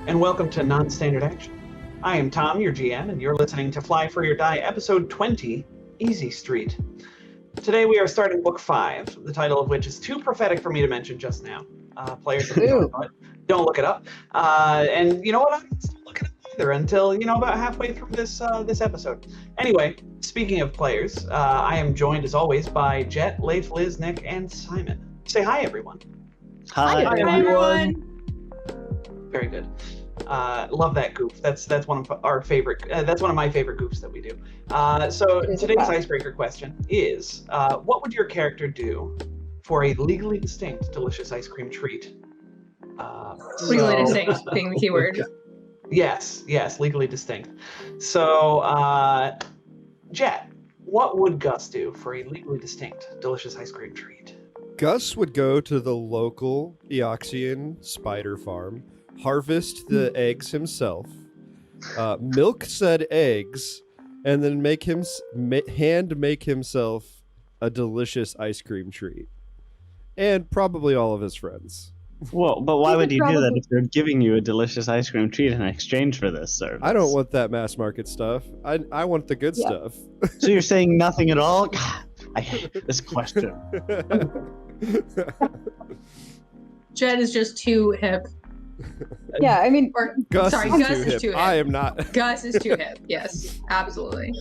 and welcome to Non-Standard Action. I am Tom, your GM, and you're listening to Fly For Your Die, Episode 20, Easy Street. Today we are starting Book 5, the title of which is too prophetic for me to mention just now. Players, if you don't know it, don't look it up. And you know what? I'm not looking it up either until, about halfway through this episode. Anyway, speaking of players, I am joined, as always, by Jet, Leif, Liz, Nick, and Simon. Say hi, everyone. Hi everyone. Very good. Love that goof. That's one of our favorite. That's one of my favorite goofs that we do. So today's icebreaker question is: what would your character do for a legally distinct, delicious ice cream treat? Legally distinct being the keyword. Yes, legally distinct. So, Jet, what would Gus do for a legally distinct, delicious ice cream treat? Gus would go to the local Eoxian spider farm, harvest the eggs himself, milk said eggs, and then make himself a delicious ice cream treat. And probably all of his friends. Well, but why would he do that if they're giving you a delicious ice cream treat in exchange for this service? I don't want that mass market stuff. I want the good stuff. So you're saying nothing at all? God, I hate this question. Jet is just too hip. Yeah, I mean, Gus Gus is too hip. I am not. Gus is too hip. Yes, absolutely.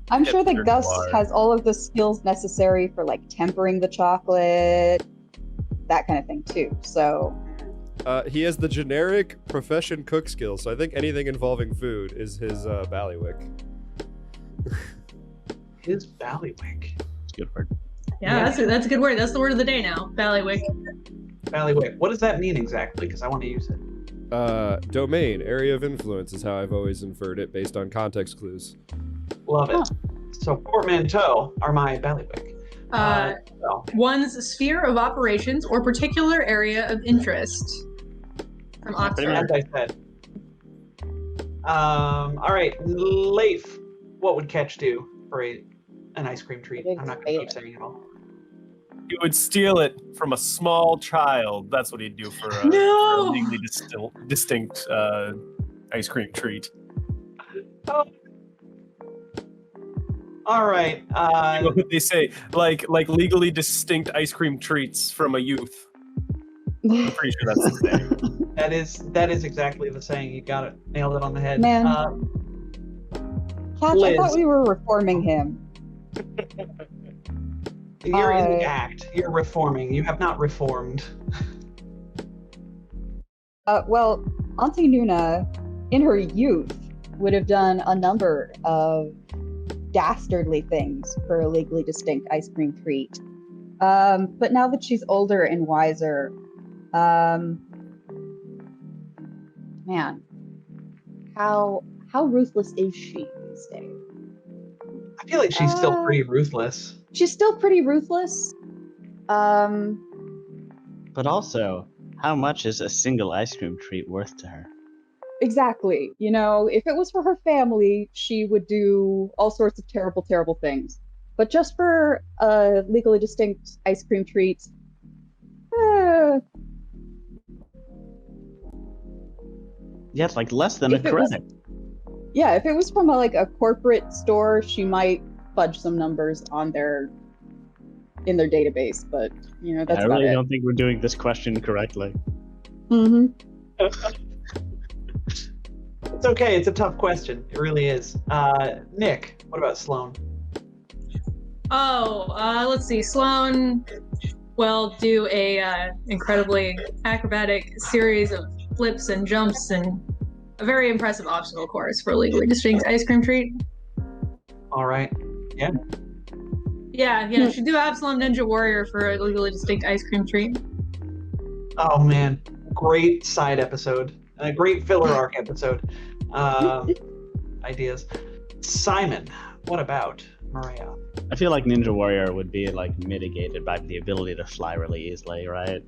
I'm sure that Gus has all of the skills necessary for like tempering the chocolate, that kind of thing too. So he has the generic profession cook skill, so I think anything involving food is his bailiwick. His bailiwick. That's a good word. Yeah, that's a good word. That's the word of the day now. Bailiwick. Bailiwick. What does that mean exactly? Because I want to use it. Domain, area of influence is how I've always inferred it based on context clues. Love it. So portmanteau are my bailiwick. One's sphere of operations or particular area of interest. From Oxford. As I said. All right, Leif, what would Ketch do for an ice cream treat? I'm not going to keep saying it all. He would steal it from a small child. That's what he'd do for a legally distinct ice cream treat. Oh. All right. You know what they say, like legally distinct ice cream treats from a youth. I'm pretty sure that's the thing. That is exactly the saying. You got it. Nailed it on the head. Man. Catch, I thought we were reforming him. You're in the act. You're reforming. You have not reformed. Well, Auntie Noona, in her youth, would have done a number of dastardly things for a legally distinct ice cream treat. But now that she's older and wiser, man, how ruthless is she these days? I feel like she's still pretty ruthless. She's still pretty ruthless. But also, how much is a single ice cream treat worth to her? Exactly. If it was for her family, she would do all sorts of terrible, terrible things. But just for a legally distinct ice cream treat, Yeah, it's like less than a credit. If it was from a corporate store, she might fudge some numbers in their database, but that's I really don't think we're doing this question correctly. Mm-hmm. It's okay. It's a tough question. It really is. Nick, what about Sloan? Let's see. Sloan will do a incredibly acrobatic series of flips and jumps and a very impressive obstacle course for a legally distinct ice cream treat. All right. Yeah. Yeah. Should do Absalom Ninja Warrior for a legally distinct ice cream treat. Oh man, great side episode. A great filler arc episode. Ideas. Simon, what about Maria? I feel like Ninja Warrior would be mitigated by the ability to fly really easily, right?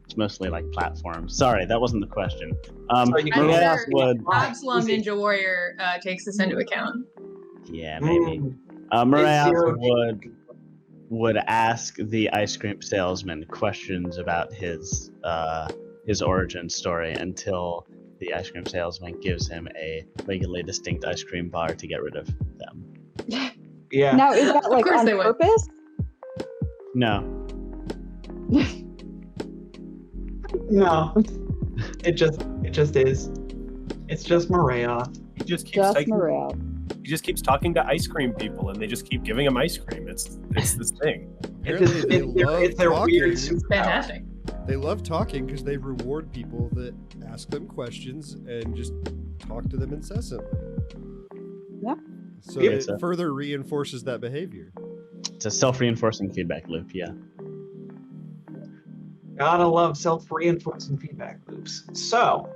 It's mostly platforms. Sorry, that wasn't the question. Maria would. Absalom Ninja Warrior takes this into account. Yeah, maybe. Maria would ask the ice cream salesman questions about his origin story until the ice cream salesman gives him a legally distinct ice cream bar to get rid of them. Yeah. Now, is that like course on they would. purpose? No. No. It just is. It's just Maria. He just keeps Just taking- morale. he just keeps talking to ice cream people, and they just keep giving him ice cream. It's this thing. Apparently they love It's their weird talking. superpower. Fantastic. They love talking because they reward people that ask them questions and just talk to them incessantly. Yeah. So Yeah, it so- further reinforces that behavior. It's a self-reinforcing feedback loop, yeah. Gotta love self-reinforcing feedback loops. So,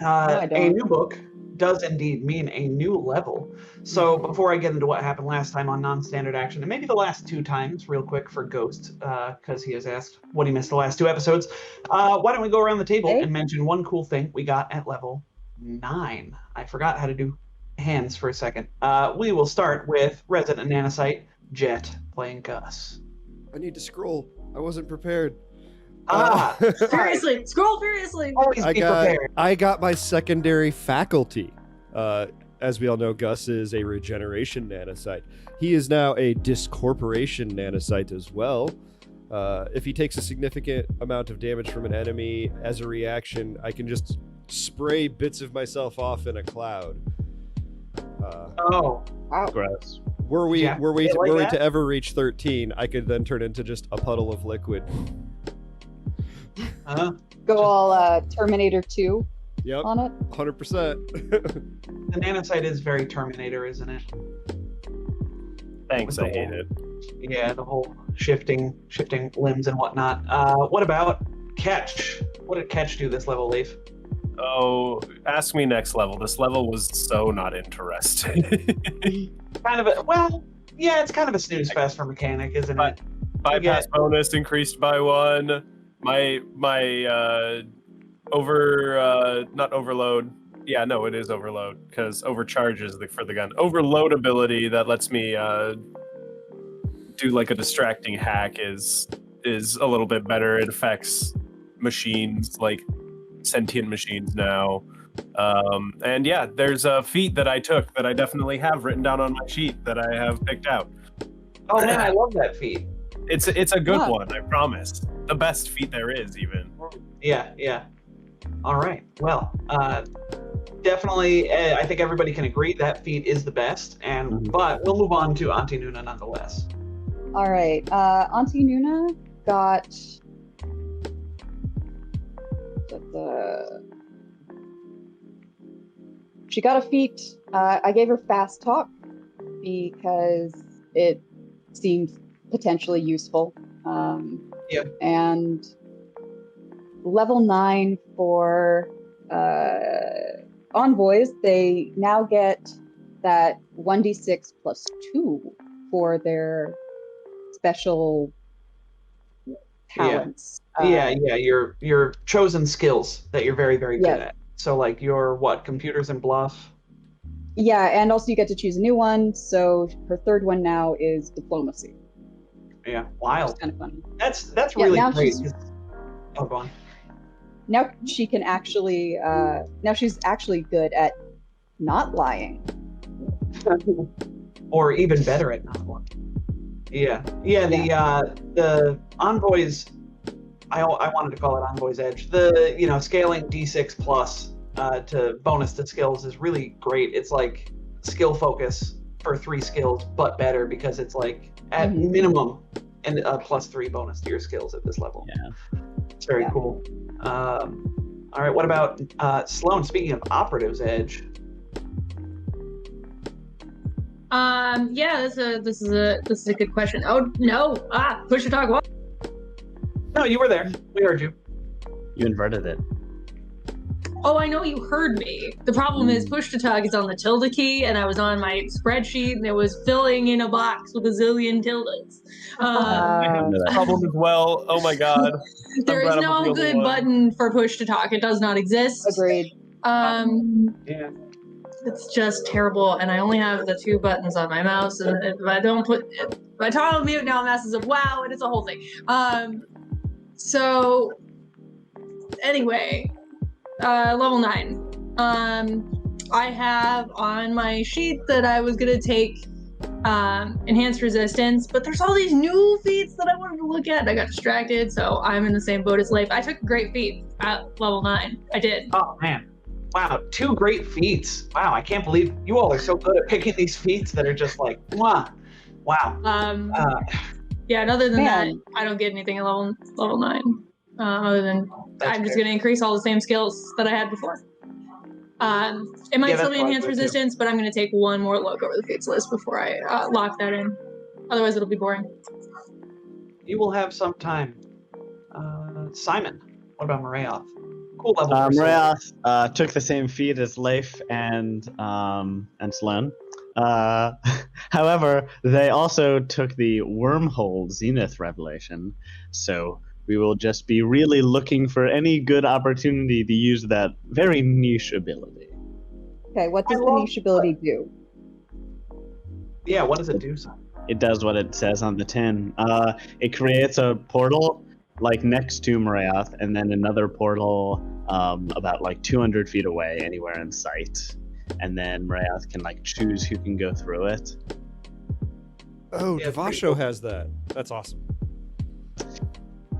I a don't. new book does indeed mean a new level. So before I get into what happened last time on non-standard action, and maybe the last 2 times, real quick for Ghost, because he has asked what he missed the last 2 episodes, why don't we go around the table Okay. and mention one cool thing we got at level 9. I forgot how to do hands for a second. We will start with Resident Nanocyte, Jet, playing Gus. I need to scroll. I wasn't prepared. Ah, Furiously, scroll furiously. always I be got prepared. I got my secondary faculty. As we all know, Gus is a regeneration nanocyte. He is now a discorporation nanocyte as well. If he takes a significant amount of damage from an enemy as a reaction, I can just spray bits of myself off in a cloud. Oh, Wow. Gross. Were we Yeah, were we like were we that? to ever reach 13, I could then turn into just a puddle of liquid. Go all Terminator 2 Yep, on it. 100%. the Nanocyte is very Terminator, isn't it? Thanks, With I the hate whole- it. Yeah, the whole shifting limbs and whatnot. What about Catch? What did Catch do this level, Leaf? Oh, ask me next level. This level was so not interesting. Kind of a yeah, it's kind of a snooze fest for mechanic, isn't it? Bypass bonus increased by 1. My not overload. Yeah, no, it is overload because overcharges for the gun. Overload ability that lets me do like a distracting hack is a little bit better. It affects machines, like sentient machines now. And yeah, there's a feat that I took that I definitely have written down on my sheet that I have picked out. Oh man, I love that feat. It's a good Yeah. one, I promise. The best feat there is, even. Yeah. All right. Well, definitely, I think everybody can agree that feat is the best. And but we'll move on to Auntie Noona nonetheless. All right. Auntie Noona got she got a feat. I gave her fast talk because it seemed potentially useful. Yeah. And level 9 for envoys, they now get that 1d6 plus 2 for their special talents. Yeah, your chosen skills that you're very, very good Yeah. at. So like your computers and bluff. Yeah, and also you get to choose a new one. So her third one now is diplomacy. Yeah, Which is wild. kind of funny. That's Yeah, really now great. she's- Oh, go on. Now she can actually. Now she's actually good at not lying. Or even better at not one. Yeah. The envoys. I wanted to call it envoy's edge. The scaling D6 plus to bonus to skills is really great. It's like skill focus for 3 skills, but better because it's like at Mhm. minimum and a plus 3 bonus to your skills at this level. Yeah. It's very Yeah. cool. All right, what about Sloan? Speaking of operative's edge, Yeah, this is a good question. Oh no! Push to talk. What? no, you were there. We heard you. You inverted it. Oh, I know you heard me. The problem is push to talk is on the tilde key, and I was on my spreadsheet, and it was filling in a box with a zillion tildes. I didn't know that. Problem as well. Oh my god. There glad is I'm no the only good one. button for push to talk. It does not exist. Agreed. Yeah. It's just terrible, and I only have the 2 buttons on my mouse, and if I toggle mute now, it messes up. Wow, and it's a whole thing. So anyway, Level 9. I have on my sheet that I was gonna take enhanced resistance, but there's all these new feats that I wanted to look at. I got distracted, so I'm in the same boat as Leif. I took a great feat at level 9. I did. Oh man. Wow, 2 great feats. Wow, I can't believe you all are so good at picking these feats that are just like, mwah. Wow. Yeah, and other than that, Man. I don't get anything at level 9. Other than That's I'm just fair. going to increase all the same skills that I had before. It might Yeah, still that's be what I enhanced would do. resistance, but I'm going to take one more look over the feats list before I lock that in. Otherwise, it'll be boring. You will have some time. Simon, what about Marayoth? Cool level for soldier. Marayoth took the same feat as Leif and Sloan. However, they also took the Wormhole Zenith Revelation, so we will just be really looking for any good opportunity to use that very niche ability. Okay, what does I the love niche ability do? Yeah, what does it do, Simon? It does what it says on the tin. It creates a portal like next to Marayoth, and then another portal about like 200 feet away, anywhere in sight. And then Marayoth can like choose who can go through it. Oh, Yeah, pretty Devasho cool. has that. That's awesome.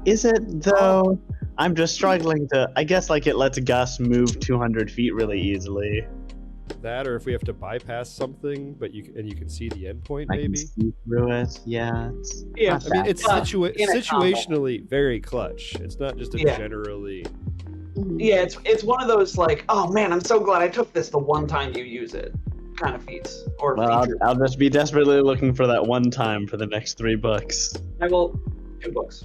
Is it though? I'm just struggling to. I guess like it lets Gus move 200 feet really easily. That, or if we have to bypass something, but you can see the endpoint, I maybe. can see through it. Yeah. It's Yeah, not I mean, bad. it's in a combo. situationally very clutch. It's not just a Yeah. generally. Mhm. Yeah, it's one of those like, oh man, I'm so glad I took this the one time you use it kind of feats or Well, features. I'll just be desperately looking for that one time for the next 3 books. I will 2 books.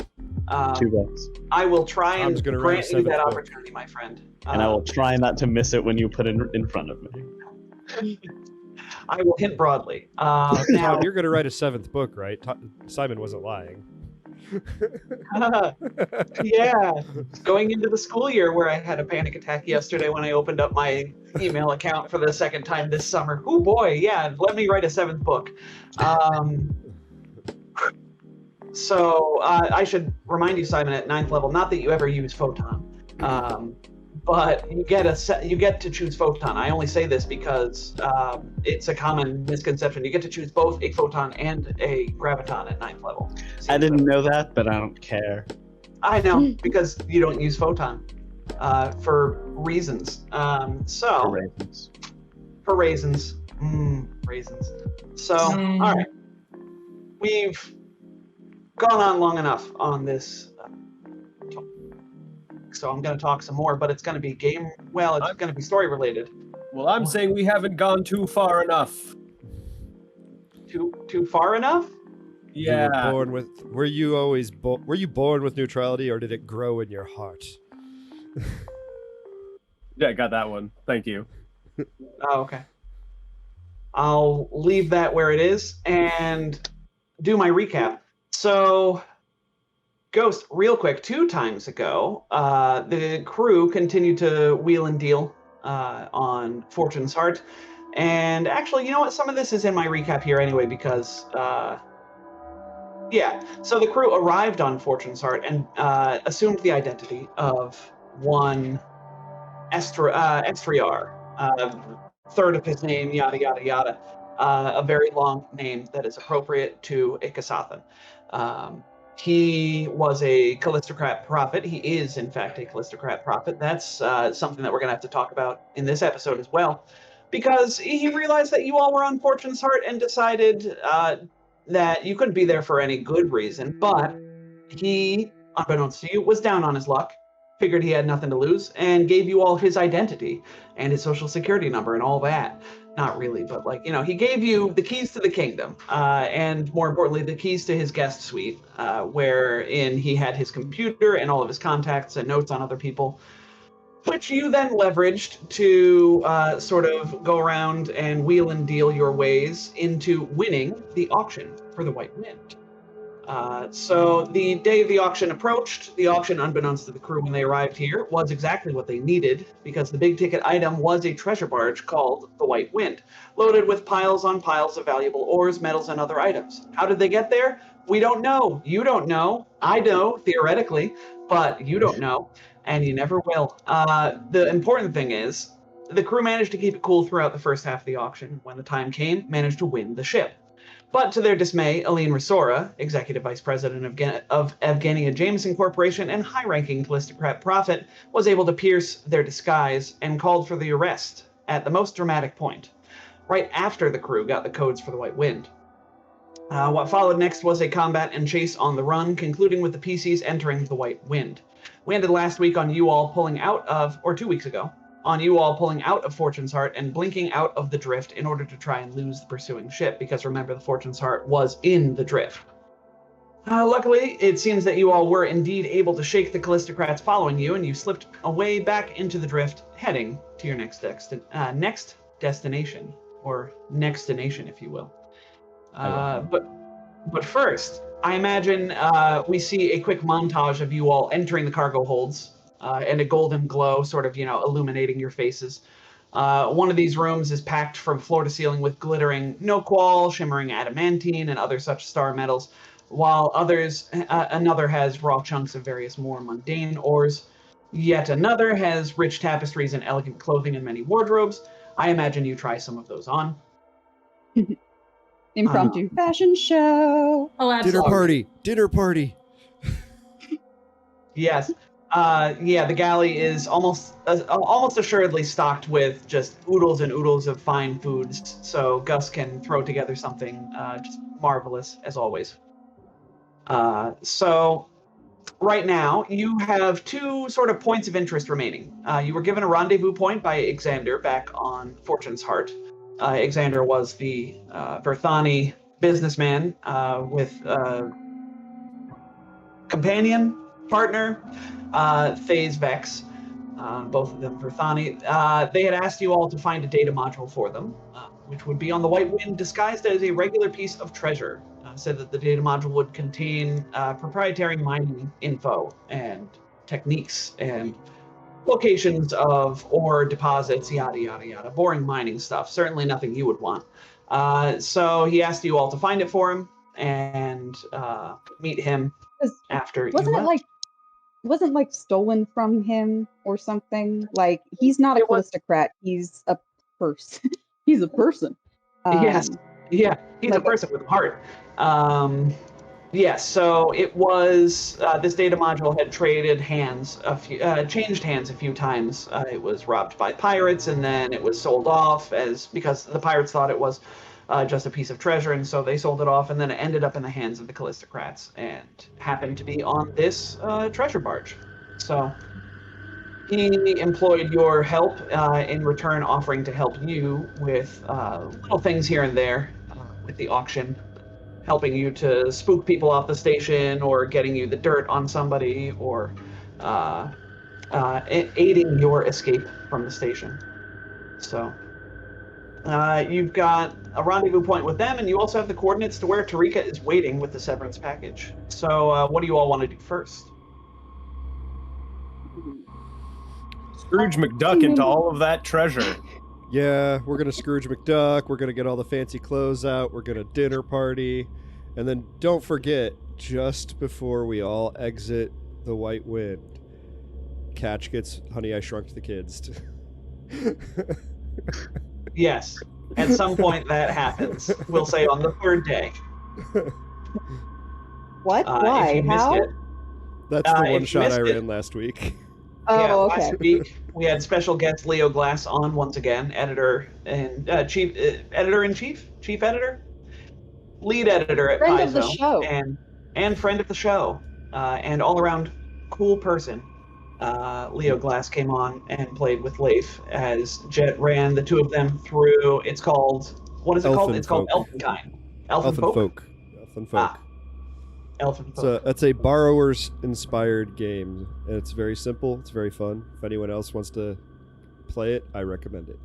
2 books. I will try and Tom's gonna write a grant you that 7th book. opportunity, my friend. And I will try not to miss it when you put it in front of me. I will hint broadly. Now, Tom, you're going to write a 7th book, right? Simon wasn't lying. yeah, going into the school year where I had a panic attack yesterday when I opened up my email account for the 2nd time this summer. Oh boy, yeah, let me write a 7th book. So I should remind you, Simon, at 9th level, not that you ever use Photon, but you get to choose Photon. I only say this because it's a common misconception. You get to choose both a Photon and a Graviton at 9th level. I didn't know that, but I don't care. I know, because you don't use Photon for reasons. For raisins. For raisins. Raisins. So, all right. We've gone on long enough on this talk. So I'm going to talk some more, but it's going to be it's going to be story related. Well, I'm saying we haven't gone too far enough. Too far enough? Yeah. Were you born with neutrality, or did it grow in your heart? Yeah, got that one. Thank you. Oh, okay. I'll leave that where it is and do my recap. So, Ghost, real quick, 2 times ago, the crew continued to wheel and deal on Fortune's Heart. And actually, you know what? Some of this is in my recap here anyway, because, so the crew arrived on Fortune's Heart and assumed the identity of one S04E20, third of his name, yada, yada, yada. A very long name that is appropriate to a Kasathan. He was a Callistocrat prophet. He is, in fact, a Callistocrat prophet. That's something that we're going to have to talk about in this episode as well, because he realized that you all were on Fortune's Heart and decided that you couldn't be there for any good reason, but he, unbeknownst to you, was down on his luck, figured he had nothing to lose, and gave you all his identity and his social security number and all that. Not really, but he gave you the keys to the kingdom, and more importantly, the keys to his guest suite, wherein he had his computer and all of his contacts and notes on other people, which you then leveraged to sort of go around and wheel and deal your ways into winning the auction for the White Wind. So the day of the auction approached. The auction, unbeknownst to the crew when they arrived here, was exactly what they needed, because the big ticket item was a treasure barge called the White Wind, loaded with piles on piles of valuable ores, metals, and other items. How did they get there? We don't know. You don't know. I know, theoretically, but you don't know. and you never will. The important thing is, the crew managed to keep it cool throughout the first half of the auction. When the time came, managed to win the ship. But to their dismay, Aline Risora, Executive Vice President of Evgenia Jameson Corporation and high-ranking Calistocrat prophet, was able to pierce their disguise and called for the arrest at the most dramatic point, right after the crew got the codes for the White Wind. What followed next was a combat and chase on the run, concluding with the PCs entering the White Wind. We ended last week on you all pulling out of, or 2 weeks ago, on you all pulling out of Fortune's Heart and blinking out of the drift in order to try and lose the pursuing ship, because remember, the Fortune's Heart was in the drift. Luckily, it seems that you all were indeed able to shake the Calistocrats following you, and you slipped away back into the drift, heading to your next destination, or nextination, if you will. But first, I imagine we see a quick montage of you all entering the cargo holds, and a golden glow sort of, illuminating your faces. One of these rooms is packed from floor to ceiling with glittering noqual, shimmering adamantine, and other such star metals, while another has raw chunks of various more mundane ores. Yet another has rich tapestries and elegant clothing and many wardrobes. I imagine you try some of those on. Impromptu fashion show. Oh, absolutely. Dinner party. Yes. The galley is almost assuredly stocked with just oodles and oodles of fine foods, so Gus can throw together something just marvelous, as always. So right now, you have 2 sort of points of interest remaining. You were given a rendezvous point by Xander back on Fortune's Heart. Xander was the Verthani businessman with companion, partner, Phase Vex, both of them Verthani. They had asked you all to find a data module for them, which would be on the White Wind disguised as a regular piece of treasure. Said that the data module would contain proprietary mining info and techniques and locations of ore deposits, yada, yada, yada. Boring mining stuff. Certainly nothing you would want. So he asked you all to find it for him and meet him after you left. Wasn't like stolen from him or something? Like, he's not a Calistocrat, he's a person. He's a person. Yes. Yeah, he's a person with a heart. Yes, so it was, this data module had changed hands a few times. It was robbed by pirates, and then it was sold off because the pirates thought it was just a piece of treasure, and so they sold it off, and then it ended up in the hands of the Calistocrats, and happened to be on this treasure barge. So he employed your help, in return offering to help you with little things here and there with the auction, helping you to spook people off the station, or getting you the dirt on somebody, or aiding your escape from the station. So you've got a rendezvous point with them, and you also have the coordinates to where Tarika is waiting with the severance package. So what do you all want to do first? Scrooge McDuck into all of that treasure. Yeah, we're gonna Scrooge McDuck. We're gonna get all the fancy clothes out. We're gonna dinner party, and then don't forget, just before we all exit the White Wind, Catch gets Honey, I Shrunk the Kids. Yes, at some point that happens. We'll say on the 3rd day. What? Why? How? That's the one shot I ran last week. Oh, okay. Last week we had special guest Leo Glass on once again, editor and chief editor, lead editor at friend Paizo, of the show, and friend of the show, and all around cool person. Leo Glass came on and played with Leif as Jet ran the 2 of them through. It's called, what is it called? It's called Elfenkind. Elfen Folk. Elfen Folk. It's a borrowers inspired game, and it's very simple. It's very fun. If anyone else wants to play it, I recommend it.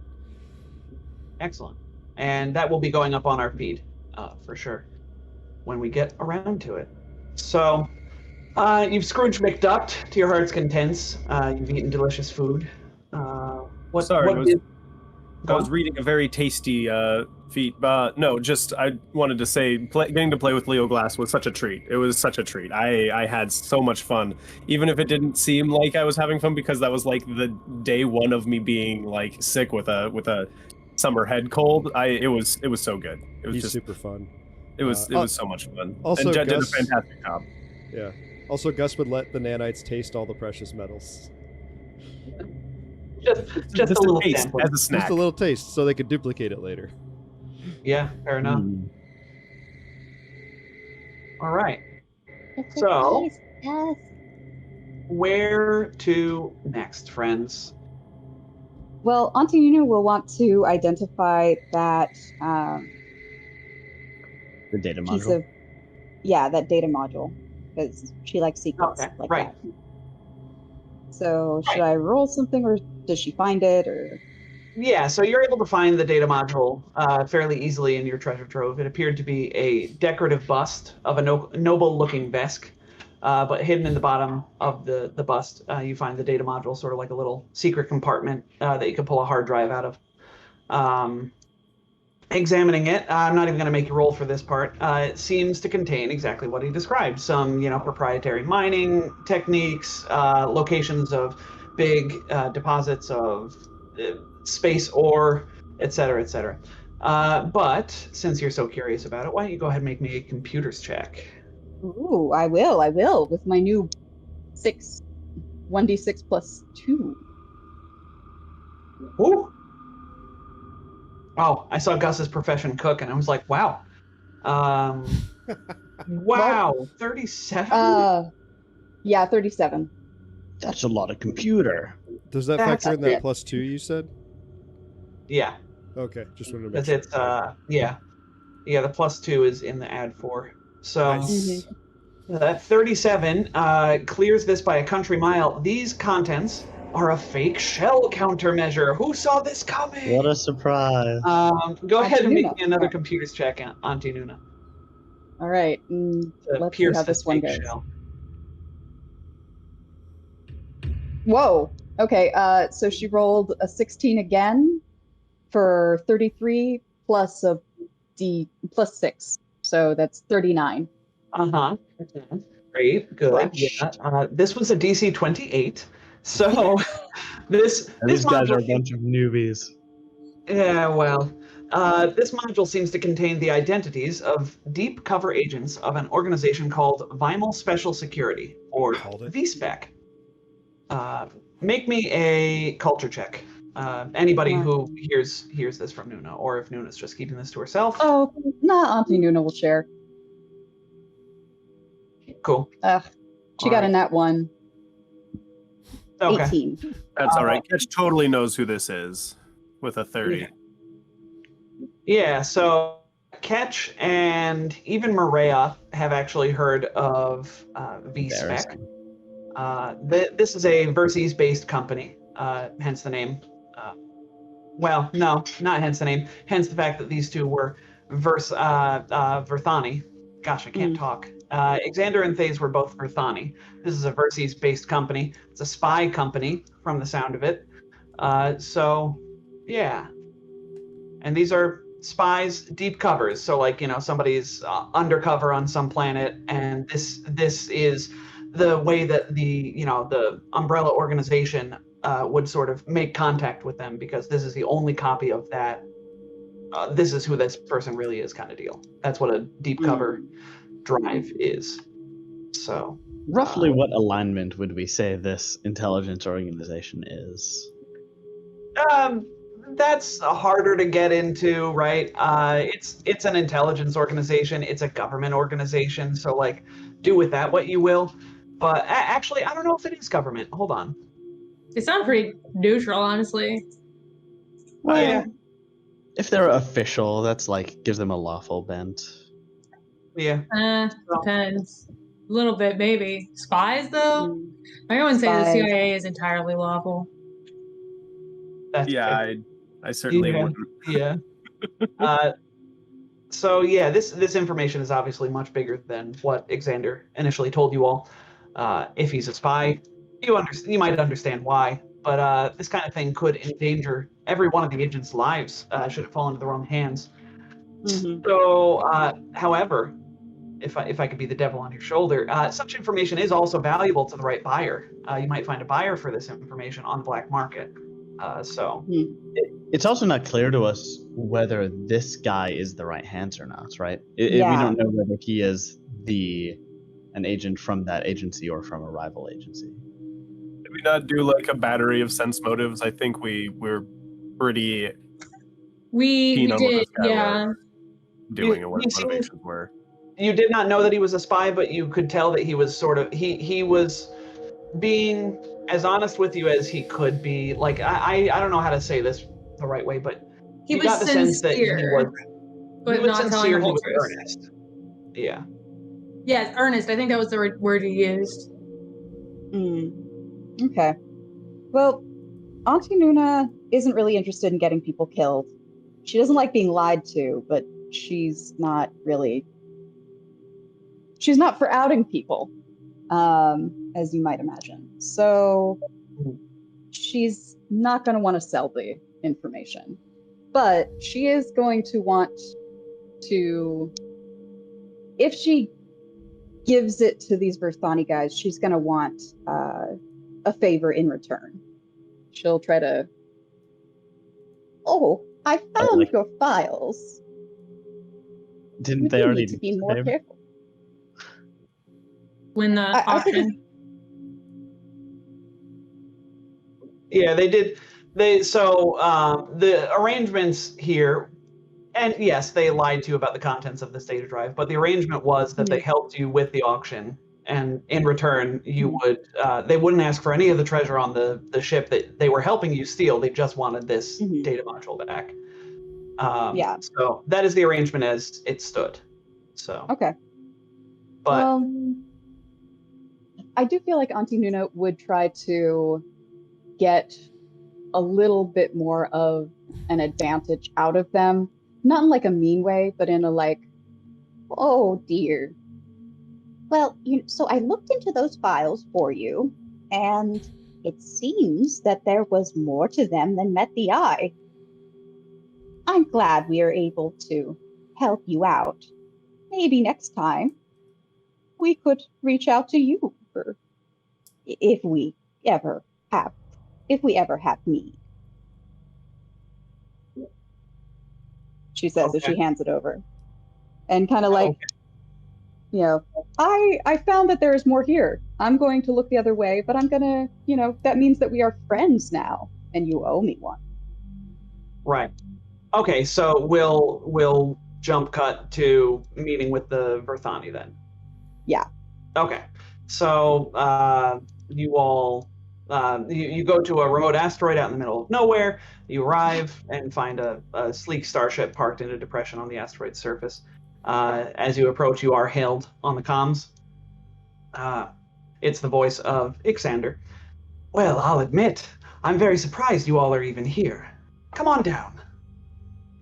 Excellent. And that will be going up on our feed for sure when we get around to it. So you've Scrooge McDucked to your heart's contents. You've eaten delicious food. I was reading a very tasty feet. No, just I wanted to say, getting to play with Leo Glass was such a treat. It was such a treat. I had so much fun, even if it didn't seem like I was having fun, because that was like the day one of me being like sick with a summer head cold. It was so good. It was He's just super fun. it was so much fun. Also, and Jet did a Gus- fantastic job. Yeah. Also, Gus would let the nanites taste all the precious metals. Just a little taste sample. as a snack. Just a little taste so they could duplicate it later. Yeah, fair enough. Mm. All right. It's a So- taste test. Where to next, friends? Well, Auntie Noona will want to identify that The data piece module. of, that data module, because she likes secrets Okay, like right. that. So should Right. I roll something, or does she find it, or? Yeah, so you're able to find the data module fairly easily in your treasure trove. It appeared to be a decorative bust of a noble-looking Vesk, but hidden in the bottom of the bust, you find the data module, sort of like a little secret compartment that you could pull a hard drive out of. Examining it, I'm not even going to make you roll for this part. It seems to contain exactly what he described: some, proprietary mining techniques, locations of big deposits of space ore, etc., etc. But since you're so curious about it, why don't you go ahead and make me a computers check? Ooh, I will, with my new 1d6 plus 2. Ooh. Oh, I saw Gus's profession cook, and I was like, wow. Wow, 37? Yeah, 37. That's a lot of computer. Does that That's factor in that it. plus 2 you said? Yeah, Okay, just wanted to make because sure. it's, yeah, the plus 2 is in the add 4. So Nice. that 37 clears this by a country mile. These contents are a fake shell countermeasure. Who saw this coming? What a surprise. Go ahead and make Noona. me another Oh. computers check, Auntie Noona. All right, To let's see pierce how this one fake goes. shell. Whoa. Okay, so she rolled a 16 again for 33 plus a D plus 6. So that's 39. Uh-huh. Great, good. Flash. Yeah. This was a DC 28. So this And these guys are a module, bunch of newbies. yeah, well, this module seems to contain the identities of deep cover agents of an organization called Vimal Special Security, or Called it. VSpec. Make me a culture check. Anybody Yeah. who hears this from Noona, or if Noona's just keeping this to herself. Oh, nah, Auntie Noona will share. Cool. She got a nat 1. Okay. 18. That's all right. Ketch totally knows who this is with a 30. Yeah, so Ketch and even Maria have actually heard of VSpec. This is a Verses-based company, hence the name. Well, no, not hence the name. Hence the fact that these two were Verthani. Gosh, I can't talk. Xander and Thays were both Verthani. This is a Verses-based company. It's a spy company, from the sound of it. So, yeah. And these are spies, deep covers. So, like, somebody's undercover on some planet, and this is the way that the umbrella organization would sort of make contact with them, because this is the only copy of that. This is who this person really is, kind of deal. That's what a deep cover drive is. So Roughly what alignment would we say this intelligence organization is? that's harder to get into, right? It's an intelligence organization. It's a government organization. So, like, do with that what you will. But actually, I don't know if it is government. Hold on. They sound pretty neutral, honestly. Well, Yeah. if they're official, that's like gives them a lawful bent. Yeah. Depends. A little bit, maybe. Spies, though? I wouldn't say the Spies. CIA is entirely lawful. That's Yeah, fair. I certainly Yeah. wouldn't. Yeah. So yeah, this information is obviously much bigger than what Xander initially told you all. If he's a spy, you might understand why, but this kind of thing could endanger every one of the agents' lives should it fall into the wrong hands. So, however, if I could be the devil on your shoulder, such information is also valuable to the right buyer. You might find a buyer for this information on the black market. It's also not clear to us whether this guy is the right hands or not, right? We Yeah. don't know whether he is an agent from that agency or from a rival agency. Did we not do like a battery of sense motives? I think we're pretty We keen on what did, this guy yeah. was doing and what You his seem- motivations were. You did not know that he was a spy, but you could tell that he was sort of he was being as honest with you as he could be. Like I don't know how to say this the right way, but He you was got the sense that he sincere, was but he was not telling sincere, the he whole was truth. earnest. Yeah. Yes, earnest. I think that was the word you used. Okay. Well, Auntie Noona isn't really interested in getting people killed. She doesn't like being lied to, but she's not for outing people, as you might imagine. So she's not going to want to sell the information, but she is going to want to, if she gives it to these Verthani guys, she's going to want a favor in return. She'll try to, I found your files. Didn't they already need to be more favor? careful. When the I think auction. Yeah, they did. The arrangements here, and yes, they lied to you about the contents of this data drive, but the arrangement was that they helped you with the auction, and in return, you would they wouldn't ask for any of the treasure on the ship that they were helping you steal. They just wanted this data module back. Yeah. So that is the arrangement as it stood. So. Okay. But I do feel like Auntie Noona would try to get a little bit more of an advantage out of them. Not in like a mean way, but in a like, oh dear. Well, so I looked into those files for you, and it seems that there was more to them than met the eye. I'm glad we are able to help you out. Maybe next time we could reach out to you for if we ever have need. She says as she hands it over. And kind of like, I found that there is more here. I'm going to look the other way, but I'm gonna, that means that we are friends now, and you owe me one. Right. Okay, so we'll jump cut to meeting with the Verthani then. Yeah. Okay. So you all you go to a remote asteroid out in the middle of nowhere. You arrive and find a sleek starship parked in a depression on the asteroid's surface. As you approach, you are hailed on the comms. It's the voice of Ixander. Well, I'll admit, I'm very surprised you all are even here. Come on down.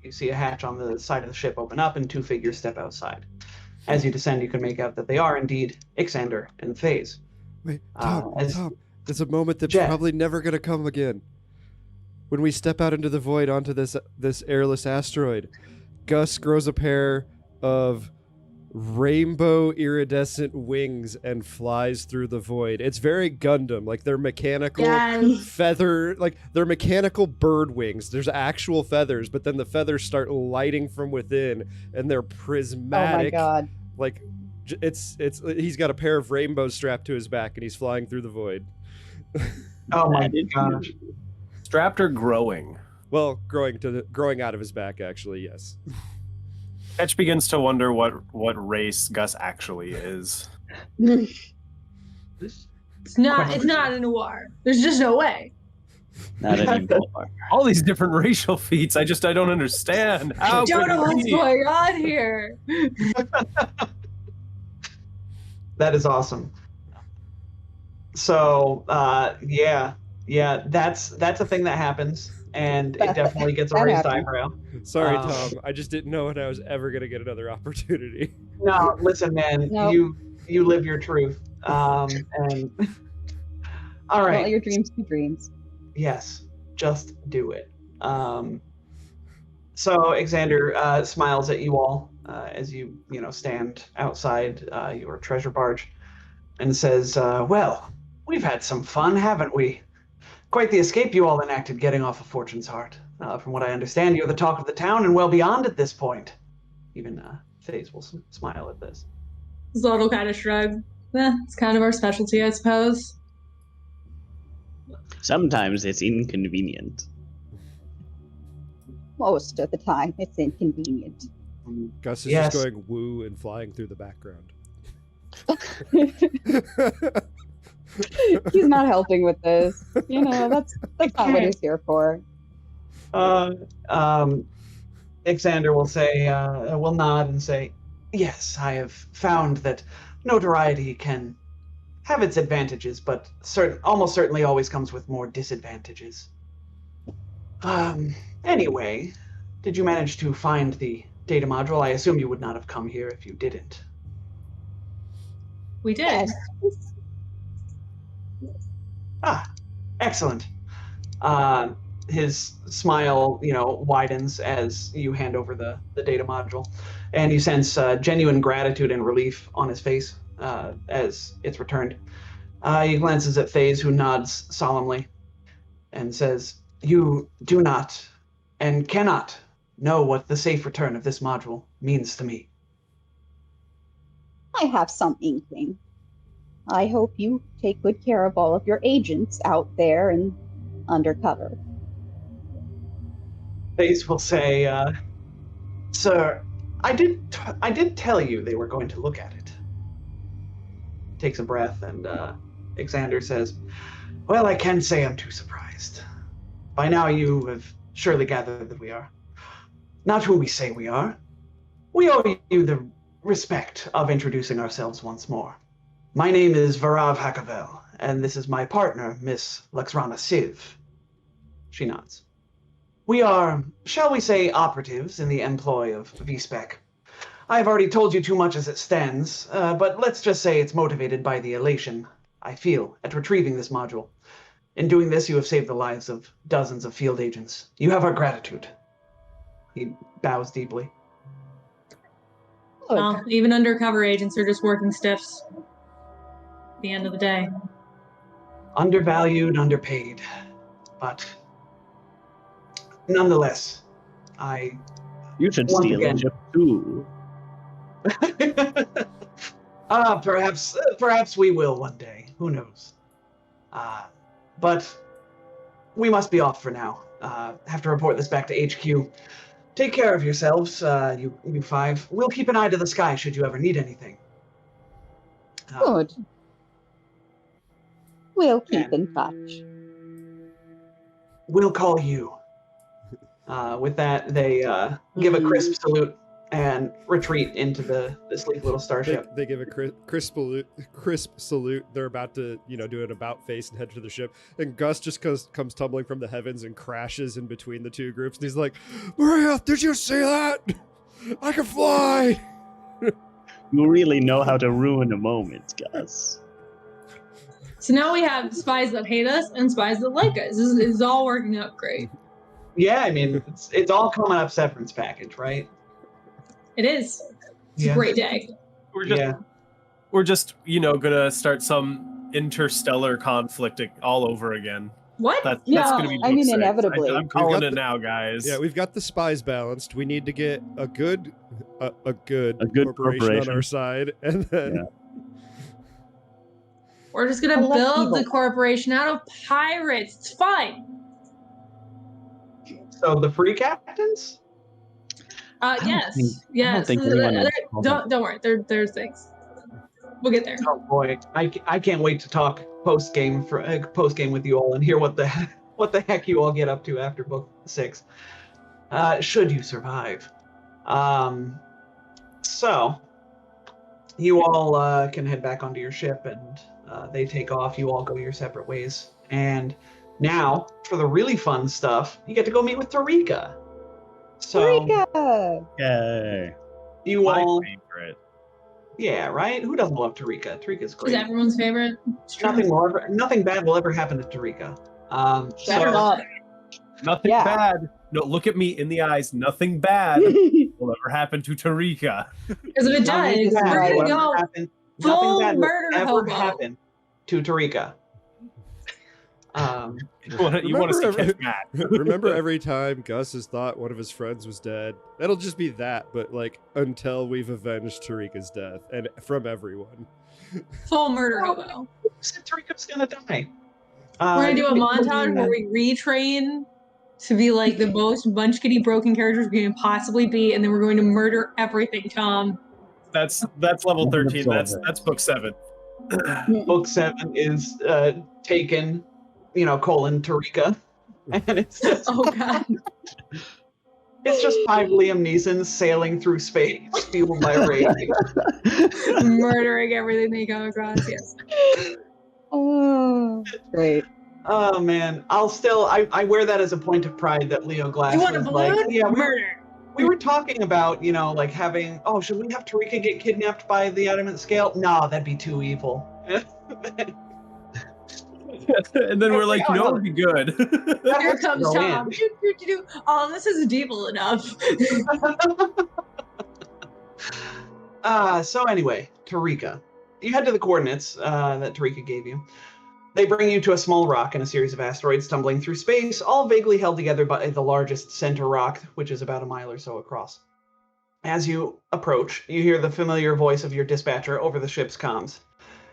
You see a hatch on the side of the ship open up and two figures step outside. As you descend, you can make out that they are indeed Ixander and FaZe. Wait, Tom, there's a moment that's Jet. probably never going to come again. When we step out into the void onto this airless asteroid, Gus grows a pair of rainbow iridescent wings and flies through the void. It's very Gundam, like they're mechanical feather, like they're mechanical bird wings. There's actual feathers, but then the feathers start lighting from within, and they're prismatic. Oh my god! Like it's he's got a pair of rainbows strapped to his back, and he's flying through the void. Oh my gosh! Strapped or growing? Well, growing out of his back, actually, yes. Etch begins to wonder what race Gus actually is. It's not a noir. There's just no way. Not anymore. All these different racial feats. I don't understand. How I don't could know it what's be? going on here. That is awesome. So yeah, that's a thing that happens, and it definitely gets a That raised happens. eyebrow. Sorry, Tom. I just didn't know when I was ever gonna get another opportunity. No, listen, man, Nope. you live your truth. And all Don't right, let your dreams be dreams. yes, just do it. So Xander smiles at you all as you stand outside your treasure barge and says, well, we've had some fun, haven't we? Quite the escape you all enacted getting off of Fortune's Heart. From what I understand, you're the talk of the town and well beyond at this point. Even FaZe will smile at this. Zod will kind of shrug. It's kind of our specialty, I suppose. Sometimes it's inconvenient. Most of the time, it's inconvenient. Gus is Yes. just going woo and flying through the background. He's not helping with this. That's not what he's here for. Xander will say, will nod and say, yes, I have found that notoriety can have its advantages, but almost certainly always comes with more disadvantages. Anyway, did you manage to find the data module? I assume you would not have come here if you didn't. We did. Ah, excellent. His smile, widens as you hand over the data module, and you sense genuine gratitude and relief on his face as it's returned. He glances at FaZe, who nods solemnly and says, you do not and cannot know what the safe return of this module means to me. I have some inkling. I hope you take good care of all of your agents out there and undercover. FaZe will say, sir, I did tell you they were going to look at it. Takes a breath, and Xander says, well, I can't say I'm too surprised. By now you have surely gathered that we are not who we say we are. We owe you the respect of introducing ourselves once more. My name is Varav Hakavel, and this is my partner, Miss Lexrana Siv. She nods. We are, shall we say, operatives in the employ of V-Spec. I have already told you too much as it stands, but let's just say it's motivated by the elation I feel at retrieving this module. In doing this, you have saved the lives of dozens of field agents. You have our gratitude. He bows deeply. Well, even undercover agents are just working stiffs. At the end of the day. Undervalued, underpaid, but nonetheless, You should Once steal again. a ship too. Perhaps we will one day. Who knows? But we must be off for now. Have to report this back to HQ. Take care of yourselves, you five. We'll keep an eye to the sky should you ever need anything. Good. We'll keep in touch. We'll call you. With that, they give a crisp salute and retreat into the sleek little starship. They give a crisp salute. They're about to, do an about face and head to the ship. And Gus just comes tumbling from the heavens and crashes in between the two groups. And he's like, Maria, did you see that? I can fly! You really know how to ruin a moment, Gus. So now we have spies that hate us and spies that like us. This is all working out great. Yeah, I mean, it's all coming up severance package, right? It is. It's Yeah. a great day. We're just gonna start some interstellar conflict all over again. What? That's No. gonna be. I mean, book six. inevitably. I'm calling got it now, guys. Yeah, we've got the spies balanced. We need to get a good corporation corporation. on our side, and then We're just I gonna love build evil. the corporation out of pirates. It's fine. So the free captains? Yes. I Yes. don't think anyone would call Don't worry. There's things. We'll get there. Oh boy, I can't wait to talk post game with you all and hear what the heck you all get up to after book 6. Should you survive. So you all can head back onto your ship and they take off. You all go your separate ways. And now for the really fun stuff, you get to go meet with Tarika. So Eureka! Yay. you My all, favorite. yeah, right? Who doesn't love Tarika? Tarika's Is great. everyone's favorite? It's true. Nothing bad will ever happen to Tarika. Shut So up. Nothing Yeah. bad. No, look at me in the eyes. Nothing bad will ever happen to Tarika. Because if it Nothing does, bad we're will gonna ever go happen- full nothing bad will murder ever hobo. happen to Tarika. You want to see Catch Matt. Remember every time Gus has thought one of his friends was dead? That'll just be that, but like until we've avenged Tarika's death and from everyone. Full murder hobo. Who said Tarika's gonna die? We're gonna do a you- montage where we retrain to be like the most munchkiny broken characters we can possibly be, and then we're going to murder everything, Tom. That's level 13. That's book 7. Book 7 is taken, Tarika, and it's just Oh god. it's just 5 Liam Neesons sailing through space, fueled by rage. Murdering everything they come across, yes. Oh, great. Oh man, I wear that as a point of pride that Leo Glass You want a was balloon? like, yeah, Murder. we were talking about, like having, should we have Tarika get kidnapped by the Adamant Scale? No, that'd be too evil. And then we're like, it would be good. Here comes Tom. Oh, this isn't evil enough. So anyway, Tarika. You head to the coordinates that Tarika gave you. They bring you to a small rock and a series of asteroids tumbling through space, all vaguely held together by the largest center rock, which is about a mile or so across. As you approach, you hear the familiar voice of your dispatcher over the ship's comms.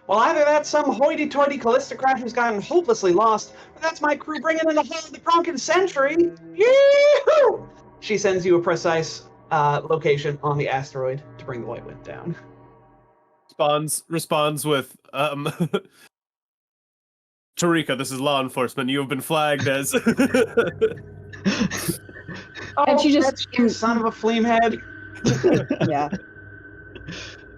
Well, either that's some hoity-toity Callistocrat who's gotten hopelessly lost, or that's my crew bringing in the whole of the drunken century. Yee-hoo! She sends you a precise location on the asteroid to bring the White Wind down. Responds with, Tarika, this is law enforcement. You have been flagged as... And she just- that's you, son of a fleam head. Yeah.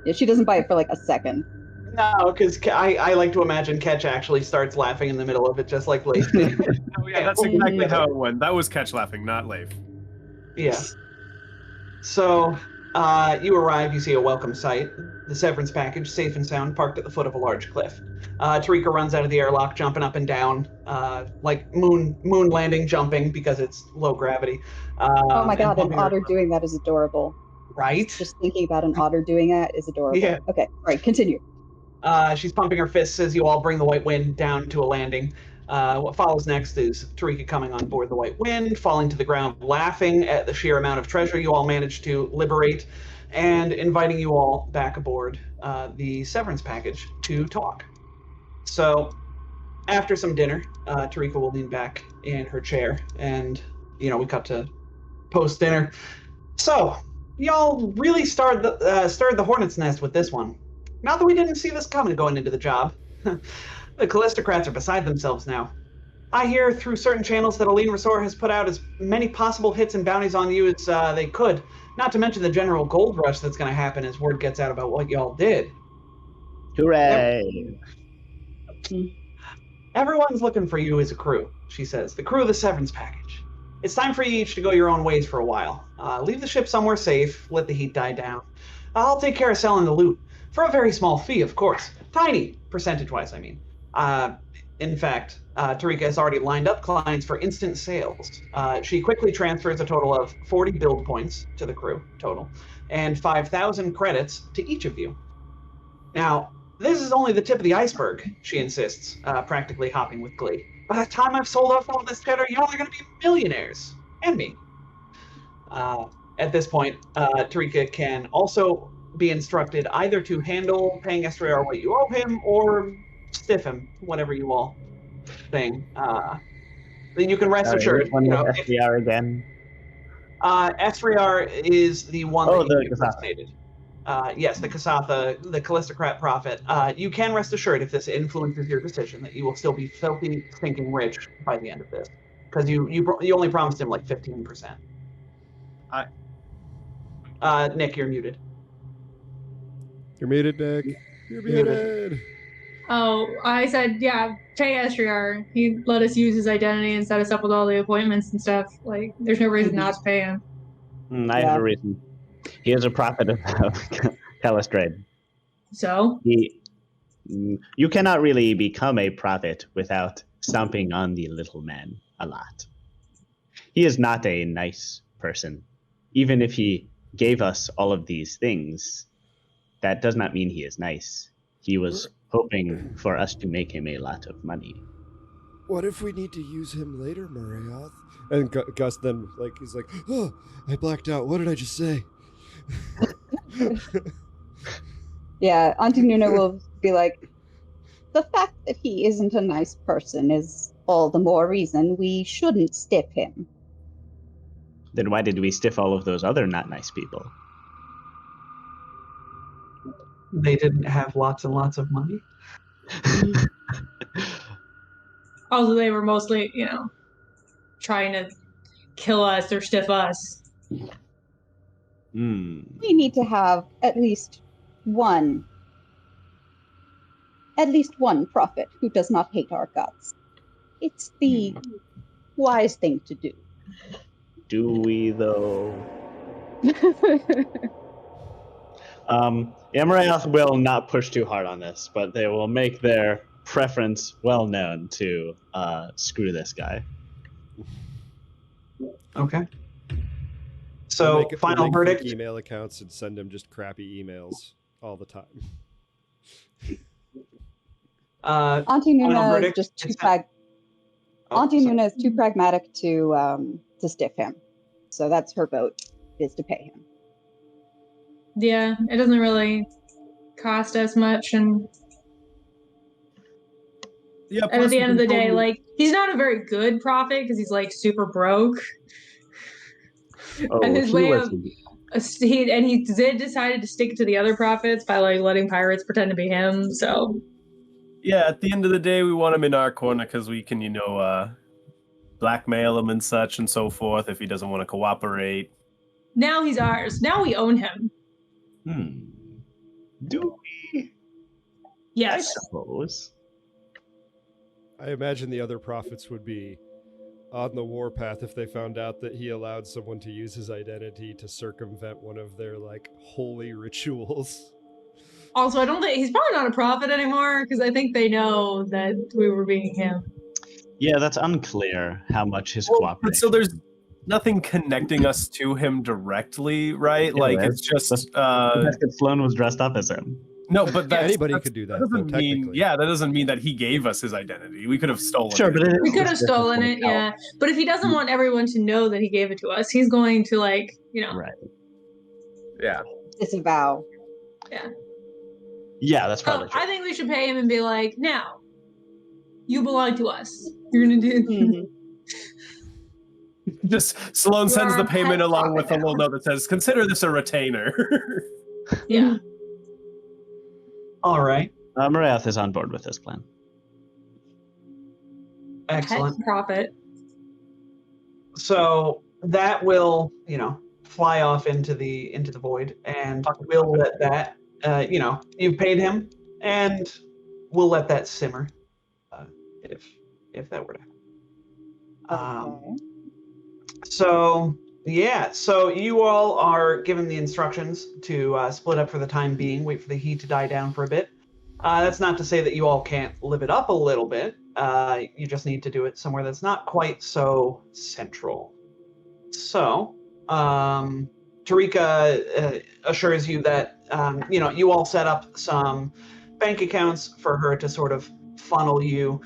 Yeah, she doesn't bite for like a second. No, because I like to imagine Ketch actually starts laughing in the middle of it, just like Leif did. Oh yeah, that's exactly how it went. That was Catch laughing, not Leif. Yeah. So, you arrive, you see a welcome sight. The Severance package, safe and sound, parked at the foot of a large cliff. Tarika runs out of the airlock, jumping up and down, like moon landing jumping because it's low gravity. Oh my god, an pumping her- otter doing that is adorable. Right? Just thinking about an otter doing that is adorable. Yeah. Okay, all right, continue. She's pumping her fists as you all bring the White Wind down to a landing. What follows next is Tarika coming on board the White Wind, falling to the ground, laughing at the sheer amount of treasure you all managed to liberate, and inviting you all back aboard the Severance package to talk. So, after some dinner, Tarika will lean back in her chair, and, we cut to post-dinner. So, y'all really stirred the hornet's nest with this one. Not that we didn't see this coming going into the job. The Callistocrats are beside themselves now. I hear through certain channels that Aline Resort has put out as many possible hits and bounties on you as they could, not to mention the general gold rush that's going to happen as word gets out about what y'all did. Hooray! Everyone's looking for you as a crew, she says. The crew of the Severance package. It's time for you each to go your own ways for a while. Leave the ship somewhere safe, let the heat die down. I'll take care of selling the loot. For a very small fee, of course. Tiny, percentage-wise, I mean. In fact, Tarika has already lined up clients for instant sales. She quickly transfers a total of 40 build points to the crew, total, and 5,000 credits to each of you. Now, this is only the tip of the iceberg, she insists, practically hopping with glee. By the time I've sold off all this cheddar, y'all are going to be millionaires. And me. At this point, Tarika can also be instructed either to handle paying SRR what you owe him or stiff him, whatever you all think. Then you can rest assured. SDR again. SRR is the one Oh, that the you Kasatha. stated. Yes, the Kasatha, the Callistocrat prophet. You can rest assured if this influences your decision that you will still be filthy, stinking rich by the end of this, because you only promised him like 15%. Nick, you're muted. You're muted, Nick. You're muted. Oh, I said, yeah, pay SRR. He let us use his identity and set us up with all the appointments and stuff. Like, there's no reason not to pay him. I have a reason. He is a prophet of Calistrade. So? You cannot really become a prophet without stomping on the little man a lot. He is not a nice person. Even if he gave us all of these things, that does not mean he is nice. He was hoping for us to make him a lot of money. What if we need to use him later, Marayoth? And Gus then, he's like, oh, I blacked out. What did I just say? Yeah, Auntie Noona will be like, the fact that he isn't a nice person is all the more reason we shouldn't stiff him. Then why did we stiff all of those other not nice people? They didn't have lots and lots of money. Also, they were mostly, trying to kill us or stiff us. Hmm. We need to have at least one prophet who does not hate our guts. It's the wise thing to do. Do we, though? Amarath will not push too hard on this, but they will make their preference well known to screw this guy. Okay. So, final verdict. Email accounts and send him just crappy emails all the time. Auntie Noona is just Auntie Noona is too pragmatic to stiff him, so that's her vote, is to pay him. Yeah, it doesn't really cost us much, and at the end of the day, he's not a very good prophet because he's super broke. And his way of he did decided to stick to the other prophets by letting pirates pretend to be him. So yeah, at the end of the day, we want him in our corner because we can, blackmail him and such and so forth if he doesn't want to cooperate. Now he's ours. Now we own him. Do we? Yes. I suppose. I imagine the other prophets would be on the warpath if they found out that he allowed someone to use his identity to circumvent one of their holy rituals. Also, I don't think he's probably not a prophet anymore because I think they know that we were being him. Yeah, that's unclear how much his cooperation. So there's nothing connecting us to him directly, right? Yeah, it's just Sloan was dressed up as him. No, but anybody could do that. That doesn't mean that he gave us his identity. We could have stolen it. Sure, but we could have stolen it, yeah. But if he doesn't want everyone to know that he gave it to us, he's going to Right. Yeah. Disavow. Yeah. Yeah, that's probably true. I think we should pay him and be like, now, you belong to us. You're gonna do Just Sloan sends the payment along with a little note that says, consider this a retainer. Yeah. All right. Marath is on board with this plan. Excellent. Pet profit. So that will, fly off into the void, and we'll let that, you've paid him, and we'll let that simmer, if that were to happen. Okay. So you all are given the instructions to split up for the time being, wait for the heat to die down for a bit. That's not to say that you all can't live it up a little bit. You just need to do it somewhere that's not quite so central. So, Tarika assures you that, you all set up some bank accounts for her to sort of funnel you.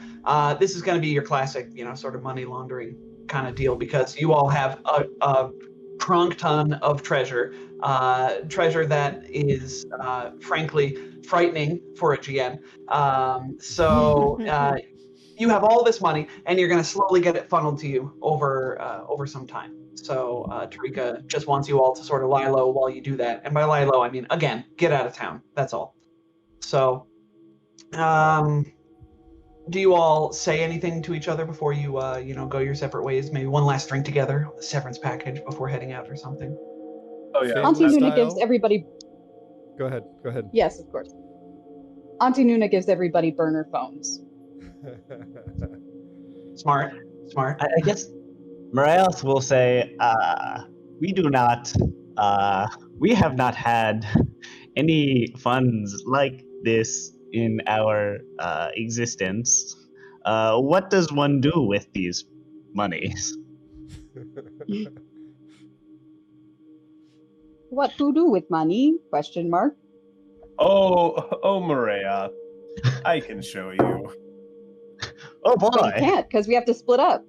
This is going to be your classic, sort of money laundering kind of deal, because you all have a trunk ton of treasure that is frankly frightening for a GM. So you have all this money, and you're going to slowly get it funneled to you over some time. So Tarika just wants you all to sort of lie low while you do that, and by lie low I mean, again, get out of town. That's all. So do you all say anything to each other before you, go your separate ways? Maybe one last drink together, a severance package before heading out or something? Oh, yeah. Auntie Noona gives everybody... Go ahead. Yes, of course. Auntie Noona gives everybody burner phones. Smart. I guess Marath will say, we have not had any funds like this in our existence. What does one do with these monies? What to do with money? Question mark. Oh, Maria, I can show you. Oh But boy, you can't because we have to split up.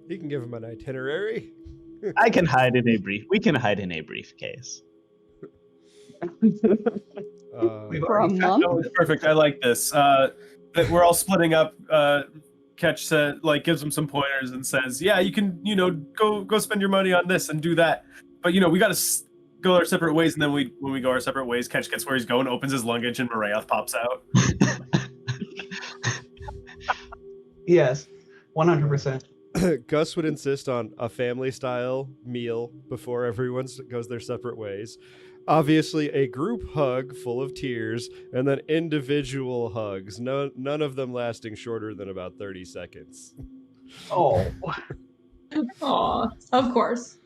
You can give him an itinerary. I can hide in a brief. We can hide in a briefcase. We've For a already month? No, it's perfect. I like this. That we're all splitting up. Catch said, gives him some pointers and says, "Yeah, you can, go spend your money on this and do that. But we got to go our separate ways." And then when we go our separate ways, Catch gets where he's going, opens his luggage, and Marayoth pops out. Yes, 100%. Gus would insist on a family-style meal before everyone goes their separate ways. Obviously, a group hug full of tears, and then individual hugs. None of them lasting shorter than about 30 seconds. Oh, Aw, of course.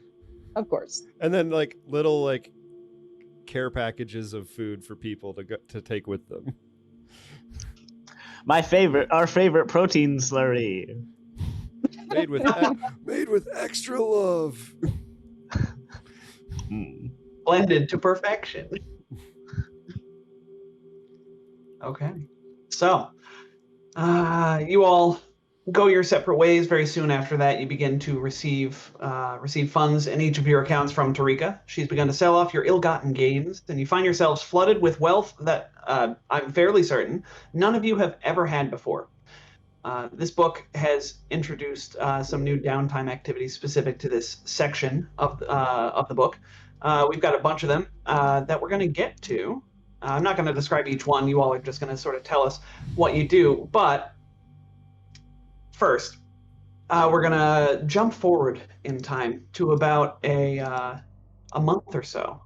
Of course. And then little care packages of food for people to take with them. Our favorite protein slurry. Made with extra love. blended to perfection. Okay. So, you all go your separate ways. Very soon after that, you begin to receive funds in each of your accounts from Tarika. She's begun to sell off your ill-gotten gains, and you find yourselves flooded with wealth that I'm fairly certain none of you have ever had before. This book has introduced some new downtime activities specific to this section of the book. We've got a bunch of them that we're going to get to. I'm not going to describe each one. You all are just going to sort of tell us what you do. But first, we're going to jump forward in time to about a month or so.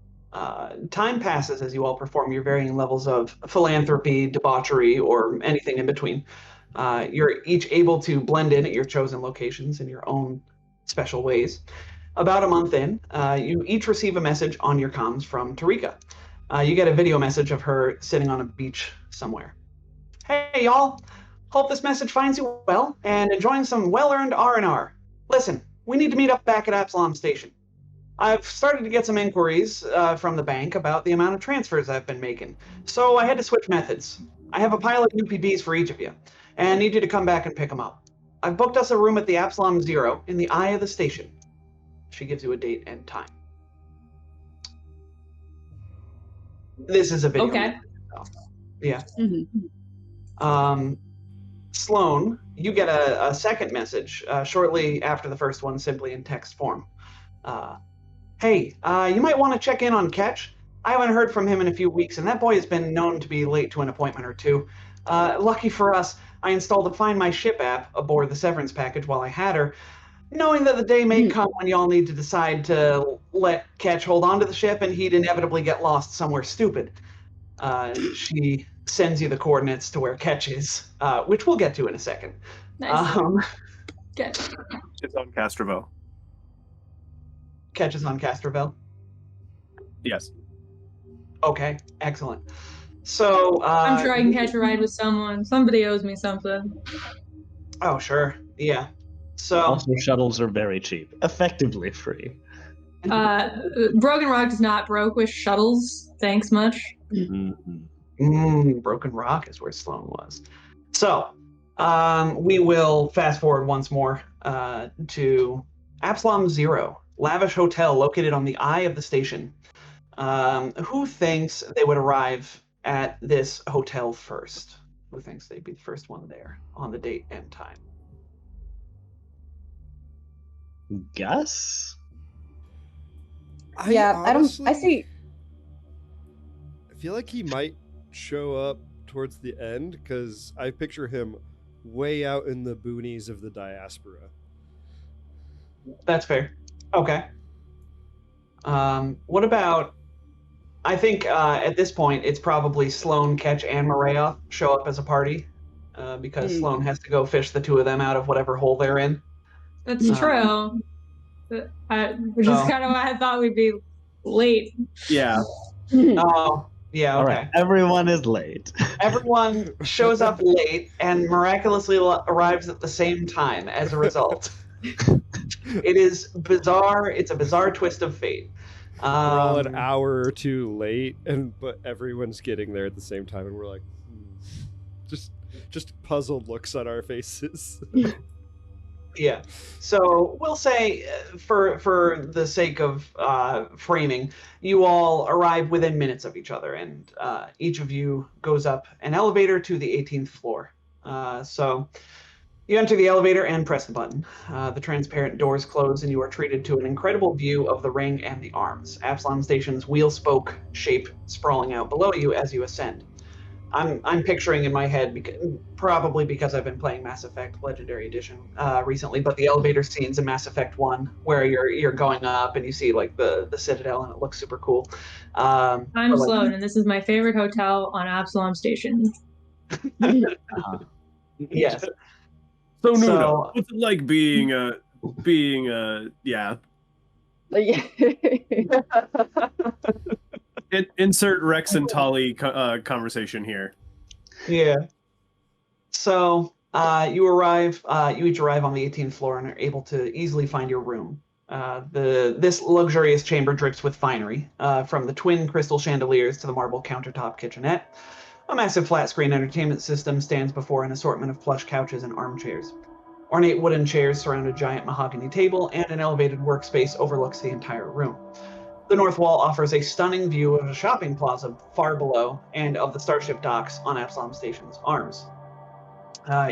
Time passes as you all perform your varying levels of philanthropy, debauchery, or anything in between. You're each able to blend in at your chosen locations in your own special ways. About a month in, you each receive a message on your comms from Tarika. You get a video message of her sitting on a beach somewhere. Hey, y'all. Hope this message finds you well and enjoying some well-earned R&R. Listen, we need to meet up back at Absalom Station. I've started to get some inquiries from the bank about the amount of transfers I've been making, so I had to switch methods. I have a pile of UPBs for each of you, and need you to come back and pick them up. I've booked us a room at the Absalom Zero in the eye of the station. She gives you a date and time. This is a video. Okay. Yeah. Mm-hmm. Sloan, you get a second message shortly after the first one, simply in text form. Hey, you might want to check in on Ketch. I haven't heard from him in a few weeks, and that boy has been known to be late to an appointment or two. Lucky for us, I installed the Find My Ship app aboard the Severance package while I had her, knowing that the day may come when y'all need to decide to let Ketch hold on to the ship and he'd inevitably get lost somewhere stupid. She sends you the coordinates to where Ketch is, which we'll get to in a second. Nice. Good. It's on Castroville. Ketch is on Castroville. Yes. Okay, excellent. So I'm sure I can catch a ride with someone. Somebody owes me something. Oh, sure. Yeah. So Also, shuttles are very cheap, effectively free. Broken Rock is not broke with shuttles. Thanks much. Broken Rock is where Sloan was. So we will fast forward once more to Absalom Zero, lavish hotel located on the eye of the station. Who thinks they would arrive at this hotel first? Who thinks they'd be the first one there on the date and time? Gus? I see. I feel like he might show up towards the end because I picture him way out in the boonies of the diaspora. That's fair. Okay. What about? I think at this point it's probably Sloan, Ketch, and Marayoth show up as a party because Sloan has to go fish the two of them out of whatever hole they're in. That's true. Which is kind of why I thought we'd be late. Yeah. Oh, yeah. All Okay. right, everyone is late. Everyone shows up late and miraculously arrives at the same time as a result. It is bizarre. It's a bizarre twist of fate. We're all an hour or two late, but everyone's getting there at the same time, and we're like, just puzzled looks on our faces. Yeah. So we'll say, for the sake of framing, you all arrive within minutes of each other, and each of you goes up an elevator to the 18th floor. So you enter the elevator and press the button. The transparent doors close, and you are treated to an incredible view of the ring and the arms. Absalom Station's wheel spoke shape sprawling out below you as you ascend. I'm picturing in my head, probably because I've been playing Mass Effect Legendary Edition recently, but the elevator scenes in Mass Effect 1 where you're going up and you see like the Citadel and it looks super cool. I'm Sloan, and this is my favorite hotel on Absalom Station. Yes. So Noona, what's it like being yeah. Insert Rex and Tali conversation here. Yeah. So you each arrive on the 18th floor and are able to easily find your room. This luxurious chamber drips with finery, from the twin crystal chandeliers to the marble countertop kitchenette. A massive flat-screen entertainment system stands before an assortment of plush couches and armchairs. Ornate wooden chairs surround a giant mahogany table, and an elevated workspace overlooks the entire room. The north wall offers a stunning view of a shopping plaza far below and of the starship docks on Absalom Station's arms.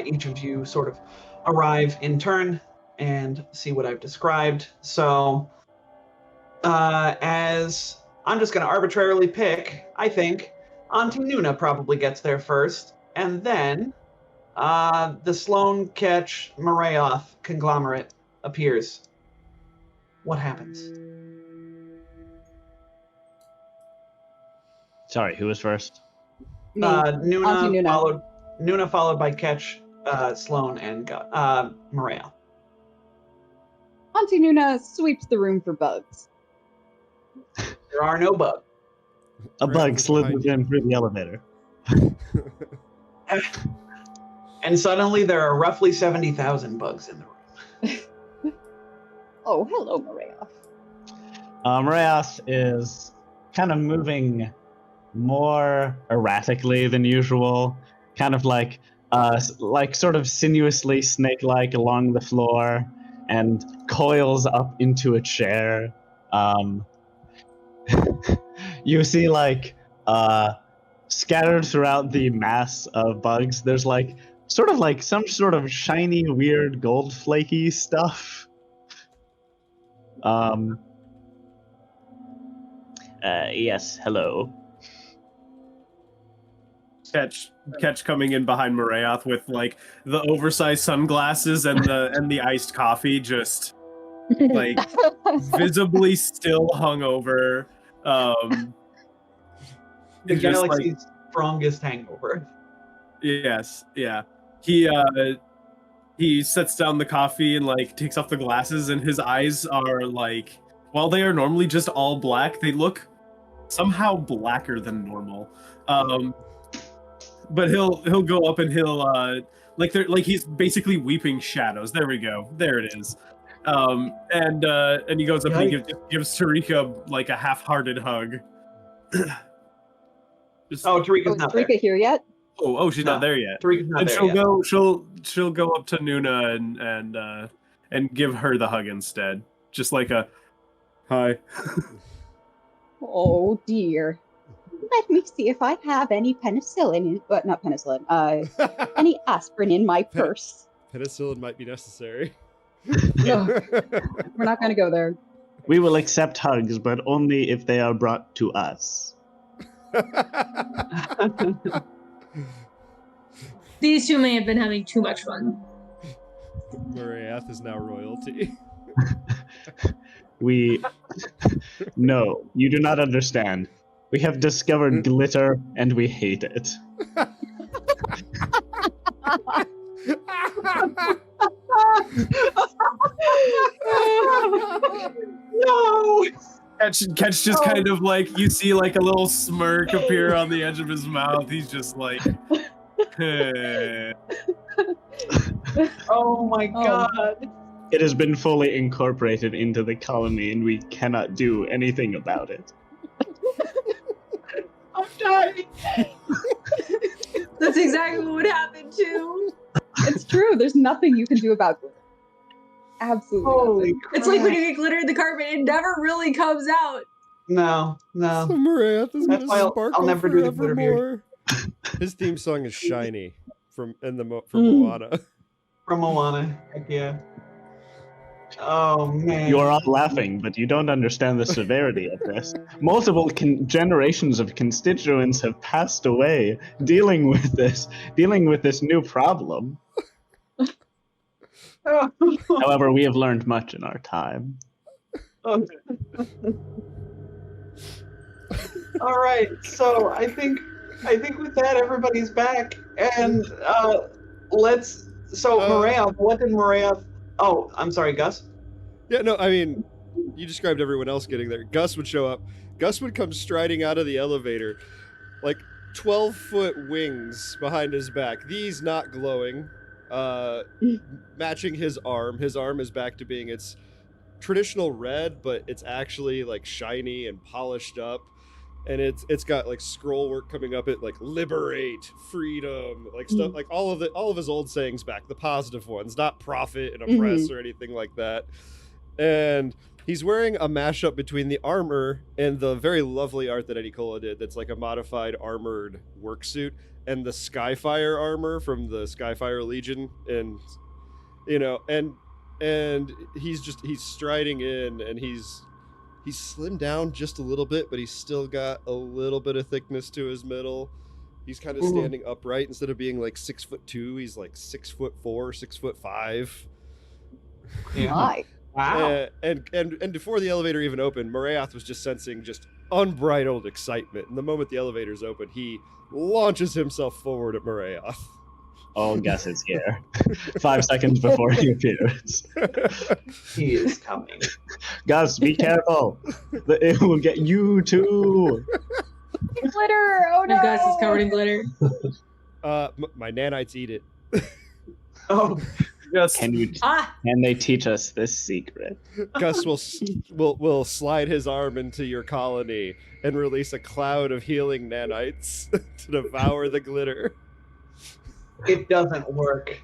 Each of you sort of arrive in turn and see what I've described. So, as I'm just going to arbitrarily pick, I think Auntie Noona probably gets there first, and then the Sloan Ketch Marayoth conglomerate appears. What happens? Sorry, who was first? Me. Auntie Noona. Noona followed by Ketch, Sloan, and Marayoth. Auntie Noona sweeps the room for bugs. There are no bugs. A bug slithers in through the elevator. And suddenly there are roughly 70,000 bugs in the room. Oh, hello, Marayoth. Marayoth is kind of moving more erratically than usual, kind of like sort of sinuously snake-like along the floor, and coils up into a chair. You see, like, scattered throughout the mass of bugs, there's like sort of like some sort of shiny, weird, gold flaky stuff. Yes, hello. Ketch coming in behind Marayoth with like the oversized sunglasses and the iced coffee, just like visibly still hungover. The galaxy's strongest hangover. Yes, yeah. He sets down the coffee and like takes off the glasses, and his eyes are like, while they are normally just all black, they look somehow blacker than normal. But he'll go up and he'll like he's basically weeping shadows. There we go. There it is. And he goes up and he gives Tarika like a half-hearted hug. Tarika's not there. Tarika here yet? Oh, she's not there yet. Tarika's not And there she'll go up to Noona and give her the hug instead. Just like a hi. Oh dear. Let me see if I have any penicillin, not penicillin, any aspirin in my purse. Penicillin might be necessary. No, we're not going to go there. We will accept hugs, but only if they are brought to us. These two may have been having too much fun. Marayoth is now royalty. No, you do not understand. We have discovered glitter, and we hate it. No! Ketch just kind of like, you see like a little smirk appear on the edge of his mouth. He's just like, Oh my god. It has been fully incorporated into the colony, and we cannot do anything about it. I'm dying. That's exactly what would happen too. It's true. There's nothing you can do about glitter. Absolutely Holy nothing. crap. It's like when you get glitter in the carpet, it never really comes out. No. So Marath is That's gonna why I'll sparkle never do the glitter forevermore. His theme song is "Shiny" from Moana. From Moana. Heck yeah. Oh, man. You are all laughing, but you don't understand the severity of this. Multiple generations of constituents have passed away dealing with this new problem. However, we have learned much in our time. All right, so I think with that everybody's back, and let's. So Morath, what did Morath? Oh, I'm sorry, Gus. Yeah, no, I mean, you described everyone else getting there. Gus would show up. Gus would come striding out of the elevator, like 12-foot wings behind his back. These not glowing, matching his arm. His arm is back to being its traditional red, but it's actually like shiny and polished up. And it's got like scroll work coming up it, like liberate, freedom, like stuff, like all of his old sayings back, the positive ones, not profit and oppress or anything like that. And he's wearing a mashup between the armor and the very lovely art that Eddie Cola did. That's like a modified armored work suit, and the Skyfire armor from the Skyfire Legion, and and he's striding in, and he's slimmed down just a little bit, but he's still got a little bit of thickness to his middle. He's kind of standing upright instead of being like 6'2". He's like 6'4", 6'5". Yeah. My. Wow. And before the elevator even opened, Morath was just sensing just unbridled excitement. And the moment the elevator's open, he launches himself forward at Morath. Oh, Gus is here. 5 seconds before he appears. He is coming. Gus, be careful. It will get you too. Glitter! Oh no! And Gus is covered in glitter. My nanites eat it. Oh, Yes. Can they teach us this secret? Gus will slide his arm into your colony and release a cloud of healing nanites to devour the glitter. it doesn't work.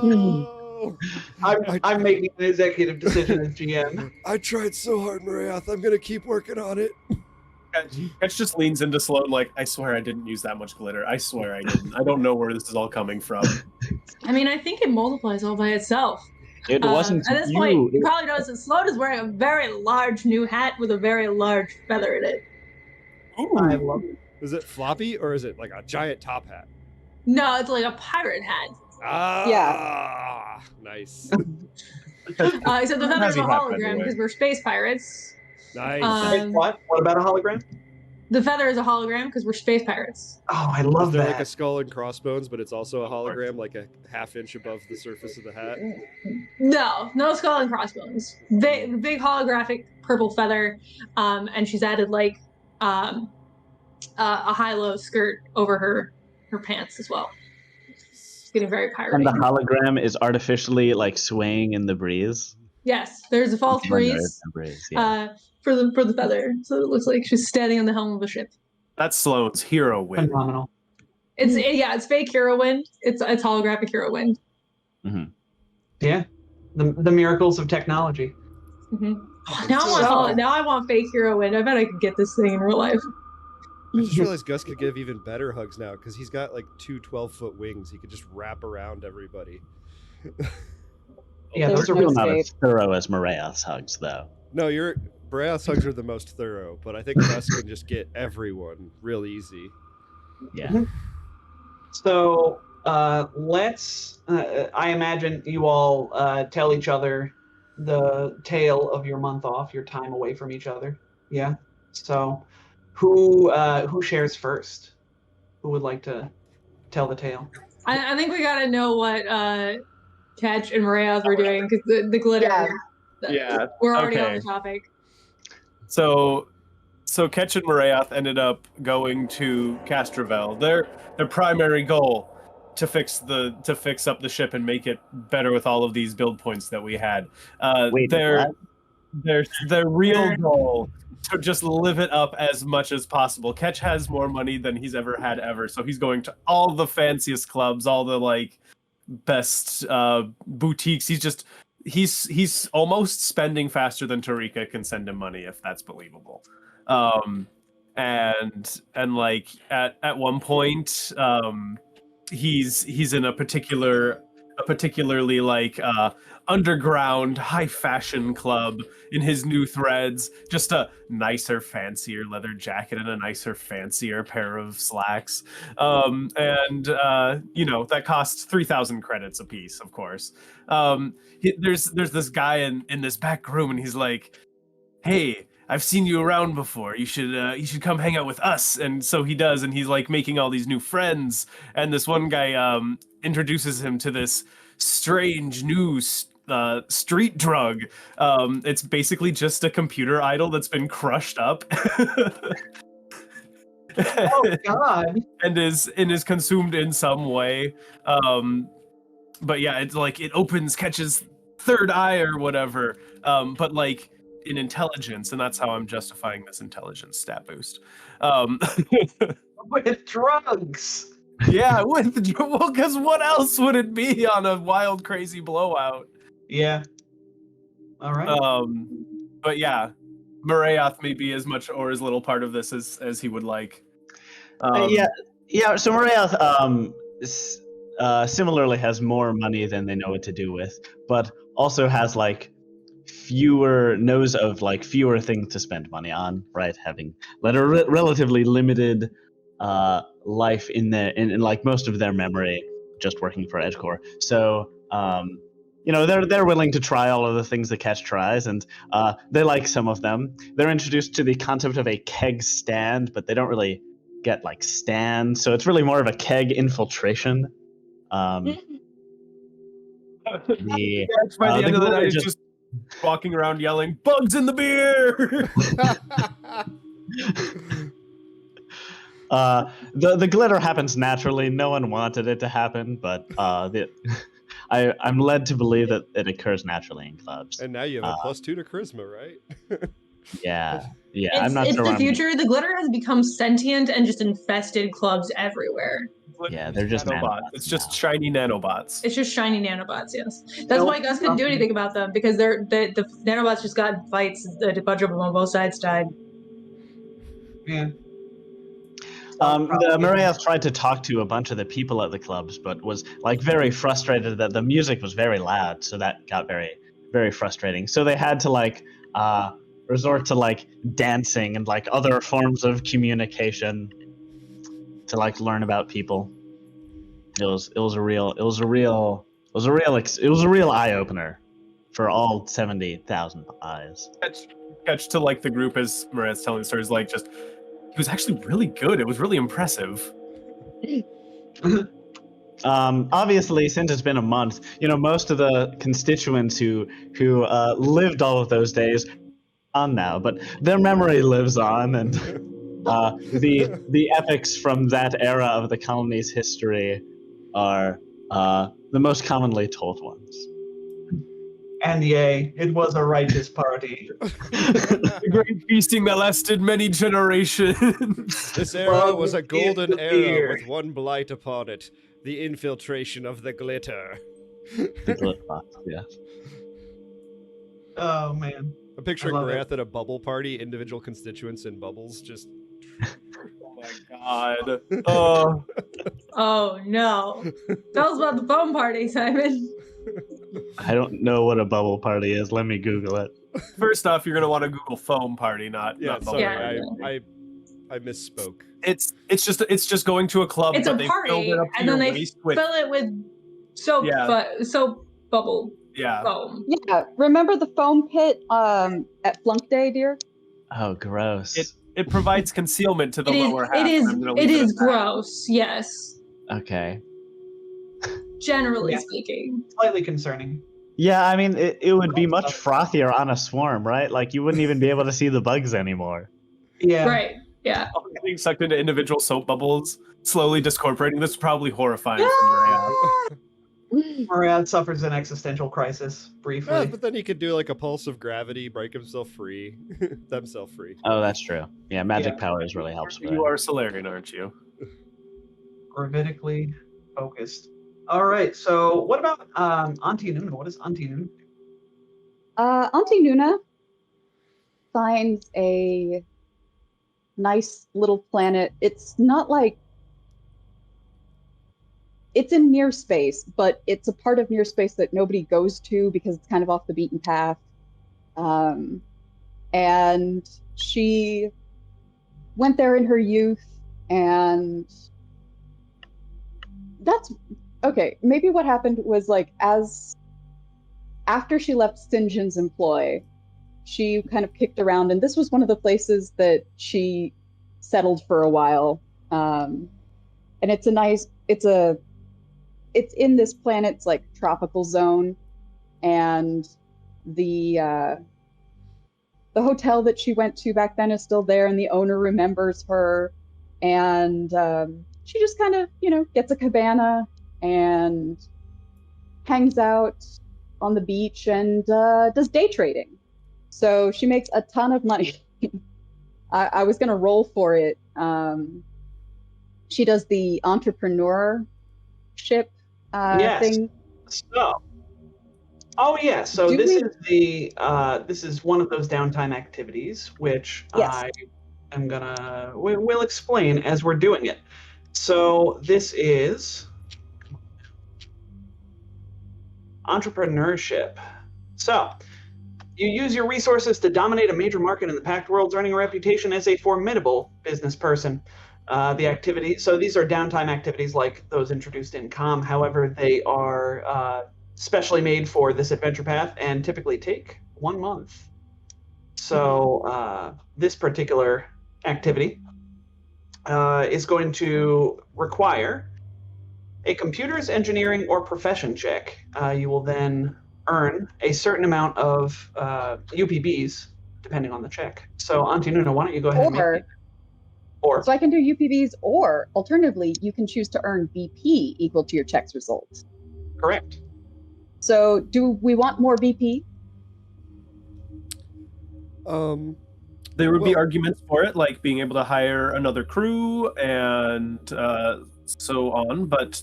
No! I'm making an executive decision as GM. I tried so hard, Marath. I'm gonna keep working on it. Ketch just leans into Sloan like, I swear I didn't use that much glitter. I swear I didn't. I don't know where this is all coming from. I mean, I think it multiplies all by itself. It wasn't At this you. point, you probably noticed that Sloan is wearing a very large new hat with a very large feather in it. I love it. Is it floppy or is it like a giant top hat? No, it's like a pirate hat. Ah, nice. Except the feather's Has he a hat, by the hologram way? because we're space pirates. Nice. Wait, what? What about a hologram? The feather is a hologram because we're space pirates. Oh, I Is love there that. like a skull and crossbones, but it's also a hologram, like a half-inch above the surface of the hat? No skull and crossbones. Big holographic purple feather, and she's added like a high-low skirt over her pants as well. It's getting very And the piratey. hologram is artificially like swaying in the breeze. Yes, there's a false breeze Yeah. for the feather, so it looks like she's standing on the helm of a ship. That's Sloane's hero win. Phenomenal. It's fake hero wind. It's holographic hero wind. Yeah. The miracles of technology. Mm-hmm. Now I want fake hero wind. I bet I could get this thing in real life. I just realized Gus could give even better hugs now because he's got like 2 12-foot wings. He could just wrap around everybody. Yeah, Those those are are real. Still not escape. as thorough as Morath's hugs, though. No, Brass hugs are the most thorough, but I think Gus can just get everyone real easy. Yeah. So let's. I imagine you all tell each other the tale of your month off, your time away from each other. Yeah. So, who shares first? Who would like to tell the tale? I think we gotta know what Ketch and Marath were doing because the glitter. Yeah, We're already on okay. the topic. So Ketch and Morath ended up going to Castrovel. Their primary goal to fix up the ship and make it better with all of these build points that we had. Wait, their what? their real goal to just live it up as much as possible. Ketch has more money than he's ever had ever, so he's going to all the fanciest clubs, all the like best boutiques. He's almost spending faster than Tarika can send him money, if that's believable. And like at one point, he's in a particularly like underground high fashion club in his new threads, just a nicer, fancier leather jacket and a nicer, fancier pair of slacks. And that costs 3,000 credits a piece, of course. There's this guy in this back room, and he's like, "Hey, I've seen you around before. You should come hang out with us." And so he does, and he's like making all these new friends. And this one guy introduces him to this strange new street drug. It's basically just a computer idol that's been crushed up. Oh God! and is consumed in some way. But yeah, it's like it opens Ketch's third eye or whatever. But like in intelligence, and that's how I'm justifying this intelligence stat boost. With drugs. Yeah, because what else would it be on a wild, crazy blowout? Yeah. All right. But yeah, Marayoth may be as much or as little part of this as he would like. Yeah. So Marayoth similarly has more money than they know what to do with, but also has like knows of like fewer things to spend money on, right? Having led a relatively limited life in like most of their memory just working for Edgecore. So they're willing to try all of the things that Ketch tries, and they like some of them. They're introduced to the concept of a keg stand, but they don't really get like stand, so it's really more of a keg infiltration. By the end of the night, he's just walking around yelling, "Bugs in the beer!" The glitter happens naturally. No one wanted it to happen, but I'm led to believe that it occurs naturally in clubs. And now you have a +2 to charisma, right? Yeah. I'm not sure. It's the future. The glitter has become sentient and just infested clubs everywhere. Yeah, they're just nanobots. It's just shiny nanobots. It's just shiny nanobots, yes. That's why Gus couldn't do anything about them, because the nanobots just got in fights. A bunch of them on both sides died. Yeah. The Marayoth tried to talk to a bunch of the people at the clubs, but was like very frustrated that the music was very loud, so that got very, very frustrating. So they had to like resort to like dancing and like other forms of communication to like learn about people. It was a real eye opener for all 70,000 eyes. Catch to like the group as Marayoth's telling the stories, like just. It was actually really good. It was really impressive. Obviously, since it's been a month, most of the constituents who lived all of those days on now, but their memory lives on, and the epics from that era of the colony's history are the most commonly told ones. And yea, it was a righteous party. The great feasting that lasted many generations. This era was a golden era with one blight upon it: the infiltration of the glitter. The glitter, yeah. Oh man. I'm picturing Marath at a bubble party, individual constituents in bubbles, just. Oh my god. Oh. Oh no. Tell us about the foam party, Simon. I don't know what a bubble party is. Let me Google it. First off, you're gonna want to Google foam party, not bubble sorry, party. I misspoke. It's just going to a club. It's a party, and then they fill it with soap, soap bubble. Yeah. Foam. Yeah. Remember the foam pit at Flunk Day, dear? Oh, gross. It provides concealment to the lower half. It is gross. Yes. Okay. Generally speaking. Slightly concerning. Yeah, I mean, it would be much frothier on a swarm, right? Like, you wouldn't even be able to see the bugs anymore. Yeah. Right. Yeah. Getting sucked into individual soap bubbles, slowly discorporating. This is probably horrifying for Maria. Moriad suffers an existential crisis briefly. Yeah, but then he could do like a pulse of gravity, break himself free, themselves free. Oh, that's true. Yeah, magic Yeah. powers really helps with You that. are Solarian, aren't you? Gravitically focused. All right. So what about Auntie Noona? What does Auntie Noona do? Auntie Noona finds a nice little planet. It's not like it's in near space, but it's a part of near space that nobody goes to because it's kind of off the beaten path. And she went there in her youth, and that's okay. Maybe what happened was like after she left St. John's employ, she kind of kicked around, and this was one of the places that she settled for a while. And it's in this planet's like tropical zone, and the hotel that she went to back then is still there, and the owner remembers her, and she just kind of, gets a cabana and hangs out on the beach and does day trading. So she makes a ton of money. I was going to roll for it. She does the entrepreneurship Yes. thing. So this is one of those downtime activities which Yes. we'll explain as we're doing it. So this is entrepreneurship. So you use your resources to dominate a major market in the Pact Worlds, earning a reputation as a formidable business person. The activity. So these are downtime activities like those introduced in COM. However, they are specially made for this adventure path and typically take 1 month. So this particular activity is going to require a computers, engineering, or profession check. You will then earn a certain amount of UPBs depending on the check. So Auntie Noona, why don't you go ahead and make it? Or So I can do UPBs, or alternatively, you can choose to earn BP equal to your check's results. correct. So do we want more BP? There would be arguments for it, like being able to hire another crew and so on. But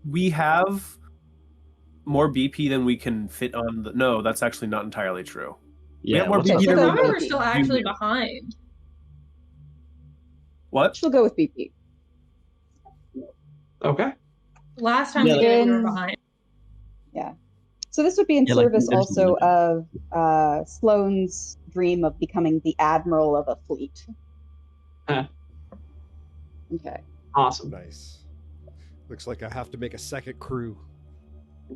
we have more BP than we can fit on the. No, that's actually not entirely true. Yeah, have more what's BP up? than Some we of can them are still actually behind. What? She'll go with BP. Okay. Last time Yeah, we did it, we were then- behind. So this would be in Yeah, like, service there's also no of Sloane's dream of becoming the admiral of a fleet. Huh. Okay. Awesome. Nice. Looks like I have to make a second crew.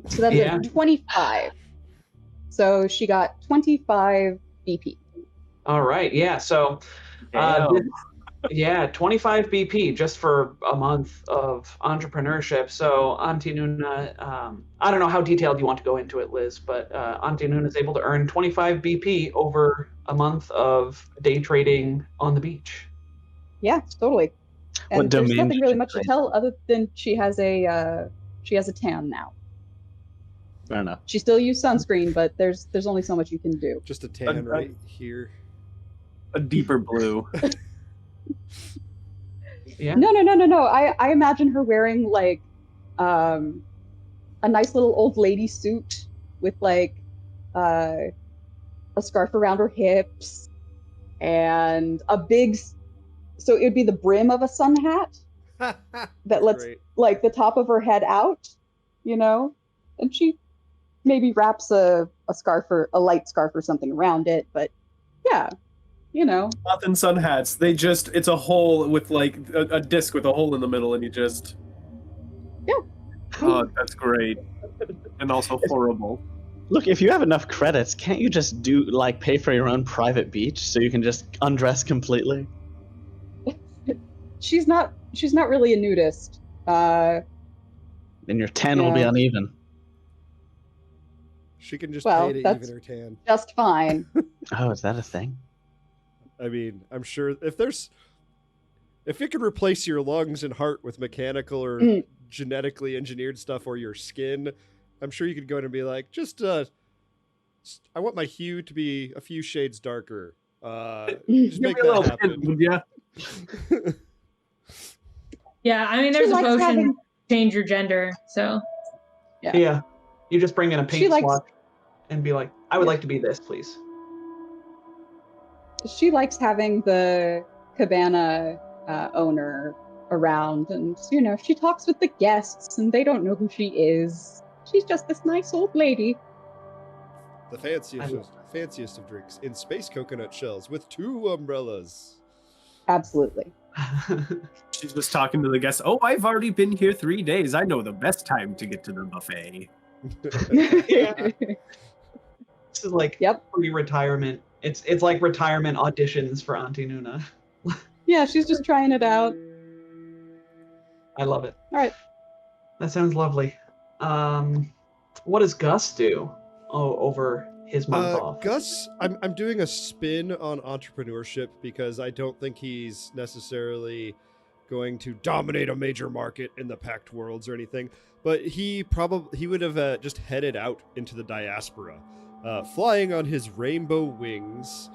So that's Yeah. a 25. So she got 25 BP. All right. Yeah. So Damn. 25 BP just for a month of entrepreneurship. So Auntie Noona, I don't know how detailed you want to go into it, Liz, but Auntie Noona is able to earn 25 BP over a month of day trading on the beach. Yeah, totally. What And there's domain nothing did really you much to trade? tell other than she has a tan now. Fair enough. She still uses sunscreen, but there's only so much you can do. Just a tan I- right here. A deeper blue. Yeah. No. I imagine her wearing like a nice little old lady suit with like a scarf around her hips and a big, so it would be the brim of a sun hat that lets Great. like the top of her head out, and she maybe wraps a scarf or a light scarf or something around it, but yeah, Moth and sun hats. It's a hole with like a disc with a hole in the middle, and you just. Yeah. Oh, that's great. And also horrible. Look, if you have enough credits, can't you just pay for your own private beach so you can just undress completely? she's not really a nudist. Then your tan will be Yeah. uneven. She can just Well, pay to that's- even her tan. Just fine. Oh, is that a thing? I mean, I'm sure if it could replace your lungs and heart with mechanical or genetically engineered stuff or your skin, I'm sure you could go in and be like, I want my hue to be a few shades darker. Just make that happen. Yeah. Yeah, I mean, there's She a likes potion having- change your gender, so Yeah. You just bring in a paint She likes- swatch and be like, I would like to be this, please. She likes having the cabana owner around, and she talks with the guests, and they don't know who she is. She's just this nice old lady. The fanciest of drinks in space coconut shells with 2 umbrellas. Absolutely. She's just talking to the guests. Oh, I've already been here 3 days. I know the best time to get to the buffet. Yeah. This is like Yep. pre-retirement. It's like retirement auditions for Auntie Noona. Yeah, she's just trying it out. I love it. All right. That sounds lovely. What does Gus do over his month off? Gus, I'm doing a spin on entrepreneurship because I don't think he's necessarily going to dominate a major market in the Pact Worlds or anything. But he would have just headed out into the diaspora, flying on his rainbow wings,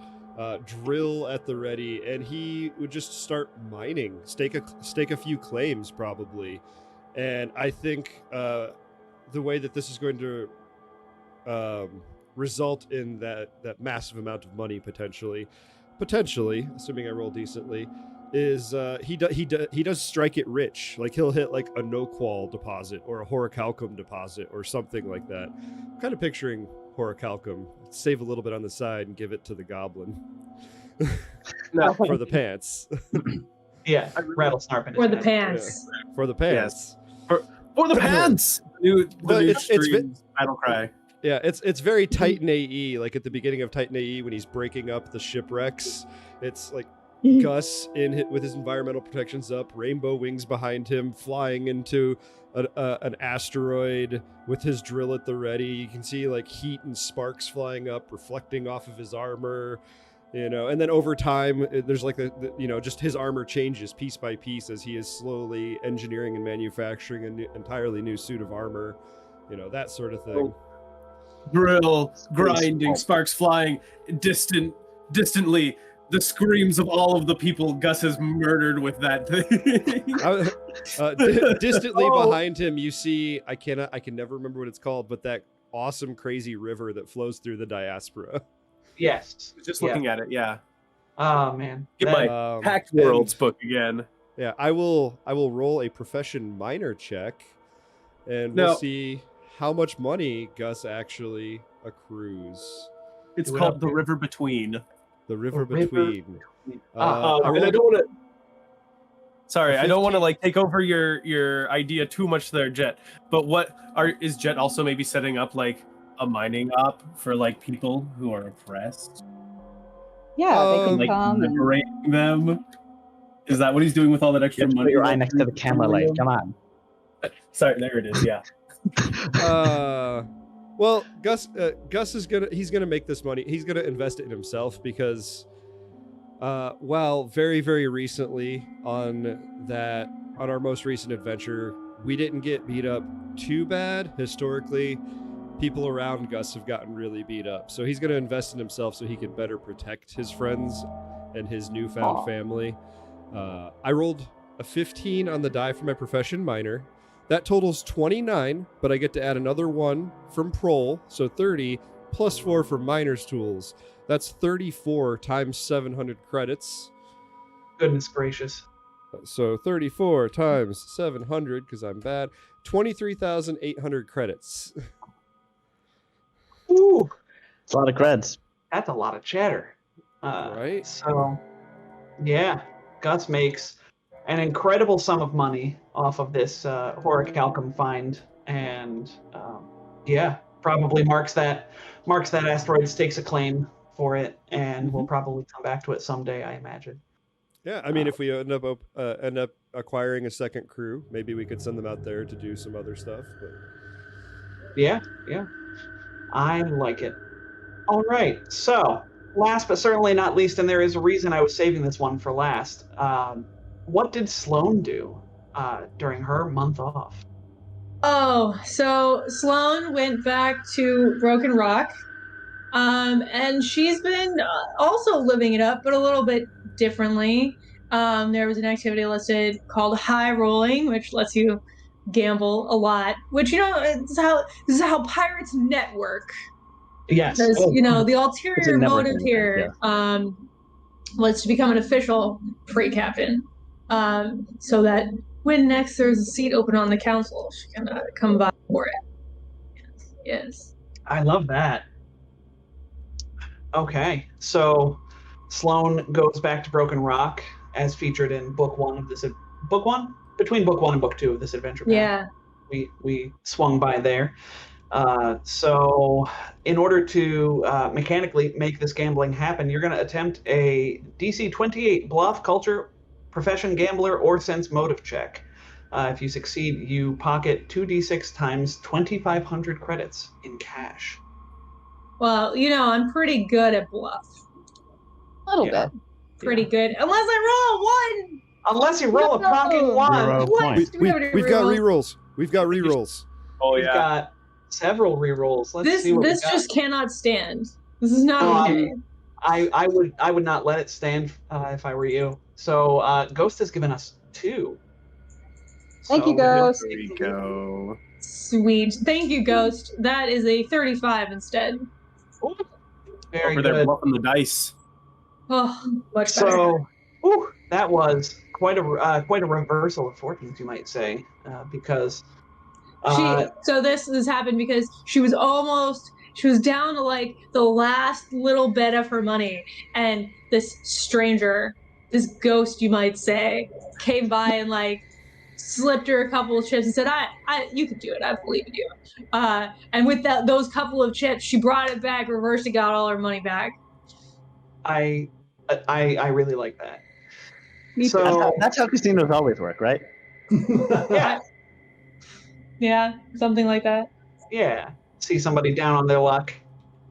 drill at the ready, and he would just start mining, stake a few claims probably. And I think the way that this is going to result in that massive amount of money potentially, assuming I roll decently, is he does strike it rich. Like he'll hit like a no-qual deposit or a horicalcum deposit or something like that. I'm kind of picturing horicalcum, save a little bit on the side and give it to the goblin. No. For the pants. Yeah, rattle snarp in his or the hand. pants. For the pants. For the pants! The new it's battle cry. Yeah, it's very Titan AE, like at the beginning of Titan AE when he's breaking up the shipwrecks. It's like Gus with his environmental protections up, rainbow wings behind him, flying into an asteroid with his drill at the ready. You can see like heat and sparks flying up, reflecting off of his armor, and then over time, there's like just his armor changes piece by piece as he is slowly engineering and manufacturing an entirely new suit of armor, that sort of thing. Drill, grinding, sparks flying, distantly, the screams of all of the people Gus has murdered with that thing. Distantly behind him, you see, I can never remember what it's called, but that awesome, crazy river that flows through the diaspora. Yes. Just looking at it, yeah. Oh man. Get my Pact Worlds book again. Yeah, I will roll a profession minor check, and we'll see how much money Gus actually accrues. It's called the River Between. The River Between. And I don't want to. Sorry, I don't want to like take over your idea too much there, Jet. But is Jet also maybe setting up like a mining op for like people who are oppressed? Yeah, they can Like come and liberating them. Is that what he's doing with all that extra money? Put your eye next to the camera light. Come on. Sorry, there it is. Yeah. Well, Gus is gonna make this money. He's gonna invest it in himself because, while very, very recently on our most recent adventure, we didn't get beat up too bad. Historically, people around Gus have gotten really beat up. So he's gonna invest in himself so he can better protect his friends and his newfound family. I rolled a 15 on the die for my profession minor. That totals 29, but I get to add another 1 from Prol, so 30, plus 4 from Miner's Tools. That's 34 times 700 credits. Goodness gracious. So 34 times 700, because I'm bad, 23,800 credits. Ooh, It's a lot of creds. that's a lot of cheddar. Right? So, yeah, Gus makes an incredible sum of money off of this horicalcum find, and probably marks that asteroid, stakes a claim for it, and we'll probably come back to it someday, I imagine. Yeah, I mean, if we end up acquiring a second crew, maybe we could send them out there to do some other stuff. But... Yeah, I like it. All right, so last but certainly not least, and there is a reason I was saving this one for last. What did Sloane do during her month off? Oh, so Sloane went back to Broken Rock, and she's been also living it up, but a little bit differently. There was an activity listed called high rolling, which lets you gamble a lot. Which this is how pirates network. Yes. Because Oh, the It's a ulterior networking motive event, here was to become an official freight captain, so that when next there's a seat open on the council, she can come by for it. Yes. I love that. Okay, so Sloane goes back to Broken Rock as featured in book one of this book one between book one and book two of this adventure pack. Yeah. We swung by there. So in order to mechanically make this gambling happen, you're going to attempt a DC 28 bluff, culture, profession, gambler, or sense motive check. If you succeed, you pocket 2d6 times 2,500 credits in cash. Well, I'm pretty good at bluff. A little Yeah. bit. Pretty good, unless I roll a 1. Unless you roll a No. fucking one. Zero What? points. Do we have any We've got rerolls? rerolls. We've got rerolls. Oh We've yeah. got several rerolls. Let's This see what we this got. just cannot stand. This is not No, okay. I would not let it stand if I were you. So Ghost has given us 2. Thank you, So- Ghost. There we go. Sweet. Thank you, Ghost. That is a 35 instead. Ooh, very Over there good. bluffing the dice. Oh, much better. So, that was quite a reversal of fortunes, you might say, because So this happened because she was down to like the last little bit of her money, and this stranger, this ghost you might say, came by and like slipped her a couple of chips and said, "I you can do it. I believe in you." And with those couple of chips, she brought it back, reversed, and got all her money back. I really like that. Me too. So That's how casinos always work, right? yeah, Yeah, something like that. yeah. See somebody down on their luck,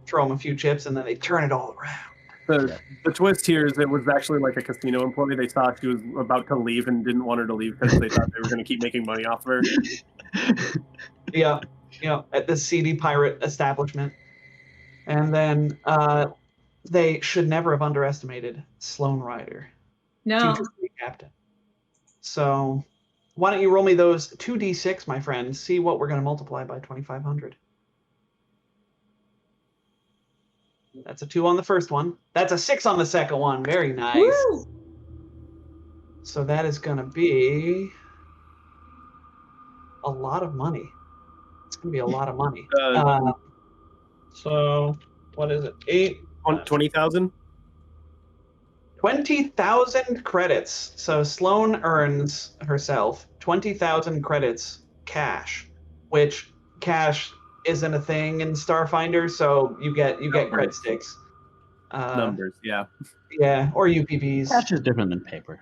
throw them a few chips, and then they turn it all around. The twist here is it was actually like a casino employee. They thought she was about to leave and didn't want her to leave because they thought they were going to keep making money off of her. Yeah, at the seedy pirate establishment. And then they should never have underestimated Sloane Ryder, No. future fleet captain. So why don't you roll me those 2d6, my friend, see what we're going to multiply by 2,500. That's a 2 on the first one. That's a 6 on the second one. Very nice. Woo! So that is going to be a lot of money. It's going to be a lot of money. So what is it? 8. 20,000? 20,000 credits. So Sloane earns herself 20,000 credits cash, which cash isn't a thing in Starfinder, so you get cred sticks. Numbers, yeah. Yeah, or UPVs. Cash is different than paper.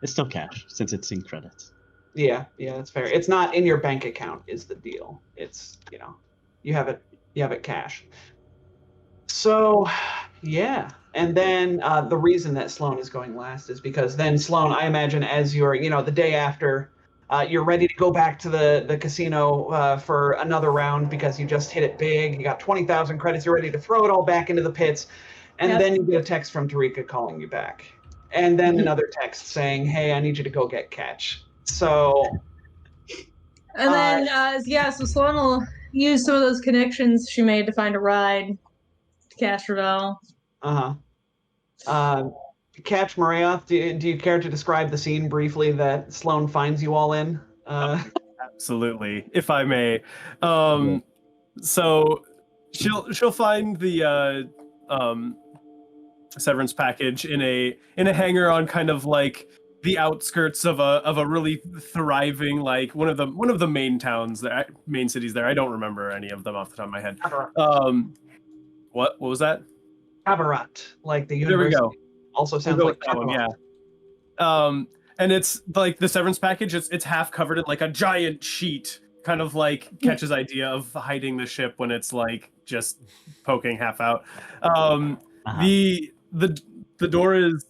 It's still cash since it's in credits. Yeah, that's fair. It's not in your bank account is the deal. It's, you have it cash. So, yeah. And then the reason that Sloane is going last is because then Sloane, I imagine, as you're, the day after, you're ready to go back to the casino for another round because you just hit it big. You got 20,000 credits. You're ready to throw it all back into the pits. And Yep. then you get a text from Tarika calling you back. And then another text saying, hey, I need you to go get catch. So... And then, so Sloane will use some of those connections she made to find a ride to Castrovel. Catch Marayoth, do you care to describe the scene briefly that Sloane finds you all in? Absolutely, if I may. So she'll find the severance package in a hangar on kind of like the outskirts of a really thriving, like one of the main towns there, main cities there. I don't remember any of them off the top of my head. What was that? Kabarat, like the There we university. go. Also sounds We'll go like with that one, Kabarat. yeah. And it's like the severance package. It's half covered in like a giant sheet, kind of like Ketch's idea of hiding the ship when it's like just poking half out. The door is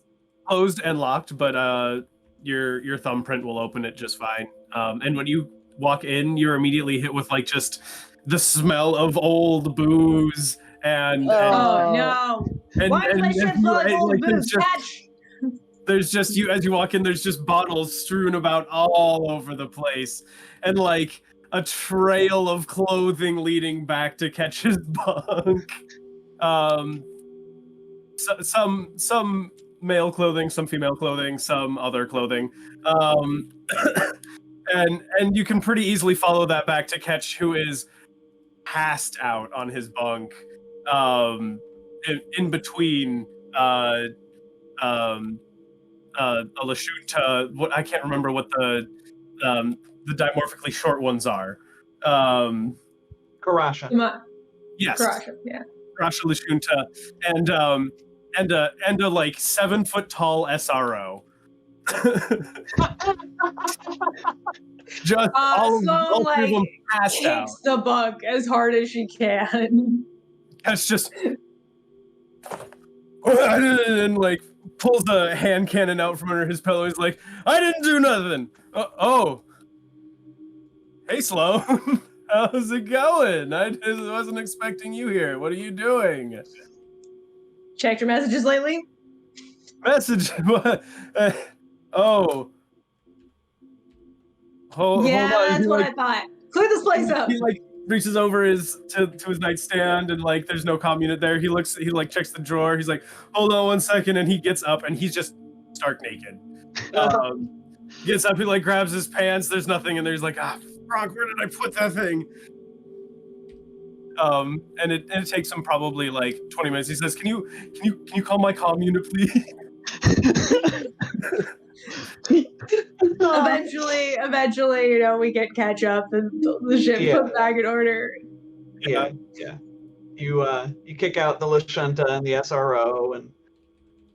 closed and locked, but your thumbprint will open it just fine. And when you walk in, you're immediately hit with like just the smell of old booze and Oh no! Why is my ship full of old booze? Catch! There's just you as you walk in. There's just bottles strewn about all over the place, and like a trail of clothing leading back to Ketch's bunk. Some male clothing, some female clothing, some other clothing, and you can pretty easily follow that back to Ketch, who is passed out on his bunk, in between a Lashunta. What I can't remember what the dimorphically short ones are. Karasha. Yes. Karasha, yeah. Karasha Lashunta and a like 7 foot tall SRO. Just all like, of them passed out. Kicks the bunk as hard as she can. That's just and like pulls a hand cannon out from under his pillow. He's like, I didn't do nothing. Oh. Hey, Sloan. How's it going? I wasn't expecting you here. What are you doing? Checked your messages lately? Message? What? Oh. Yeah, hold on. that's what I thought. Clear this place up. He like reaches over to his nightstand and like there's no comm unit there. He like checks the drawer. He's like, hold on 1 second, and he gets up and he's just stark naked. Gets up, he like grabs his pants. There's nothing in there. He's like, Frog, where did I put that thing? And it takes him probably like 20 minutes. He says, "Can you call my comm unit, please?" Eventually, we get catch up and the ship put back in order. Yeah. You kick out the Lashunta and the SRO, and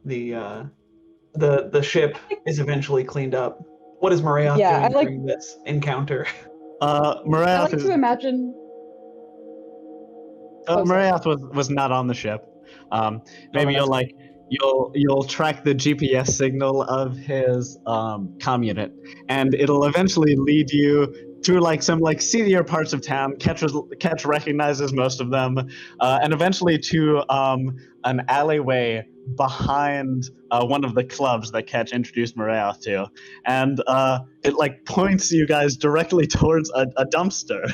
the ship is eventually cleaned up. What is Marath doing during this encounter? Marath I like to imagine. Marath was not on the ship. Maybe you'll track the GPS signal of his comm unit, and it'll eventually lead you to like some like seedier parts of town. Ketch recognizes most of them, and eventually to an alleyway behind one of the clubs that Ketch introduced Marath to, and it like points you guys directly towards a dumpster.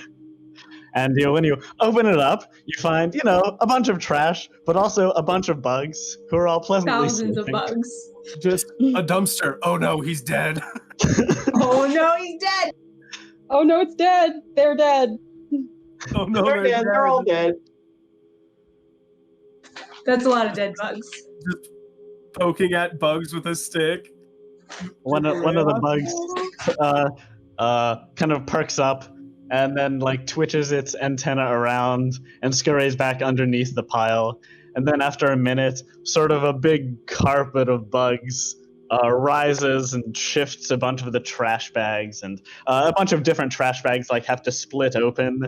And when you open it up, you find a bunch of trash, but also a bunch of bugs who are all pleasantly thousands sleeping. of bugs. Just a dumpster. Oh no, he's dead. Oh no, he's dead. Oh no, it's dead. They're dead. Oh no, They're dead. They're all dead. That's a lot of dead bugs. Just poking at bugs with a stick. One of the bugs kind of perks up and then like twitches its antenna around and scurries back underneath the pile. And then after a minute, sort of a big carpet of bugs rises and shifts a bunch of the trash bags, and a bunch of different trash bags like have to split open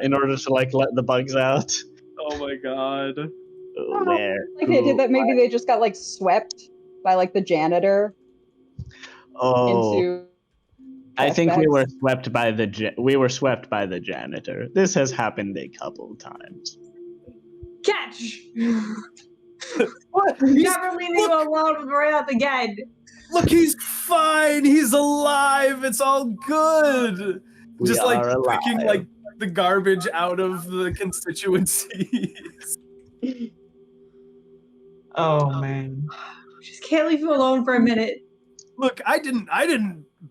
in order to like let the bugs out. Oh my god. Where? Like they did that. Maybe they just got like swept by like the janitor. Oh. I think bags. we were swept by the janitor. This has happened a couple times. Catch! What? Never leave me alone with Marath again. Look, he's fine. He's alive. It's all good. We Just like are picking alive. like the garbage out of the constituencies. Oh man. Just can't leave him alone for a minute. Look, I didn't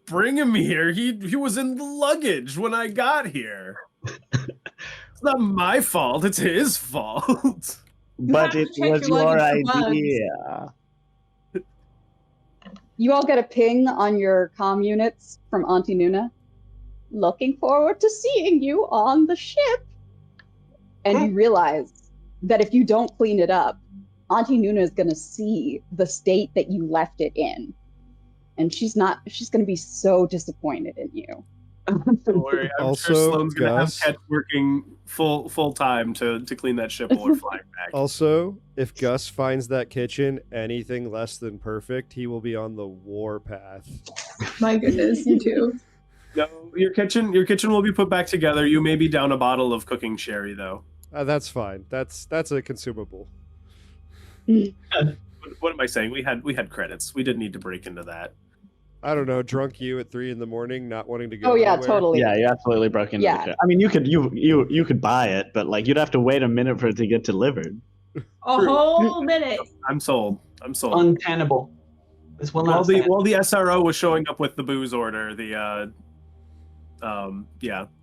bring him here. He was in the luggage when I got here. It's not my fault. It's his fault. But have it to check was your your luggage for idea. You all get a ping on your comm units from Auntie Noona. Looking forward to seeing you on the ship. And you realize that if you don't clean it up, Auntie Noona is going to see the state that you left it in. And she's going to be so disappointed in you. Don't worry. I'm Also, sure Sloane's gonna Gus- have Ketch working full time to clean that ship while we're flying back. Also, if Gus finds that kitchen anything less than perfect, he will be on the war path. My goodness, you too. No, your kitchen will be put back together. You may be down a bottle of cooking sherry though. That's fine. That's a consumable. What am I saying? We had credits. We didn't need to break into that. I don't know, drunk you at 3 a.m, not wanting to go. Oh yeah, anywhere. totally. Yeah, you absolutely broke into Yeah. the. I mean, you could buy it, but like you'd have to wait a minute for it to get delivered. A whole minute. I'm sold. Untenable. This will not stand. While the SRO was showing up with the booze order, the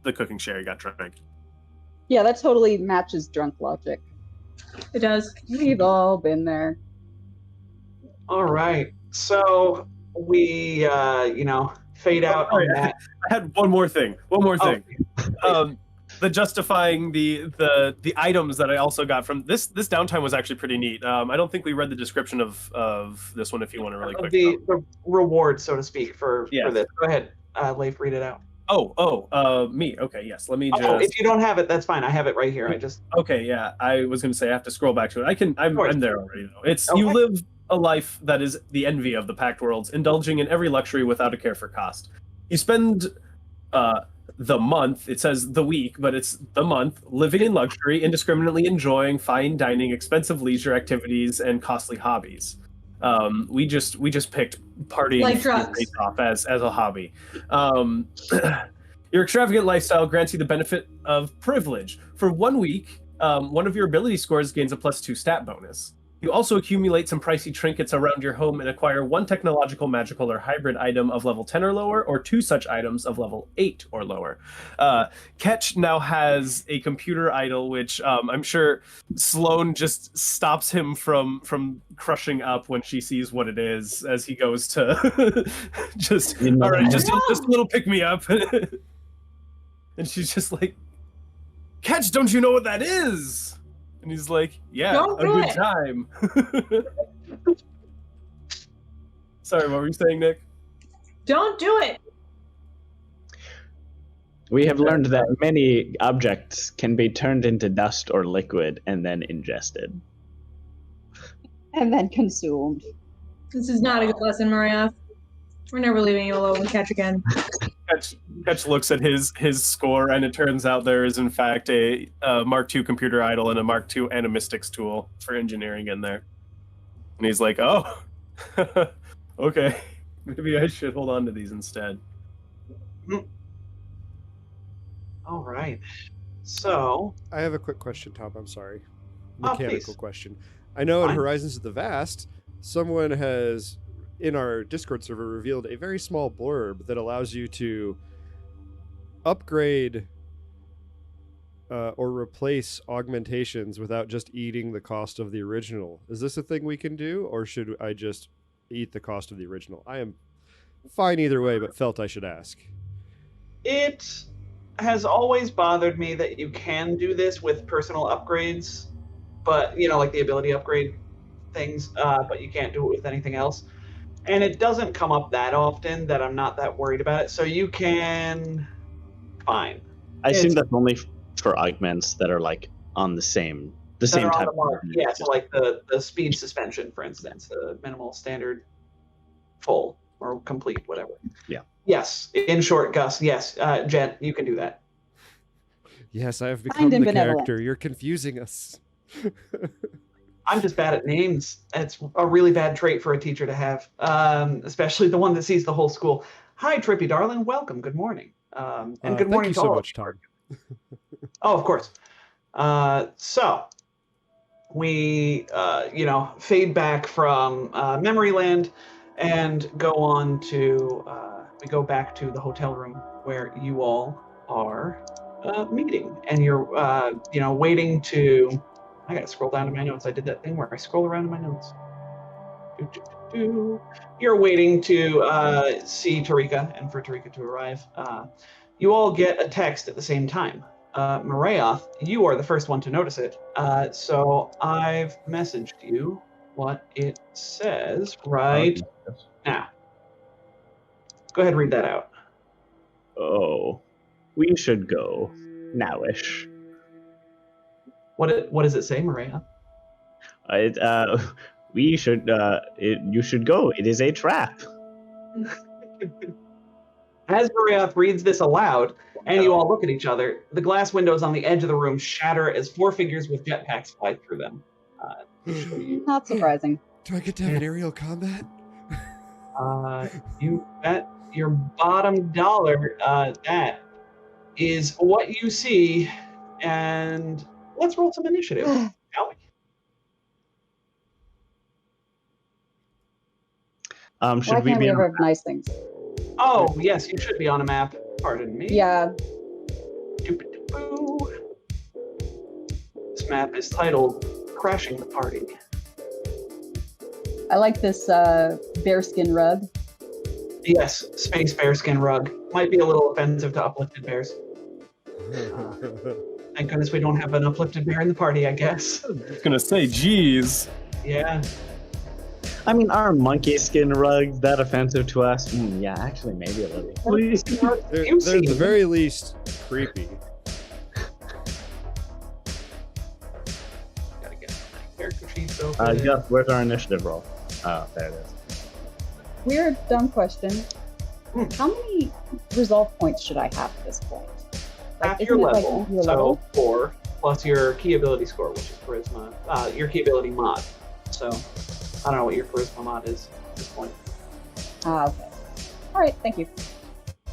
cooking sherry got drank. Yeah, that totally matches drunk logic. It does. We've all been there. All right. So we, fade out on that. I had one more thing. The justifying the items that I also got from this downtime was actually pretty neat. I don't think we read the description of this one. If you want to really quick. The reward, so to speak, for this. Go ahead, Leif, read it out. Me. Okay, yes. Let me just. Oh, if you don't have it, that's fine. I have it right here. I just. Okay, yeah. I was going to say I have to scroll back to it. I'm there already though. It's Okay. You live a life that is the envy of the Pact Worlds, indulging in every luxury without a care for cost. You spend the month, it says the week, but it's the month, living in luxury, indiscriminately enjoying fine dining, expensive leisure activities, and costly hobbies. We just picked partying Like drugs. based off as a hobby. Your extravagant lifestyle grants you the benefit of privilege. For 1 week, one of your ability scores gains a +2 stat bonus. You also accumulate some pricey trinkets around your home and acquire 1 technological, magical, or hybrid item of level 10 or lower, or 2 such items of level 8 or lower. Ketch now has a computer idol, which I'm sure Sloane just stops him from crushing up when she sees what it is as he goes to just all right, just a little pick me up, and she's just like, Ketch, don't you know what that is? And he's like, yeah, Don't a do good it. time. Sorry, what were you saying, Nick? Don't do it. We have learned that many objects can be turned into dust or liquid and then ingested. And then consumed. This is not a good lesson, Mariah. We're never leaving you alone with Catch again. Ketch looks at his score, and it turns out there is in fact a Mark II computer idol and a Mark II animastics tool for engineering in there. And he's like, oh, okay, maybe I should hold on to these instead. All right. So I have a quick question, Tom. I'm sorry. Oh, Mechanical please. question. I know in Fine. Horizons of the Vast, someone has, in our Discord server, revealed a very small blurb that allows you to upgrade or replace augmentations without just eating the cost of the original. Is this a thing we can do, or should I just eat the cost of the original? I am fine either way, but felt I should ask. it has always bothered me that you can do this with personal upgrades, but like the ability upgrade things, but you can't do it with anything else. And it doesn't come up that often that I'm not that worried about it. So you can, fine. I assume It's- that's only for augments that are like on the same that are on type. the mark. Yeah, so like the speed suspension, for instance, the minimal, standard, full, or complete, whatever. Yeah. Yes. In short, Gus. Yes. Jen, you can do that. Yes, I have become Kind the and benevolent. character. You're confusing us. I'm just bad at names. It's a really bad trait for a teacher to have, especially the one that sees the whole school. Hi, Trippy darling. Welcome. Good morning. And good Thank morning you to so all. much, Tom. Oh, of course. So we, fade back from memory land and go on to, we go back to the hotel room where you all are meeting. And you're, waiting to, I gotta scroll down to my notes. I did that thing where I scroll around in my notes. You're waiting to see Tarika and for Tarika to arrive. You all get a text at the same time. Marayoth, you are the first one to notice it. So I've messaged you what it says right now. Go ahead, read that out. Oh, we should go nowish. What does it say, Maria? We should. You should go. It is a trap. As Mariath reads this aloud, and you all look at each other, the glass windows on the edge of the room shatter as 4 figures with jetpacks fly through them. Not surprising. Do I get to have an aerial combat? You bet your bottom dollar that is what you see, and let's roll some initiative, shall we? Should Why we can't be? we ever have nice things? Oh, yes, you should be on a map. Pardon me. Yeah. Doop-a-doop-boo. This map is titled Crashing the Party. I like this bearskin rug. Yes, space bearskin rug. Might be a little offensive to uplifted bears. Thank goodness we don't have an uplifted bear in the party, I guess. I was gonna say, geez. Yeah. I mean, are monkey skin rugs that offensive to us? Yeah, actually, maybe a little. They're at the very least creepy. Gotta get my character sheets open. Gus, where's our initiative roll? Oh, there it is. Weird, dumb question. How many resolve points should I have at this point? Half isn't your it, level, your so level? 4, plus your key ability score, which is charisma. Your key ability mod. So, I don't know what your charisma mod is at this point. Okay. All right, thank you.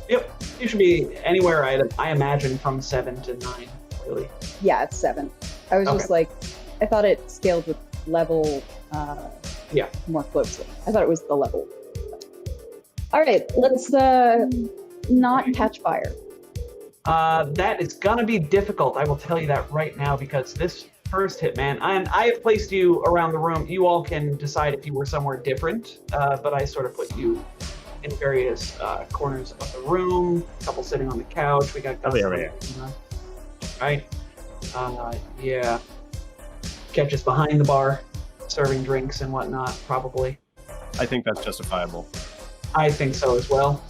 Yep, you should be anywhere, I imagine, from 7 to 9, really. Yeah, it's 7. I was just like, I thought it scaled with level Yeah. more closely. I thought it was the level. All right, let's not catch fire. That is gonna be difficult, I will tell you that right now, because this first hit, man, I have placed you around the room. You all can decide if you were somewhere different, but I sort of put you in various corners of the room, a couple sitting on the couch. We got Over here. Right? Yeah. Catch us behind the bar, serving drinks and whatnot, probably. I think that's justifiable. I think so as well.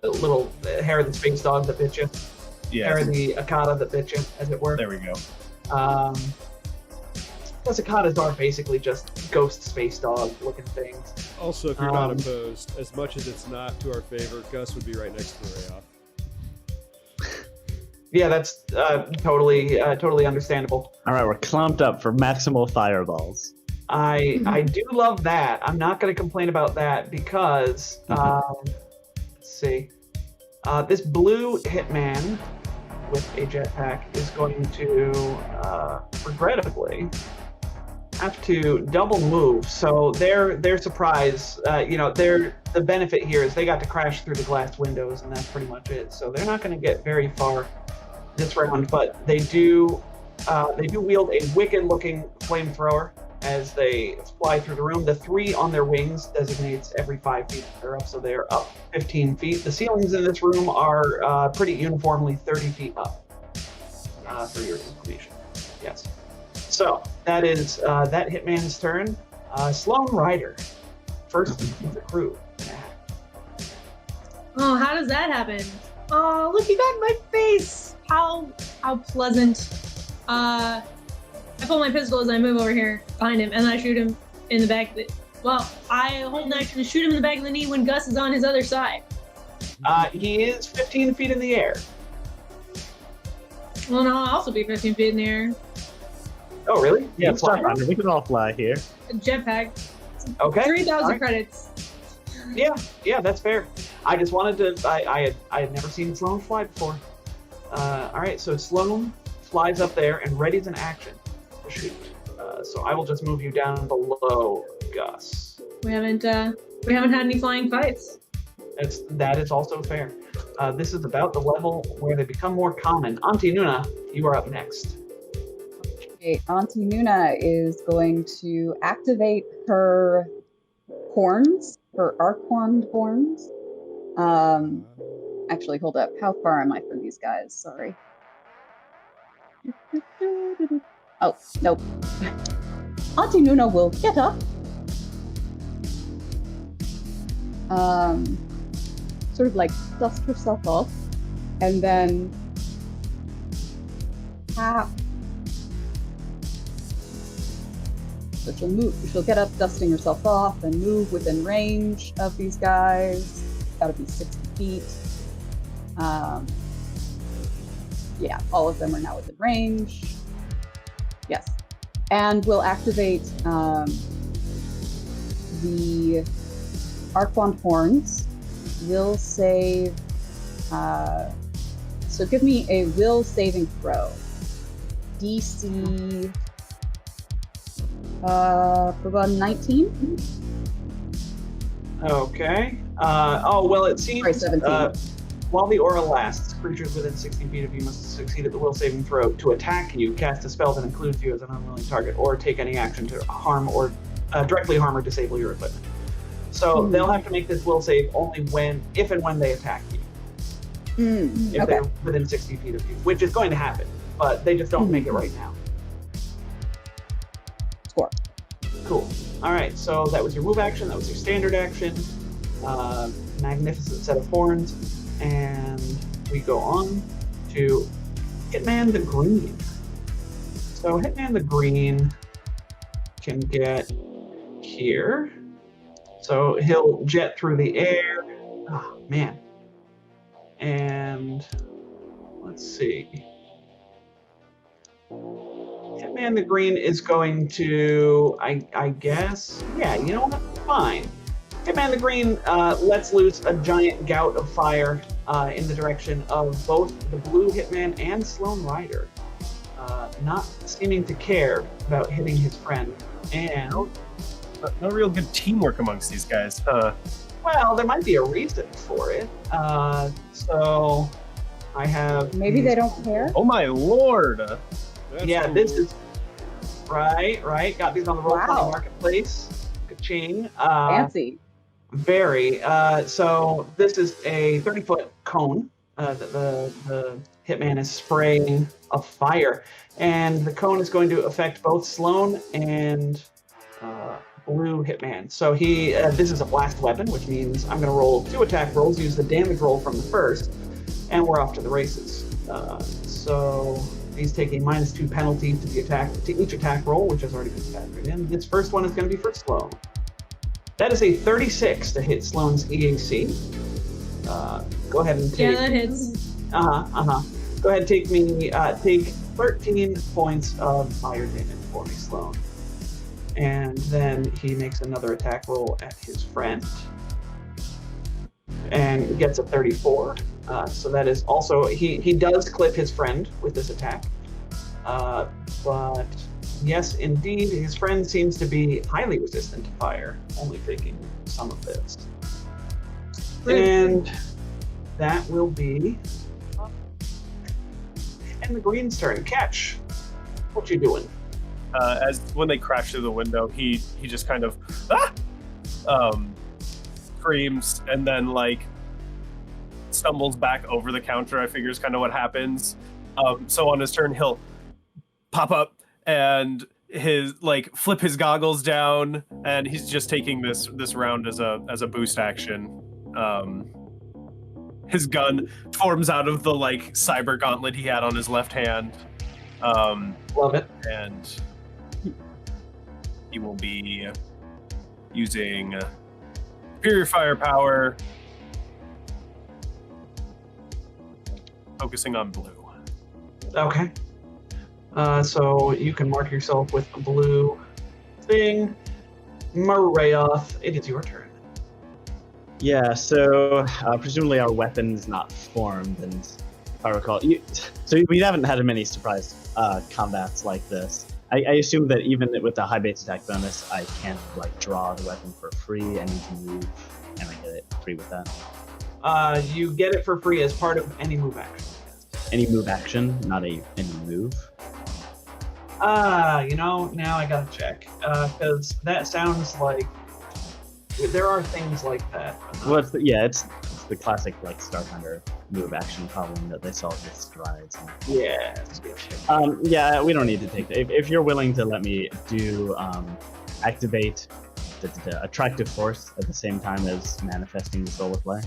Little hair of the space dog that bit you. Yeah. Hair of the Akata that bit you, as it were. There we go. Plus Akatas are basically just ghost space dog looking things. Also, if you're not opposed, as much as it's not to our favor, Gus would be right next to Rayoff. Yeah, that's totally understandable. All right, we're clumped up for maximal fireballs. I do love that. I'm not going to complain about that because let's see, this blue hitman with a jetpack is going to regrettably have to double move. So their surprise, the benefit here is they got to crash through the glass windows, and that's pretty much it. So they're not going to get very far this round, but they do wield a wicked-looking flamethrower as they fly through the room. The 3 on their wings designates every 5 feet they're up, so they're up 15 feet. The ceilings in this room are pretty uniformly 30 feet up, for your information. Yes. So that is that hitman's turn. Sloan Rider, first of the crew. Oh, how does that happen? Oh, look, you got my face. How pleasant. I pull my pistol as I move over here behind him, and I shoot him in the back. I hold an action to shoot him in the back of the knee when Gus is on his other side. He is 15 feet in the air. Well, no, I'll also be 15 feet in the air. Oh, really? Yeah, fly. we can all fly here. Jetpack. Okay. 3,000 All right. credits. Yeah, that's fair. I just wanted to. I had never seen Sloan fly before. All right, so Sloan flies up there and readies an action to shoot. So I will just move you down below Gus. We haven't had any flying fights. That is also fair. This is about the level where they become more common. Auntie Noona, you are up next. Okay, Auntie Noona is going to activate her horns, her arc-wand horns. Actually, hold up. How far am I from these guys? Sorry. Oh, nope. Auntie Noona will get up. Sort of like dust herself off. and then tap. So she'll move. She'll get up, dusting herself off, and move within range of these guys. Gotta be 60 feet. Yeah, all of them are now within range. Yes. And we'll activate the Archwand Horns. Will save. So give me a will saving throw. DC. About 19. Okay. Well, it seems. Sorry, 17. While the aura lasts, creatures within 60 feet of you must succeed at the will saving throw to attack you, cast a spell that includes you as an unwilling target, or take any action to harm or directly harm or disable your equipment. So they'll have to make this will save only if and when they attack you. If they're within 60 feet of you, which is going to happen, but they just don't make it right now. Score. Cool. All right, so that was your move action. That was your standard action. Magnificent set of horns. And we go on to Hitman the Green. So Hitman the Green can get here. So he'll jet through the air. Oh, man. And let's see. Hitman the Green is going to, I guess, yeah, you know what? Fine. Hitman the Green lets loose a giant gout of fire in the direction of both the blue Hitman and Sloane Rider, not seeming to care about hitting his friend. And no real good teamwork amongst these guys, huh? well, there might be a reason for it. So I have. Maybe they don't care. Oh my lord! Yeah, cool. this is right. Got these on the Roll20 Wow. Marketplace. Ka-ching. Fancy. Very. So this is a 30-foot cone that the Hitman is spraying a fire, and the cone is going to affect both Sloane and blue Hitman. So this is a blast weapon, which means I'm going to roll 2 attack rolls, use the damage roll from the first, and we're off to the races. So these take a -2 penalty to each attack roll, which has already been factored in. This first one is going to be for Sloane. That is a 36 to hit Sloane's EAC. Go ahead and take. Yeah, that hits. Go ahead and take 13 points of fire damage for me, Sloane. And then he makes another attack roll at his friend. And gets a 34. So that is also, he does clip his friend with this attack. But yes, indeed, his friend seems to be highly resistant to fire, only taking some of this. And that will be. And the Green's turn. Catch. What you doing? As when they crash through the window, he just kind of screams and then like stumbles back over the counter. I figure is kind of what happens. So on his turn, he'll pop up and flip his goggles down, and he's just taking this round as a boost action. His gun forms out of the cyber gauntlet he had on his left hand. Love it. And he will be using superior firepower, focusing on blue. Okay. So you can mark yourself with a blue thing. Marayoth, it is your turn. Yeah, so presumably our weapon is not formed, and if I recall, so we haven't had many surprise combats like this. I assume that even with the high base attack bonus, I can't draw the weapon for free. I need to move, and I get it free with that. You get it for free as part of any move action. Any move action, not any move. Now I gotta check, because that sounds like there are things like that. Well, it's the classic Starfinder move action problem that they solve with strides. Yeah. Yeah, we don't need to take that. If you're willing to let me do activate the attractive force at the same time as manifesting the soul of play.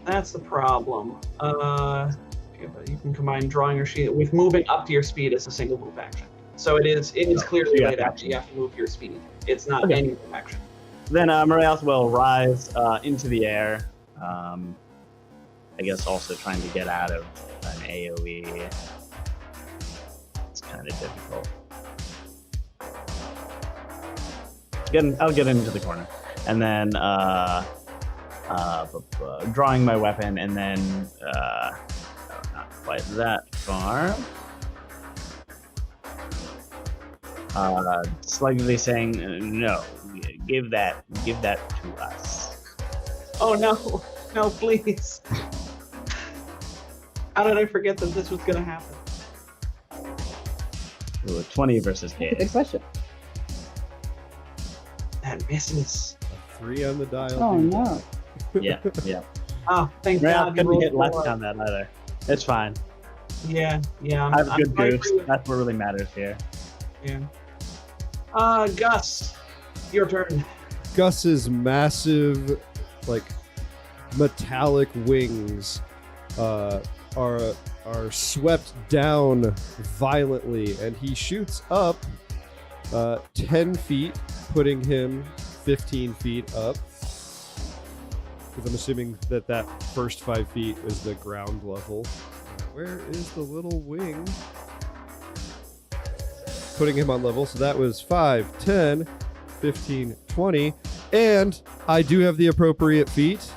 That's the problem. You can combine drawing your sheet with moving up to your speed as a single move action. So it is clearly laid out. You have to move your speed. It's not any move action. Then Morath will rise into the air. I guess also trying to get out of an AoE. It's kind of difficult. I'll get into the corner. And then drawing my weapon, and then not quite that far. Slightly saying, no, give that to us. Oh no, please. How did I forget that this was going to happen? Ooh, 20 versus Good Case. question. That misses. A 3 on the dial. Oh no. Yeah. Oh, thank Morath God. you couldn't rolled get left 4. on that either. It's fine. Yeah. I have good sorry goose. for you. That's what really matters here. Yeah. Gus, your turn. Gus's massive, like, metallic wings are swept down violently, and he shoots up 10 feet, putting him 15 feet up. Because I'm assuming that first 5 feet is the ground level. Where is the little wing? Putting him on level, so that was 5, 10, 15, 20, and I do have the appropriate feet,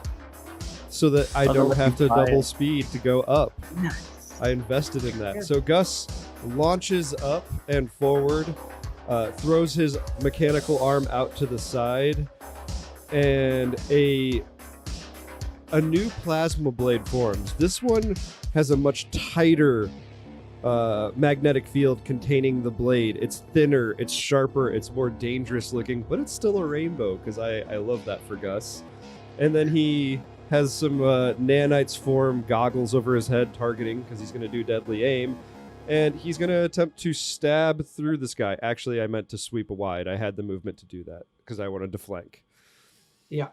so that I don't have to double speed to go up. Nice. I invested in that. So Gus launches up and forward, throws his mechanical arm out to the side, and a new plasma blade forms. This one has a much tighter magnetic field containing the blade. It's thinner, it's sharper, it's more dangerous looking, but it's still a rainbow, because I love that for Gus. And then he has some nanites form goggles over his head, targeting, because he's going to do deadly aim. And he's going to attempt to stab through this guy. Actually, I meant to sweep wide. I had the movement to do that, because I wanted to flank. Yeah.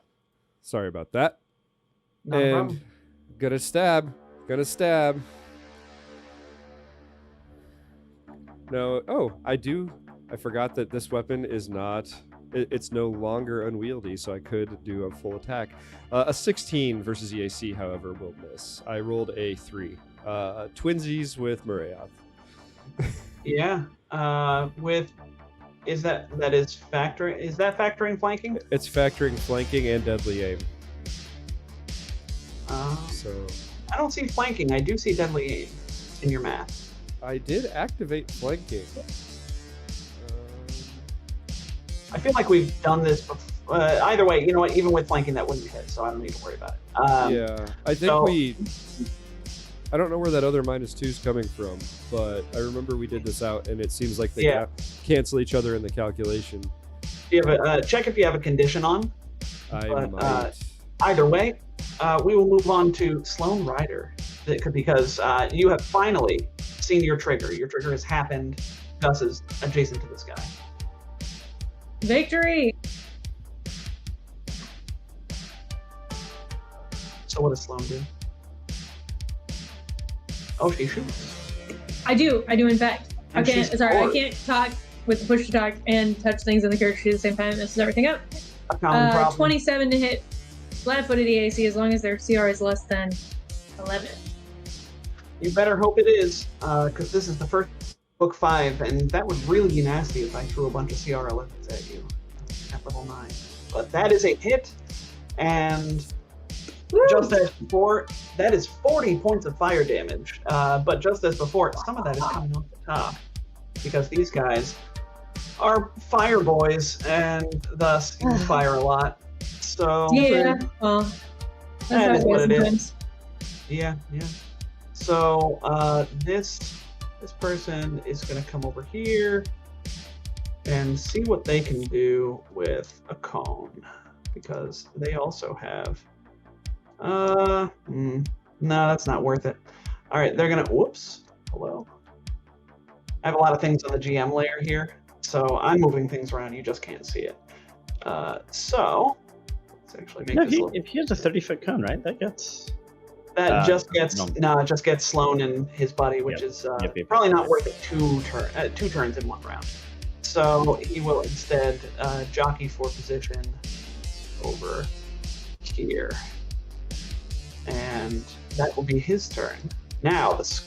Sorry about that. Not a problem. Gonna stab. No, I forgot that this weapon is not, it's no longer unwieldy, so I could do a full attack. A 16 versus EAC, however, will miss. I rolled a 3. Twinsies with Murath. Yeah. Is that factoring flanking? It's factoring flanking and deadly aim. So I don't see flanking. I do see deadly aim in your math. I did activate flanking. I feel like we've done this before. Either way, you know what? Even with flanking, that wouldn't hit, so I don't need to worry about it. Yeah, I think I don't know where that other -2 is coming from, but I remember we did this out, and it seems like they cancel each other in the calculation. Do you have check if you have a condition on. Might. Either way, we will move on to Sloan Rider, because you have finally seen your trigger. Your trigger has happened. Gus is adjacent to this guy. Victory! So what does Sloan do? Oh, she shoots. I do in fact. And I she's can't I bored. can't talk with the push to talk and touch things on the character sheet at the same time. Messes everything up. A common problem. 27 to hit flat-footed EAC as long as their CR is less than 11. You better hope it is, because this is the first book 5, and that would really be nasty if I threw a bunch of CR 11s at you at level 9. But that is a hit, and Woo! just as before, that is 40 points of fire damage. But just as before, some of that is coming off the top, because these guys are fire boys, and thus use fire a lot. So Yeah, well, that's That how is what it is. sometimes. Yeah. So this person is going to come over here and see what they can do with a cone, because they also have. No, that's not worth it. All right, they're gonna. Whoops. Hello. I have a lot of things on the GM layer here, so I'm moving things around. You just can't see it. So let's actually make No, this. if he has a 30-foot cone, right? That gets. That just gets no. it just gets Sloan in his body, which Yep. is Yep. probably not worth it. Two turns in one round. So he will instead jockey for position over here, and that will be his turn. Now this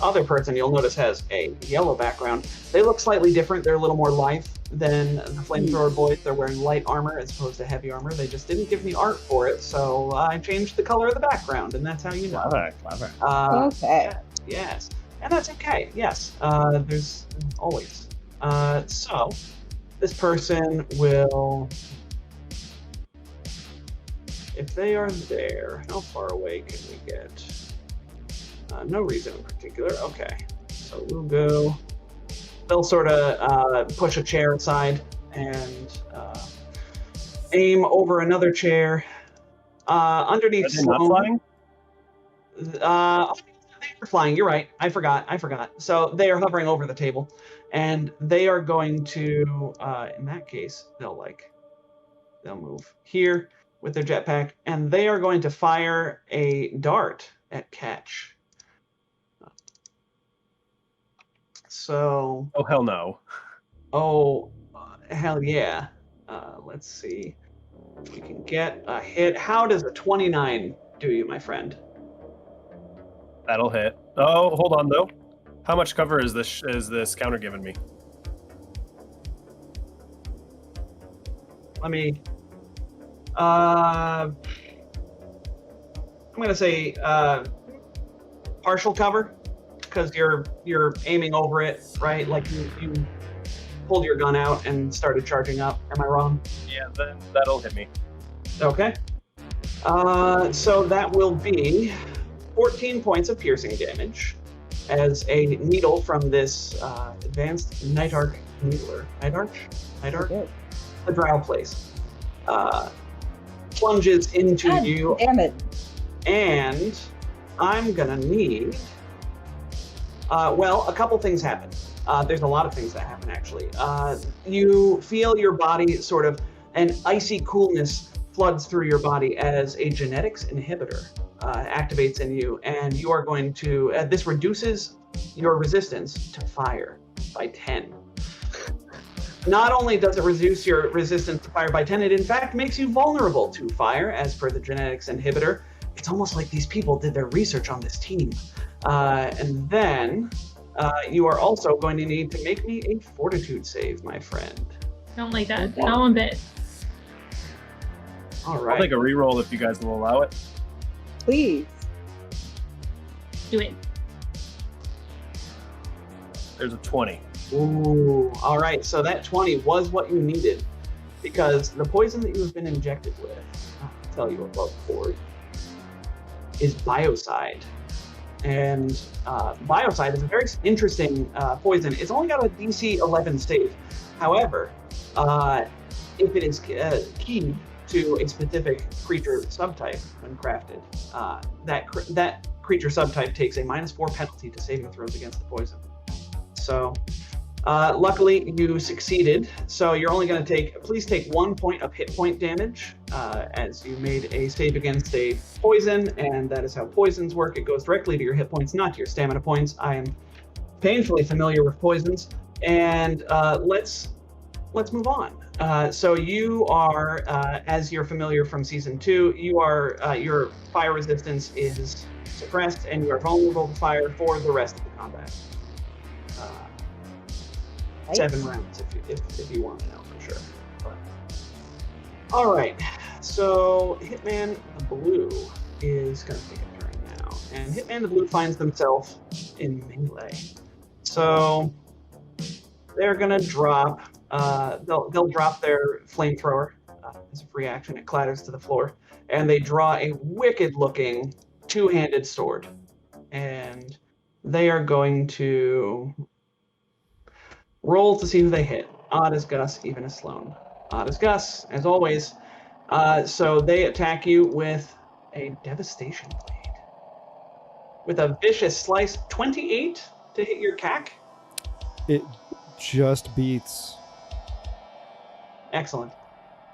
other person you'll notice has a yellow background. They look slightly different. They're a little more lithe than the flamethrower boys. They're wearing light armor as opposed to heavy armor. They just didn't give me art for it, so I changed the color of the background, and that's how you know. Clever. Okay. Yes, and that's okay. Yes, there's always. So this person will, if they are there, how far away can we get? No reason in particular. Okay, so we'll go. They'll sort of push a chair aside and aim over another chair underneath. Are they not flying? They're flying. You're right. I forgot. So they are hovering over the table, and they are going to. In that case, they'll move here with their jetpack, and they are going to fire a dart at Catch. So. Oh hell no. Oh, hell yeah. Let's see if we can get a hit. How does a 29 do you, my friend? That'll hit. Oh, hold on though. How much cover is this counter giving me? Let me. I'm gonna say partial cover, because you're aiming over it, right? Like you pulled your gun out and started charging up. Am I wrong? Yeah, then that'll hit me. Okay. So that will be 14 points of piercing damage as a needle from this advanced Night Arc needler. Night Arc? Okay. The drow place. Plunges into God you. Damn it. And I'm gonna need. Well, a couple things happen. There's a lot of things that happen, actually. You feel your body sort of, an icy coolness floods through your body as a genetics inhibitor activates in you, and you are going to, this reduces your resistance to fire by 10. Not only does it reduce your resistance to fire by 10, it in fact makes you vulnerable to fire as per the genetics inhibitor. It's almost like these people did their research on this team. And then you are also going to need to make me a fortitude save, my friend. Don't like that. Not one bit. All I'll right. take a reroll if you guys will allow it. Please. Do it. There's a 20. Ooh. All right. So that 20 was what you needed, because the poison that you have been injected with, I'll tell you above board, is biocide. And biocide is a very interesting poison. It's only got a DC 11 save. However, if it is keyed to a specific creature subtype when crafted, that creature subtype takes a -4 penalty to saving throws against the poison. So luckily you succeeded. So you're only going to please take 1 point of hit point damage as you made a save against a poison, and that is how poisons work. It goes directly to your hit points, not to your stamina points. I am painfully familiar with poisons, and let's move on. So you are, as you're familiar from season 2, you are your fire resistance is suppressed, and you are vulnerable to fire for the rest of the combat. 7 rounds if you want to know for sure. But. All right, so Hitman the Blue is going to take a turn now, and Hitman the Blue finds themselves in melee. So they're going to drop. They'll drop their flamethrower as a free action. It clatters to the floor, and they draw a wicked-looking two-handed sword, and they are going to roll to see who they hit. Odd as Gus, even as Sloan. Odd as Gus, as always. So they attack you with a devastation blade. With a vicious slice, 28 to hit your cack. It just beats. Excellent.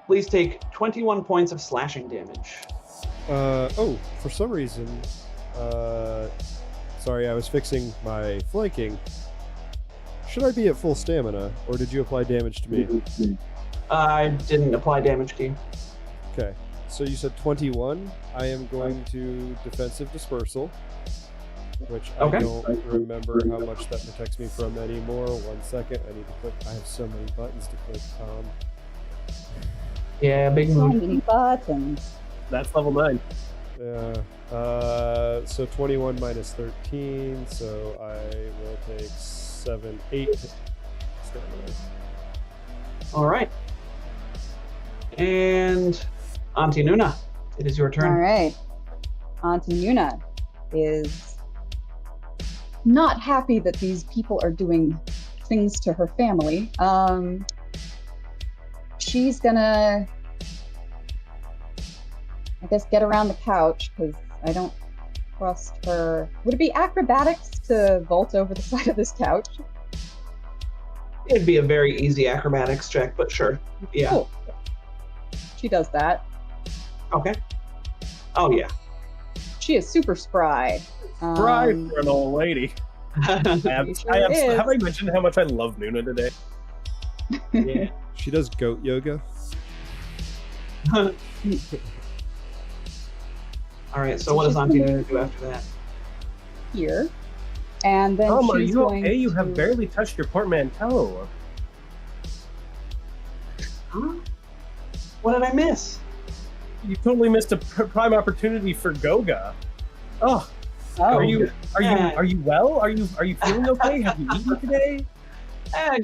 Please take 21 points of slashing damage. Oh, for some reason, sorry, I was fixing my flanking. Should I be at full stamina, or did you apply damage to me? I didn't apply damage to you. Okay, so you said 21. I am going to defensive dispersal, which I Okay. don't remember how much that protects me from anymore. 1 second, I need to click. I have so many buttons to click, Tom. Yeah, big So move. many buttons. That's level 9. Yeah. So 21 minus 13, so I will take 7, 8 stamina. All right. And Auntie Noona, it is your turn. All right. Auntie Noona is not happy that these people are doing things to her family. She's gonna, I guess, get around the couch because I don't trust her. Would it be acrobatics to vault over the side of this couch? It'd be a very easy acrobatics check, but sure. Yeah. Cool. She does that. Okay. Oh, yeah. She is super spry. Right for an old lady. Yeah. Have I mentioned how much I love Noona today? She does goat yoga. All right, so what does Auntie Noona do after that? Here. And then Tom, are she's you going okay? You to... have barely touched your portmanteau. Huh? What did I miss? You totally missed a prime opportunity for Goga. Oh, Oh, are you well? Are you feeling okay? Have you eaten today?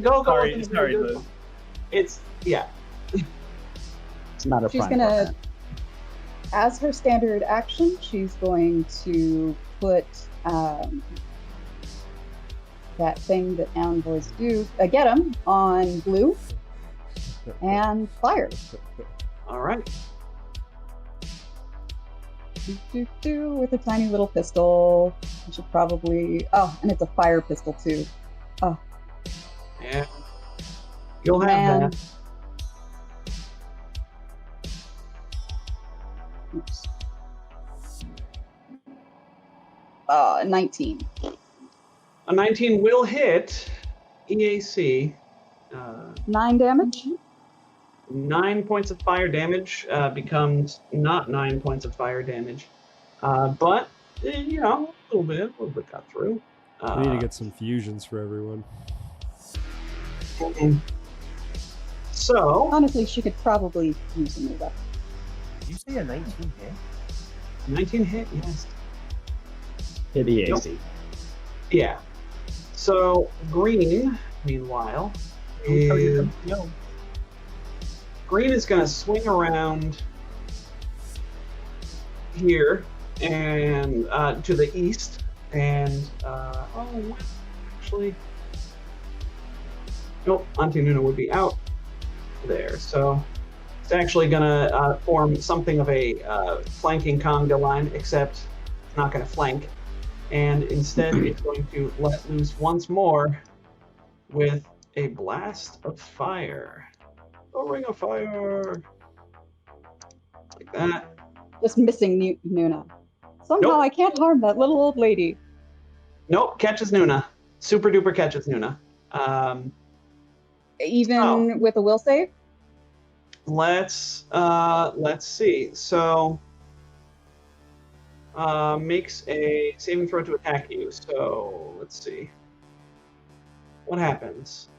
Go. Sorry, Liz. It's, yeah. It's not a she's prime gonna, partner. as her standard action, she's going to put that thing that envoys do, get him on blue and fire. All right. With a tiny little pistol. I should probably, and it's a fire pistol too. Yeah. You'll have Man. that. Oops. 19. A 19 will hit EAC. 9 damage. 9 points of fire damage becomes not 9 points of fire damage. But, you know, a little bit got through. I need to get some fusions for everyone. So, Honestly, she could probably use a new weapon. Did you say a 19 hit? 19 hit, yes. Hit EAC. Yeah. So, green, meanwhile, is... Green is going to swing around here and to the east, and actually, nope, Auntie Noona would be out there. So it's actually going to form something of a flanking conga line, except it's not going to flank, and instead it's going to let loose once more with a blast of fire. A ring of fire. Like that. Just missing Noona. Somehow Nope. I can't harm that little old lady. Nope, catches Noona. Super duper catches Noona. Even with a will save? Let's see. So makes a saving throw to attack you. So let's see. What happens?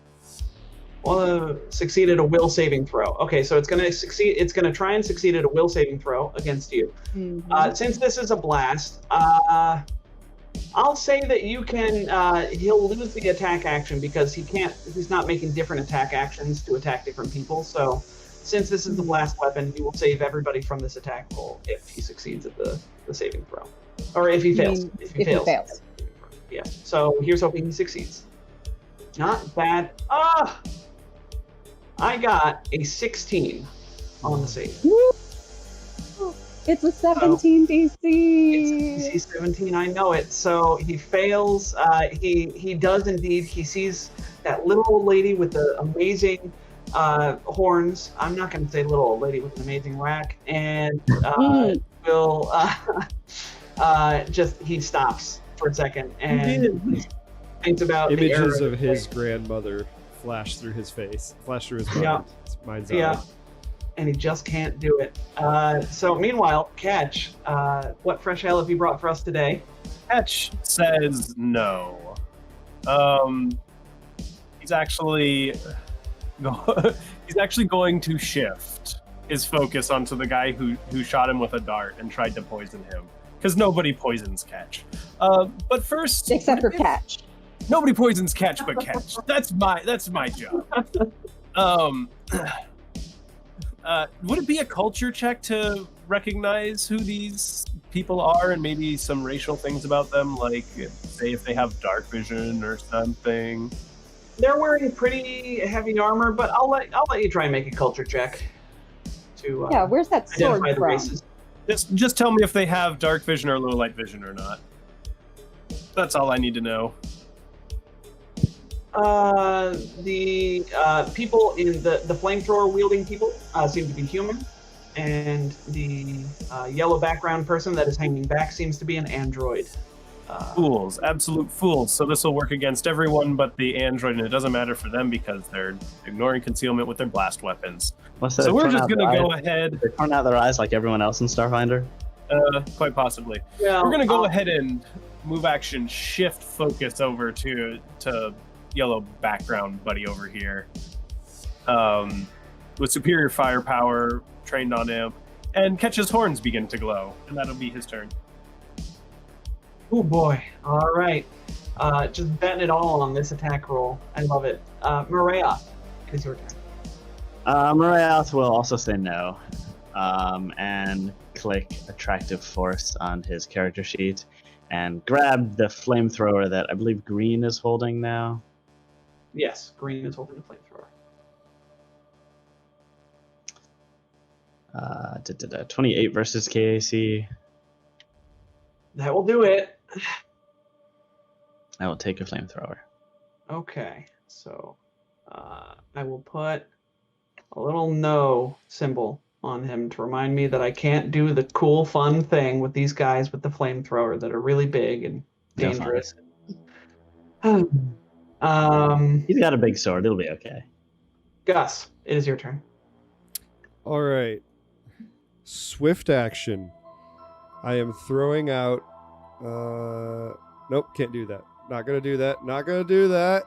Well, succeeded a will saving throw. Okay, so it's gonna succeed. It's gonna try and succeed at a will saving throw against you. Mhm. Since this is a blast, I'll say that you can. He'll lose the attack action because he can't. He's not making different attack actions to attack different people. So, since this is the blast weapon, he will save everybody from this attack roll if he succeeds at the saving throw, or if he fails. If he fails. Yeah. So here's hoping he succeeds. Not bad. I got a 16 on the save. Woo! It's a 17 DC. It's DC 17. I know it. So he fails. He does indeed. He sees that little old lady with the amazing horns. I'm not going to say little old lady with an amazing rack, and will he stops for a second and thinks about the Images error of his grandmother flash through his mind. Yeah. His mind's Yeah. eye. And he just can't do it. So meanwhile, Catch, what fresh ale have you brought for us today? Catch says no. He's actually going to shift his focus onto the guy who shot him with a dart and tried to poison him, because nobody poisons Catch. But first, Except for Catch. nobody poisons Catch but Catch. That's my job. Would it be a culture check to recognize who these people are and maybe some racial things about them, like say if they have dark vision or something? They're wearing pretty heavy armor, but I'll let you try and make a culture check to Yeah, where's that sword identify the from? races. Just tell me if they have dark vision or low light vision or not. That's all I need to know. The people in the flamethrower wielding people seem to be human, and the yellow background person that is hanging back seems to be an android. Fools, absolute fools. So this will work against everyone but the android, and it doesn't matter for them because they're ignoring concealment with their blast weapons. So we're just going to go ahead. They turn out their eyes like everyone else in Starfinder. Quite possibly. Well, We're going to go ahead and move action, shift focus over to yellow background buddy over here. With superior firepower trained on him, and Catch's horns begin to glow, and that'll be his turn. Oh boy! All right, just betting it all on this attack roll. I love it. Maria, it's your turn. Moriath will also say no, and click Attractive Force on his character sheet, and grab the flamethrower that I believe Green is holding now. Yes, Green is holding the flamethrower. 28 versus KAC. That will do it. I will take a flamethrower. Okay, so I will put a little no symbol on him to remind me that I can't do the cool, fun thing with these guys with the flamethrower that are really big and dangerous. He's got a big sword. It'll be okay. Gus, it is your turn. All right. Swift action. I am throwing out. Nope, can't do that. Not gonna do that. Not gonna do that.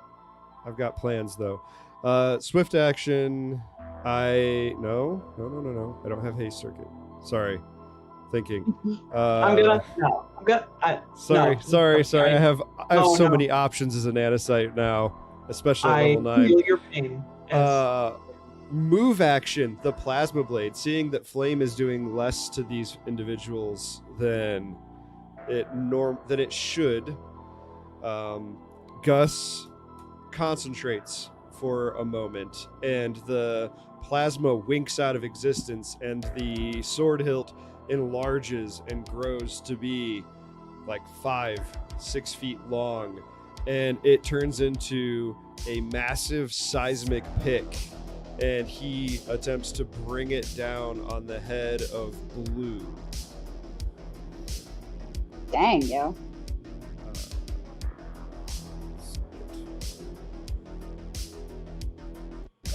I've got plans though. Swift action. No. I don't have haste circuit. Sorry. Thinking. Sorry. I have so many options as a nanocite now, especially at level 9. I feel your pain. Move action, the plasma blade, seeing that flame is doing less to these individuals than it should. Gus concentrates for a moment, and the plasma winks out of existence, and the sword hilt enlarges and grows to be like 5-6 feet long, and it turns into a massive seismic pick, and he attempts to bring it down on the head of Blue. Dang, yo.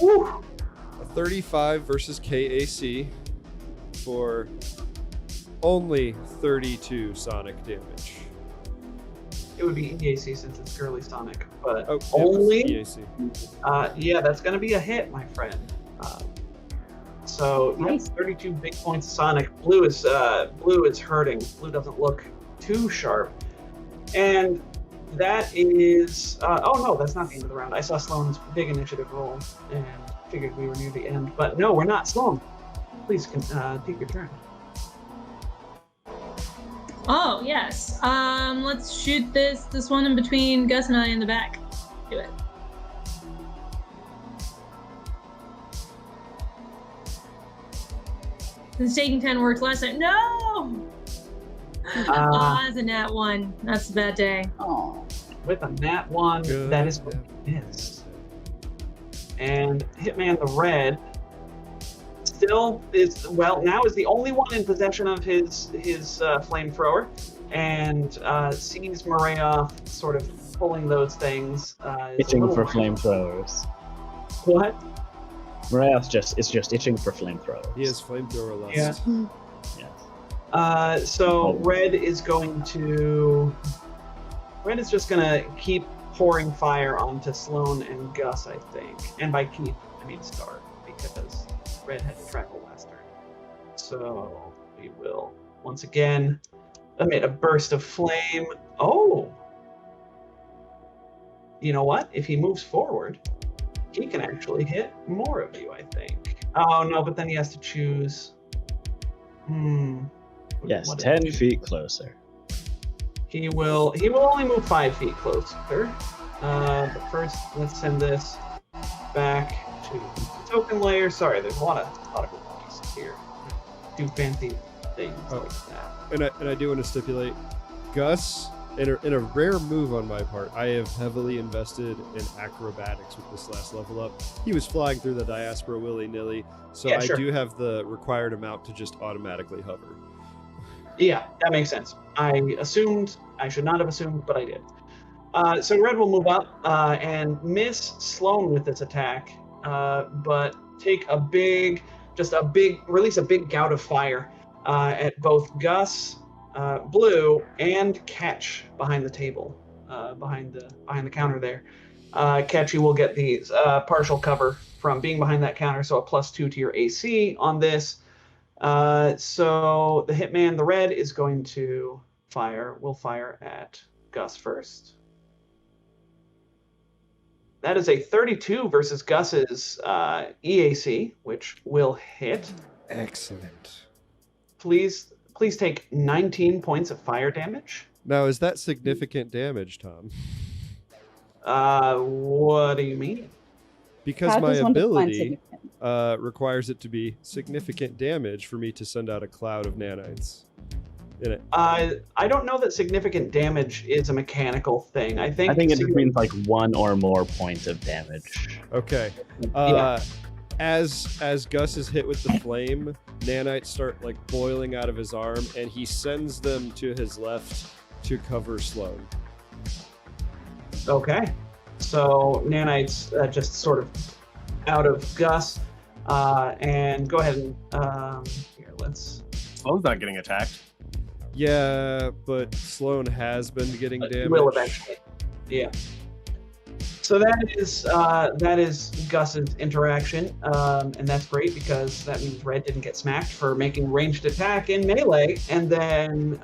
Woo. A 35 versus KAC for only 32 sonic damage. It would be EAC since it's Girly Sonic, but Oh, only. EAC. Yeah, that's going to be a hit, my friend. So Nice. 32 big points of Sonic. Blue is hurting. Blue doesn't look too sharp, and that is. Oh no, that's not the end of the round. I saw Sloan's big initiative roll and figured we were near the end, but no, we're not. Sloan, please take your turn. Oh, yes. Let's shoot this one in between Gus and I in the back. Do it. Since taking 10 worked last time. No! It's a nat 1. That's a bad day. Oh. With a nat 1, Good. that is what it is. And Hitman the Red still is now is the only one in possession of his flamethrower, and sees Mareya sort of pulling those things. Itching for flamethrowers. What? Moraeus is just itching for flamethrowers. He has flamethrower lust. Yeah. Yes. So Red is just gonna keep pouring fire onto Sloan and Gus, I think. And by keep, I mean start, because Red had to travel last turn. So we will once again emit a burst of flame. Oh! You know what? If he moves forward, he can actually hit more of you, I think. Oh no, but then he has to choose. Yes, What 10 feet closer. He will only move 5 feet closer. But first, let's send this back to the token layer. Sorry, there's a lot of pieces here. Do fancy things like that. And I do want to stipulate, Gus, in a rare move on my part, I have heavily invested in acrobatics with this last level up. He was flying through the diaspora willy-nilly, so Yeah, I sure. do have the required amount to just automatically hover. Yeah, that makes sense. I assumed, I should not have assumed, but I did. So Red will move up and miss Sloan with this attack, but take release a big gout of fire at both Gus, Blue, and Catch behind the table, behind the counter there. Catchy will get these partial cover from being behind that counter, so a +2 to your AC on this. So the hitman, the Red, is going to will fire at Gus first. That is a 32 versus Gus's EAC, which will hit. Excellent. Please take 19 points of fire damage. Now, is that significant damage, Tom? What do you mean? Because How my does one define ability significant? requires it to be significant damage for me to send out a cloud of nanites in it. I don't know that significant damage is a mechanical thing. I think it just means like 1 or more points of damage. Okay. Yeah. As Gus is hit with the flame, nanites start like boiling out of his arm, and he sends them to his left to cover Sloan. Okay. So nanites just sort of out of Gus, and go ahead and here. Let's. Sloan's not getting attacked. Yeah, but Sloan has been getting damage. Will eventually. Yeah. So that is Gus's interaction, and that's great because that means Red didn't get smacked for making ranged attack in melee, and then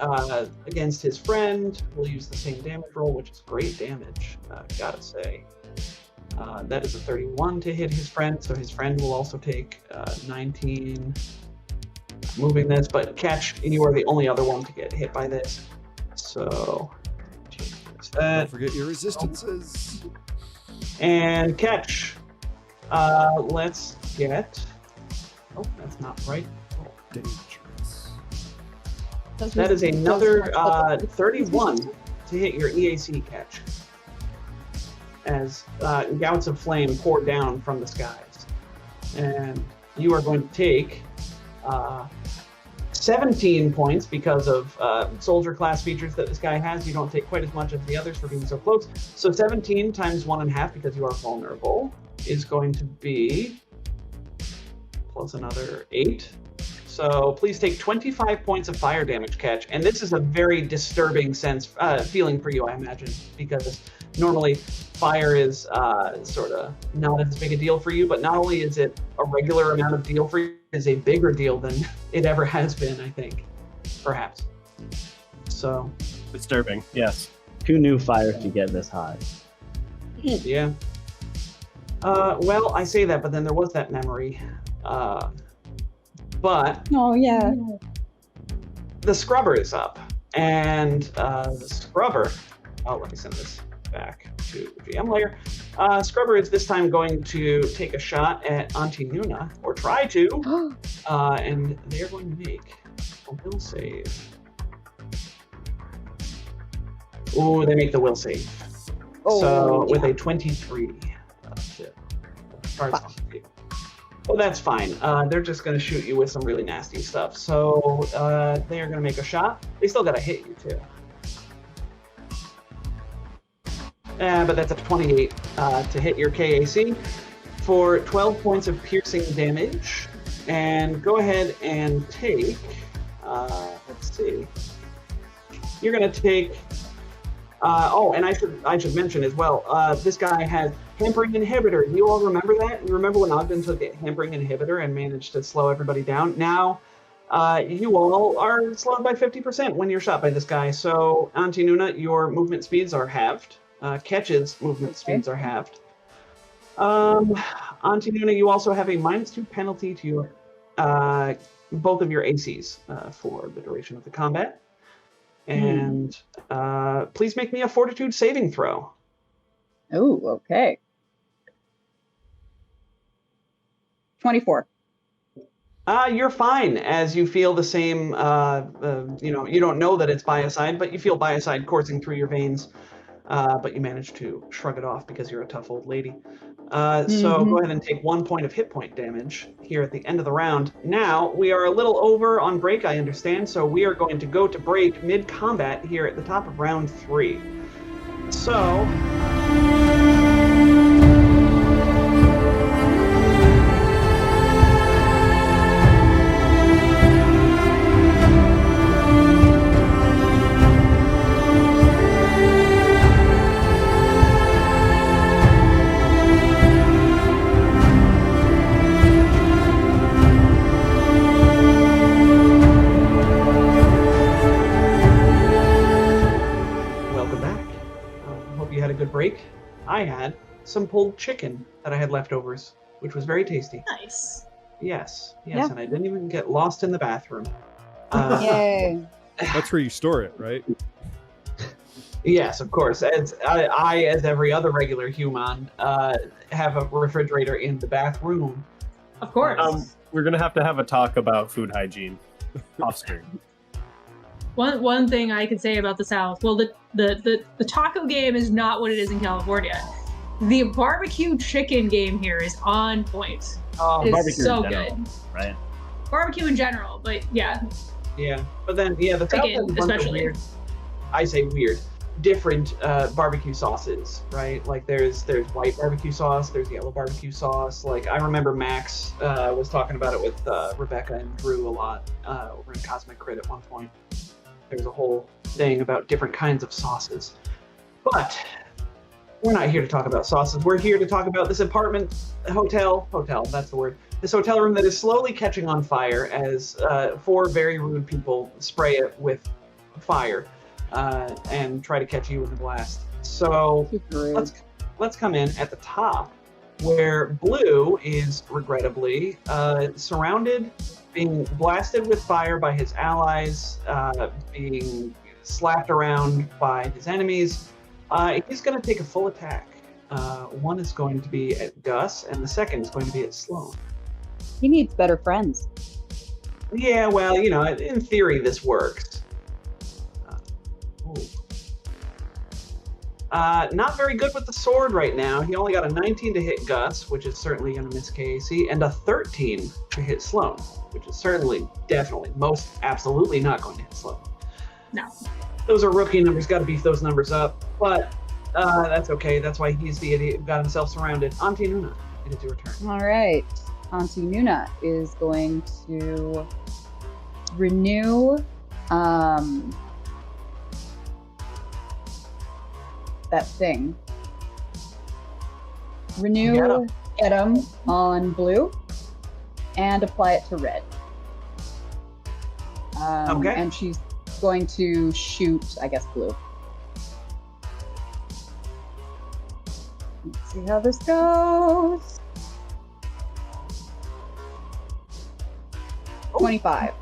against his friend, we'll use the same damage roll, which is great damage, gotta say. That is a 31 to hit his friend, so his friend will also take 19. Moving this, but Catch, you are the only other one to get hit by this. So, there's that. Don't forget your resistances. And Catch. Let's get. Oh, that's not right. Dangerous. That is another 31 to hit your EAC, Catch. As gouts of flame pour down from the skies. And you are going to take 17 points because of soldier class features that this guy has. You don't take quite as much as the others for being so close. So 17 times 1.5, because you are vulnerable, is going to be plus another 8. So please take 25 points of fire damage, Catch. And this is a very disturbing feeling for you, I imagine, because normally fire is sort of not as big a deal for you, but not only is it a regular amount of deal for you, it is a bigger deal than it ever has been, I think, perhaps. So. Disturbing, yes. Who knew fire could get this high? Yeah. Well, I say that, but then there was that memory. But Oh yeah. the scrubber is up, and the scrubber. Oh, let me send this back to the GM layer. Scrubber is this time going to take a shot at Auntie Noona, or try to, and they are going to make a will save. Ooh, they make the will save. So with a 23. Shit. Cards off the table. Well, that's fine. They're just going to shoot you with some really nasty stuff. So they are going to make a shot. They still got to hit you, too. But that's a 28 to hit your KAC for 12 points of piercing damage. And go ahead and take, let's see. You're going to take, and I should mention as well, this guy has Hampering Inhibitor. You all remember that? You remember when Ogden took a Hampering Inhibitor and managed to slow everybody down? Now, you all are slowed by 50% when you're shot by this guy. So, Auntie Noona, your movement speeds are halved. Ketch's movement speeds are halved. Auntie Noona, you also have a -2 penalty to your both of your ACs for the duration of the combat. And please make me a Fortitude saving throw. Oh, okay. 24. You're fine, as you feel the same, you don't know that it's biocide, but you feel biocide coursing through your veins, but you manage to shrug it off because you're a tough old lady. So go ahead and take 1 point of hit point damage here at the end of the round. Now, we are a little over on break, I understand, so we are going to go to break mid-combat here at the top of round 3. So... break, I had some pulled chicken that I had leftovers, which was very tasty. Nice. Yes, and I didn't even get lost in the bathroom. Yay. That's where you store it, right? Yes, of course. As every other regular human, have a refrigerator in the bathroom. Of course. We're going to have a talk about food hygiene off screen. One thing I could say about the South, well, the taco game is not what it is in California. The barbecue chicken game here is on point. Oh, it's barbecue so in general, good. Right? Barbecue in general, but yeah. Yeah, but then the South has a bunch of especially. weird, I say weird, different barbecue sauces, right? Like there's white barbecue sauce, there's yellow barbecue sauce. Like I remember Max was talking about it with Rebecca and Drew a lot over in Cosmic Crit at one point. There's a whole thing about different kinds of sauces. But we're not here to talk about sauces. We're here to talk about this hotel, that's the word. This hotel room that is slowly catching on fire as 4 very rude people spray it with fire and try to catch you in the blast. So let's come in at the top where Blue is regrettably surrounded, being blasted with fire by his allies, being slapped around by his enemies. He's going to take a full attack. One is going to be at Gus, and the second is going to be at Sloan. He needs better friends. Yeah, well, in theory, this works. Not very good with the sword right now. He only got a 19 to hit Gus, which is certainly going to miss KAC, and a 13 to hit Sloan, which is definitely, most absolutely not going to hit Sloan. No. Those are rookie numbers, got to beef those numbers up, but that's okay. That's why he's the idiot who got himself surrounded. Auntie Noona, it is your turn. All right. Auntie Noona is going to renew that thing. Renew Get 'em on Blue and apply it to Red. Okay. And she's going to shoot, I guess, Blue. Let's see how this goes. 25.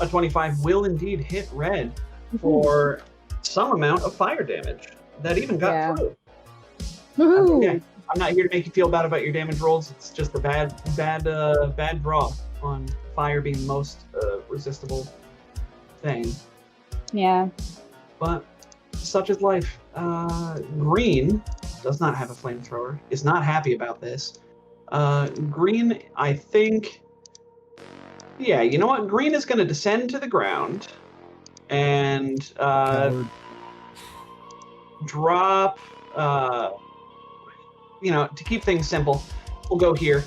A 25 will indeed hit Red for some amount of fire damage that even got through. Woohoo! Okay. I'm not here to make you feel bad about your damage rolls. It's just a bad draw on fire being the most resistible thing. Yeah. But such is life. Green does not have a flamethrower, is not happy about this, Green, I think... Yeah, you know what? Green is going to descend to the ground and Coward. drop... to keep things simple, we'll go here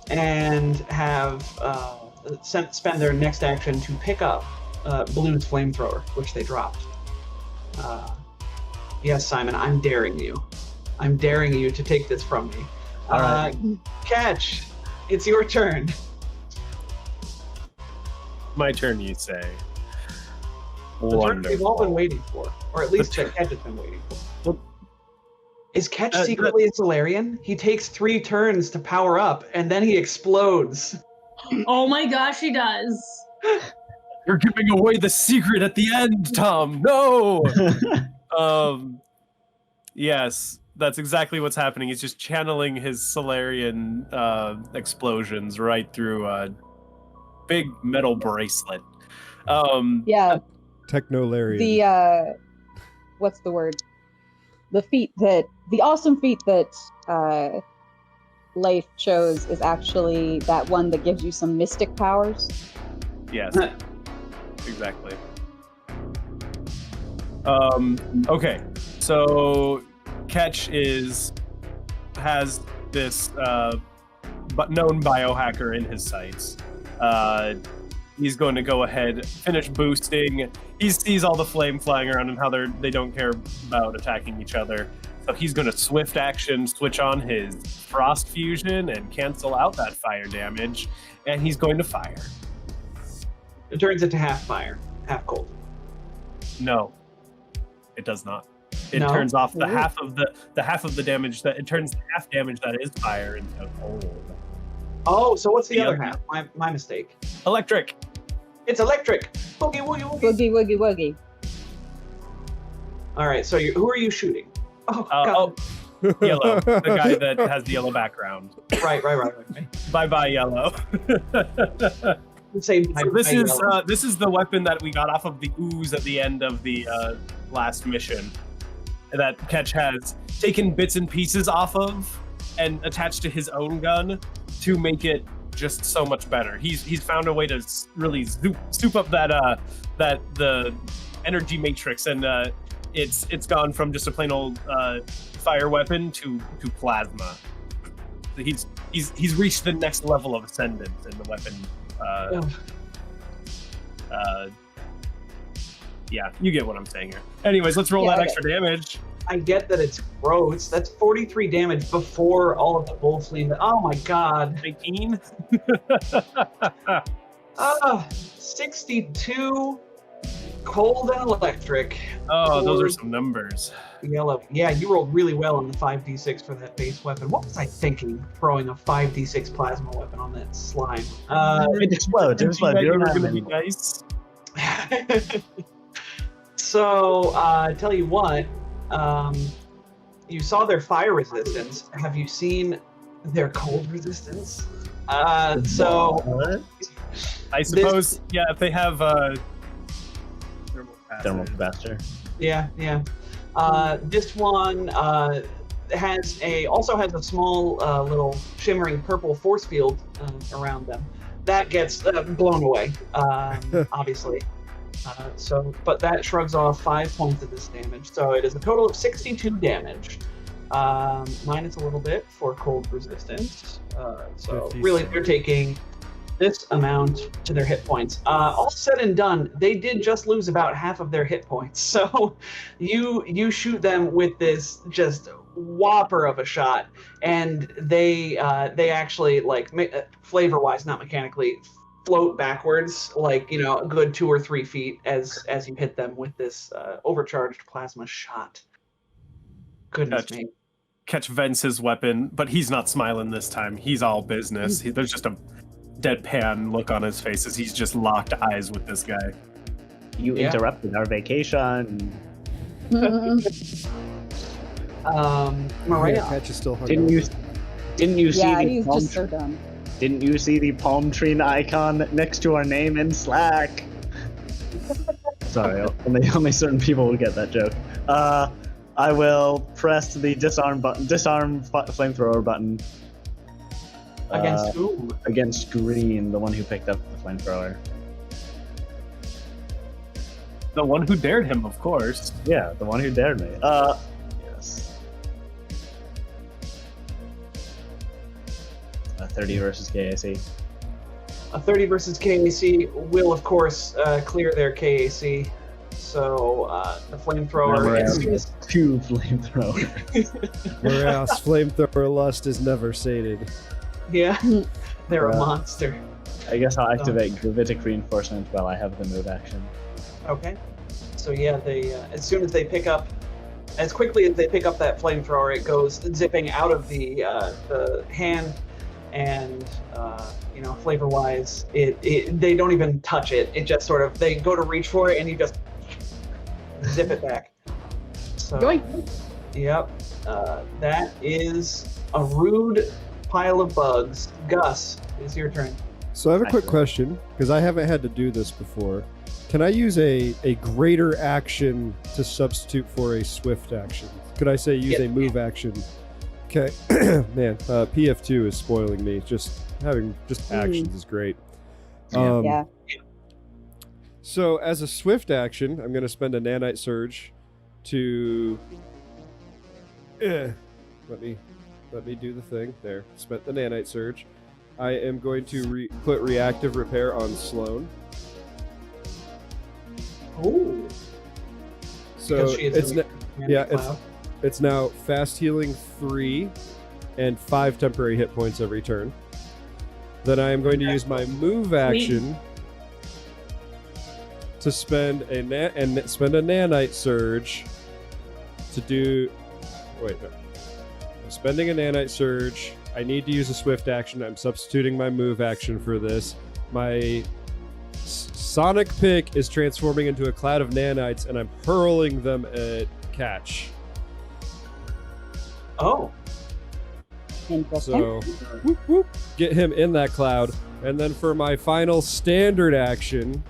and have spend their next action to pick up Blue's flamethrower, which they dropped. Yes, Simon, I'm daring you. I'm daring you to take this from me. All right. Catch, it's your turn. My turn, you say. The turn we've all been Wonderful. waiting for, or at least that Catch has been waiting for. Well, Is Catch secretly a Solarian? He takes 3 turns to power up, and then he explodes. Oh my gosh, he does. You're giving away the secret at the end, Tom. No. Yes, that's exactly what's happening. He's just channeling his Solarian explosions right through a big metal bracelet. Yeah, Technolarian. the what's the word? The awesome feat that Leif chose is actually that one that gives you some mystic powers. Yes, exactly. Okay, so Ketch has this known biohacker in his sights. He's going to go ahead, finish boosting. He sees all the flame flying around and how they don't care about attacking each other. So he's going to swift action, switch on his frost fusion and cancel out that fire damage. And he's going to fire. It turns it to half fire, half cold. No, it does not. It No? turns off the Ooh. half of the damage that it turns the half damage that is fire into cold. Oh, so what's the Yeah. other half? My mistake. Electric. It's electric. Boogie woogie woogie. Woogie woogie woogie. All right. So who are you shooting? Oh Oh, God. Yellow, the guy that has the yellow background. Right. Bye bye, Yellow. Same. So this is the weapon that we got off of the ooze at the end of the last mission that Ketch has taken bits and pieces off of and attached to his own gun to make it just so much better. He's found a way to really soup up that the energy matrix, and it's gone from just a plain old fire weapon to plasma. So he's reached the next level of ascendance in the weapon. Yeah, you get what I'm saying here. Anyways, let's roll Yeah, that okay. extra damage. I get that it's gross. That's 43 damage before all of the bull flame. Oh my God. 19. 62. Cold and electric. Oh, those are some numbers. Yellow. Yeah, you rolled really well on the 5d6 for that base weapon. What was I thinking? Throwing a 5d6 plasma weapon on that slime. It explodes. It explodes. You You don't were have gonna be any. nice. So, tell you what, you saw their fire resistance. Have you seen their cold resistance? So, What? I suppose, yeah, if they have Thermal capacitor. yeah. This one also has a small little shimmering purple force field around them. That gets blown away, obviously. But that shrugs off 5 points of this damage. So it is a total of 62 damage. Minus a little bit for cold resistance. So 57. really, they're taking this amount to their hit points. All said and done, they did just lose about half of their hit points. So you shoot them with this just whopper of a shot, and they actually, like, flavor-wise, not mechanically, float backwards, like, a good 2 or 3 feet as you hit them with this overcharged plasma shot. Goodness Gotcha. me. Ketch vents his weapon, but he's not smiling this time. He's all business. There's just a deadpan look on his face as he's just locked eyes with this guy. You Yeah. interrupted our vacation. Maria. Catch is still hung Didn't up. you see Yeah, the he's palm just so dumb. Didn't you see the palm tree icon next to our name in Slack? Sorry, only certain people will get that joke. I will press the disarm flamethrower button. Against whom? Against Green, the one who picked up the flamethrower. The one who dared him, of course. Yeah, the one who dared me. Yes. 30 versus KAC. A 30 versus KAC will, of course, clear their KAC. So the flamethrower. Two flamethrowers. Whereas flamethrower lust is never sated. Yeah, they're a monster. I guess I'll activate Gravitic Reinforcement while I have the move action. Okay. So yeah, they as soon as they pick up, as quickly as they pick up that flamethrower, it goes zipping out of the hand, and flavor-wise, they don't even touch it. It just sort of, they go to reach for it, and you just zip it back. So, Yoink. Yep. That is a rude pile of bugs. Gus, it's your turn. So I have a quick question, because I haven't had to do this before. Can I use a greater action to substitute for a swift action? Could I say use a move action? Okay. Man, PF2 is spoiling me. Just having actions is great. Yeah. So as a swift action, I'm going to spend a nanite surge to... Let me do the thing. There. Spent the nanite surge. I am going to put reactive repair on Sloan. Ooh. So it's now fast healing 3 and 5 temporary hit points every turn. Then I am going to use my move action to spend a nanite surge to do. Wait, no. I'm spending a nanite surge. I need to use a swift action. I'm substituting my move action for this. My sonic pick is transforming into a cloud of nanites, and I'm hurling them at Catch. Oh. Interesting. So, whoop, whoop, get him in that cloud. And then for my final standard action,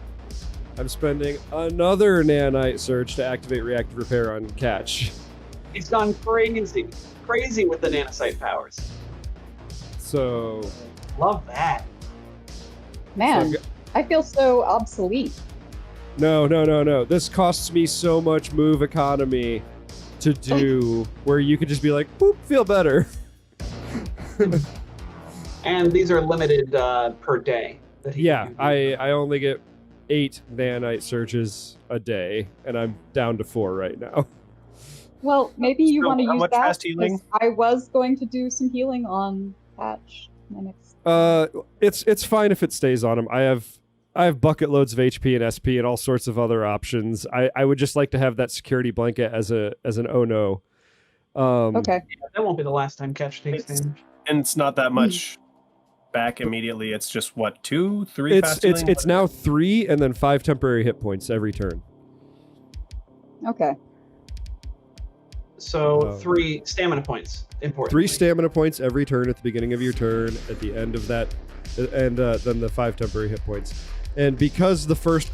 I'm spending another nanite surge to activate reactive repair on Catch. He's gone crazy with the nanosite powers. So, love that. Man, I feel so obsolete. No. This costs me so much move economy to do, where you could just be like, boop, feel better. And these are limited per day. I only get 8 nanite surges a day, and I'm down to 4 right now. Well, maybe you want to use that. Fast healing? 'Cause I was going to do some healing on Patch. It's fine if it stays on him. I have bucket loads of HP and SP and all sorts of other options. I would just like to have that security blanket as an oh no. Okay. Yeah, that won't be the last time Catch takes damage. And it's not that much back immediately. It's just what, 2, 3 fast healing? It's now 3 and then 5 temporary hit points every turn. Okay. So 3 stamina points. Important. 3 stamina points every turn at the beginning of your turn, at the end of that, and then the 5 temporary hit points. And because the first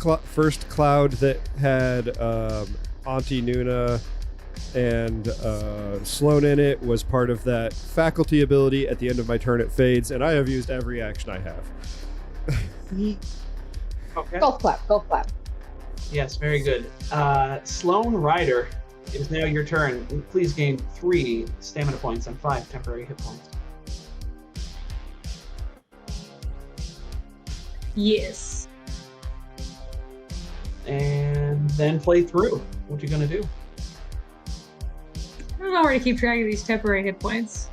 cloud that had Auntie Noona and Sloan in it was part of that faculty ability, at the end of my turn it fades, and I have used every action I have. Okay. Golf clap. Yes, very good. Sloan Ryder, it is now your turn. Please gain 3 stamina points and 5 temporary hit points. Yes. And then play through. What you gonna do? I don't know where to keep track of these temporary hit points.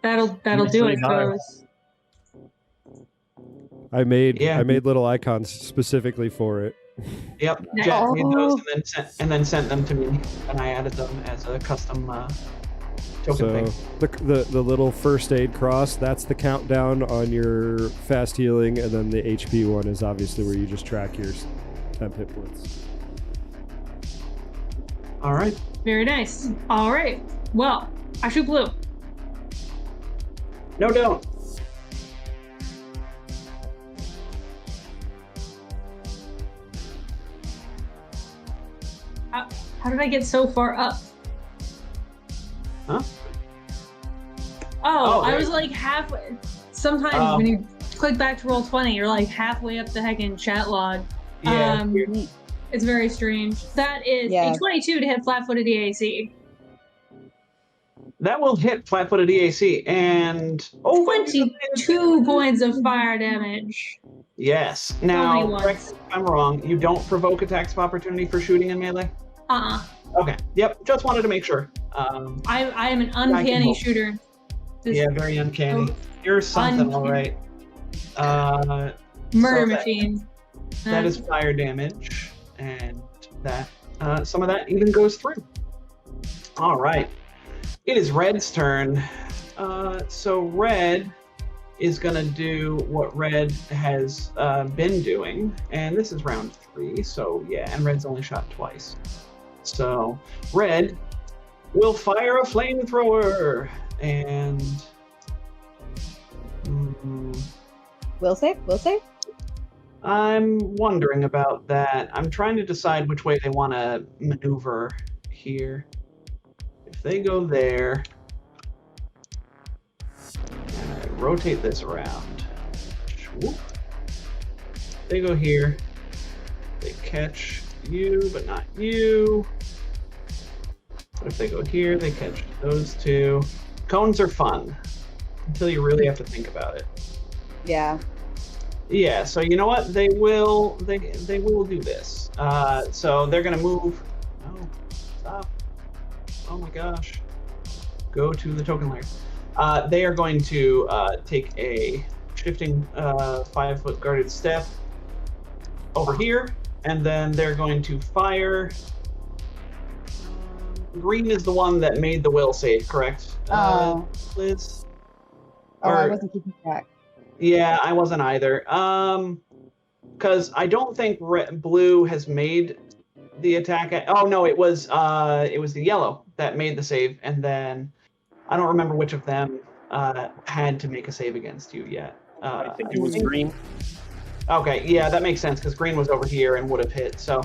That'll do it, folks. I made little icons specifically for it. Yep, Jack made those and then sent them to me, and I added them as a custom token thing. The little first aid cross, that's the countdown on your fast healing, and then the HP one is obviously where you just track your temp hit points. All right. Very nice. All right. Well, I shoot blue. No, don't. How did I get so far up? Huh? Oh, I there was you like halfway. Sometimes when you click back to roll 20, you're like halfway up the heckin' chat log. Yeah. It's very strange. That is a 22 to hit flat-footed EAC. That will hit flat-footed EAC and 22 points of fire damage. Yes. Only Now, once. correct me if I'm wrong. You don't provoke attacks of opportunity for shooting in melee? Okay. Yep. Just wanted to make sure. I am an uncanny shooter. Yeah, very uncanny. You're something, all right. Murder machine. That is fire damage, and that some of that even goes through. All right. It is Red's turn. So Red is going to do what Red has been doing, and this is round 3, so yeah, and Red's only shot twice. So Red will fire a flamethrower, and Will save? I'm wondering about that. I'm trying to decide which way they want to maneuver here. If they go there, and I rotate this around. Whoop. They go here. They catch you, but not you. But if they go here, they catch those two. Cones are fun until you really have to think about it. Yeah. Yeah, so you know what? They will do this. So they're gonna move. No, stop. Oh my gosh. Go to the token layer. They are going to take a shifting 5-foot guarded step over here, and then they're going to fire. Green is the one that made the will save, correct? Liz? I wasn't keeping track. Yeah, I wasn't either. Because I don't think blue has made the attack. Oh no, it was the yellow that made the save, and then I don't remember which of them had to make a save against you yet. I think it was green. Okay, yeah, that makes sense because green was over here and would have hit. So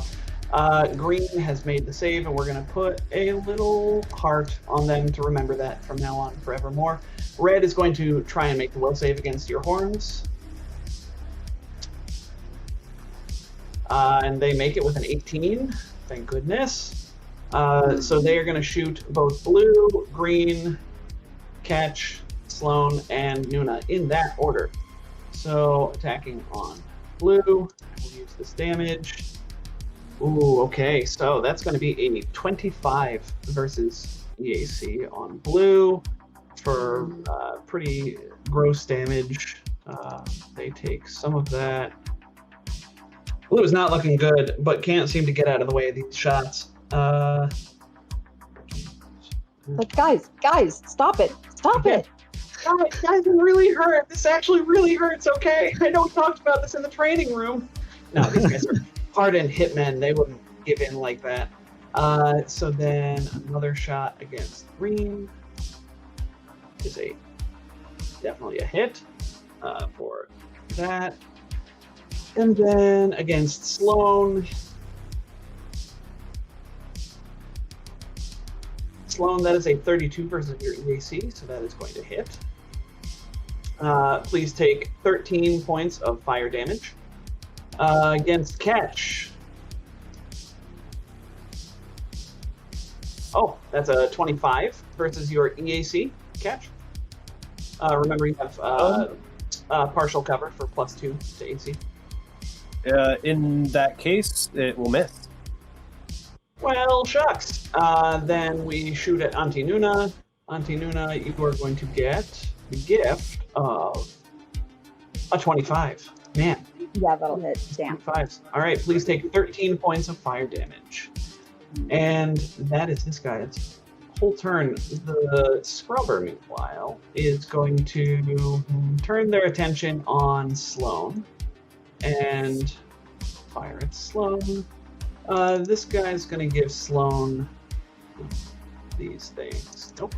green has made the save, and we're gonna put a little heart on them to remember that from now on forevermore. Red is going to try and make the will save against your horns. And they make it with an 18. Thank goodness. So they are going to shoot both blue, green, Catch, Sloan, and Noona in that order. So attacking on blue. We'll use this damage. Ooh, okay. So that's going to be a 25 versus EAC on blue. For pretty gross damage. They take some of that. Blue is not looking good, but can't seem to get out of the way of these shots. Like, guys, stop it. Guys, it really hurt. This actually really hurts, okay? I know we talked about this in the training room. No, these guys are hardened hitmen. They wouldn't give in like that. So then another shot against green. Is definitely a hit for that. And then against Sloan. Sloan, that is a 32 versus your EAC, so that is going to hit. Please take 13 points of fire damage. Against Catch. Oh, that's a 25 versus your EAC, Catch. Remember, you have partial cover for +2 to AC. In that case, it will miss. Well, shucks. Then we shoot at Auntie Noona. Auntie Noona, you are going to get the gift of a 25. Man. Yeah, that'll hit. Damn. 25s. All right, please take 13 points of fire damage. And that is this guy. It's whole turn. The scrubber, meanwhile, is going to turn their attention on Sloan and fire at Sloan. This guy's going to give Sloan these things. Nope.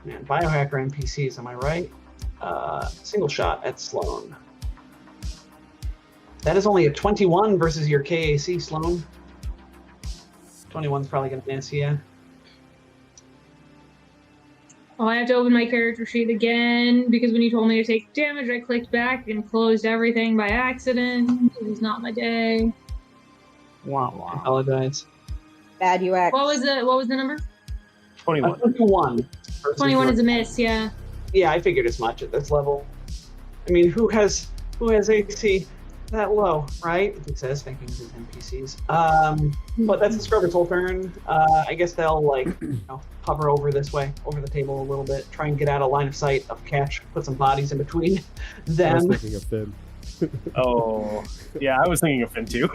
Man, biohacker NPCs, am I right? Single shot at Sloan. That is only a 21 versus your KAC, Sloan. 21's probably going to miss, yeah. Oh, I have to open my character sheet again because when you told me to take damage, I clicked back and closed everything by accident. It was not my day. Wah, I wah. apologize. Bad UX. What was the number? 21. 21. 21 is a miss, yeah. Yeah, I figured as much at this level. I mean, who has AC that low, right? He says, thinking of his NPCs. But that's the scrubber's whole turn. I guess they'll hover over this way, over the table a little bit, try and get out of line of sight of Catch, put some bodies in between I them. was thinking of Finn. Oh, yeah, I was thinking of Finn too.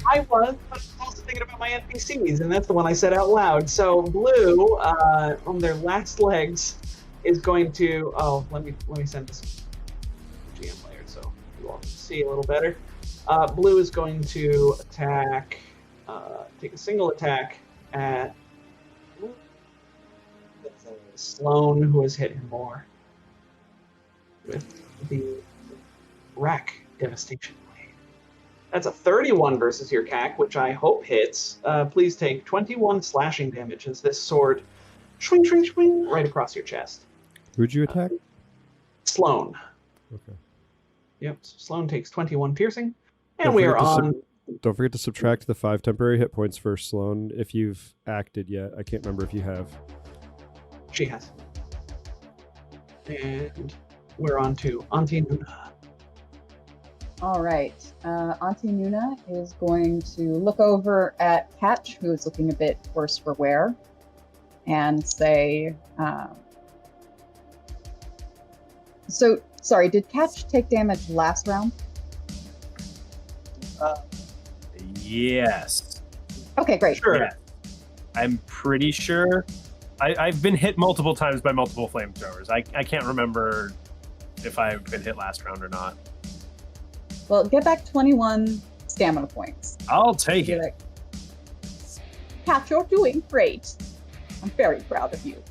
I was, but I was also thinking about my NPCs, and that's the one I said out loud. So Blue, on their last legs, is going to. Oh, let me send this to GM layer so you all can see a little better. Blue is going to attack. Take a single attack at Sloan, who has hit him more with the Rack Devastation Blade. That's a 31 versus your CAC, which I hope hits. Please take 21 slashing damage as this sword swing, swing, swing right across your chest. Who'd you attack? Sloan. Okay. Yep, so Sloan takes 21 piercing. And Don't we are forget to on... Don't forget to subtract the 5 temporary hit points for Sloan if you've acted yet. I can't remember if you have. She has. And we're on to Auntie Noona. All right. Auntie Noona is going to look over at Catch, who is looking a bit worse for wear, and say, so, sorry, did Catch take damage last round? Yes. Okay, great. Sure. Yeah. I'm pretty sure. I've been hit multiple times by multiple flamethrowers. I can't remember if I've been hit last round or not. Well, get back 21 stamina points. I'll take Be it. like, Catch, you're doing great. I'm very proud of you.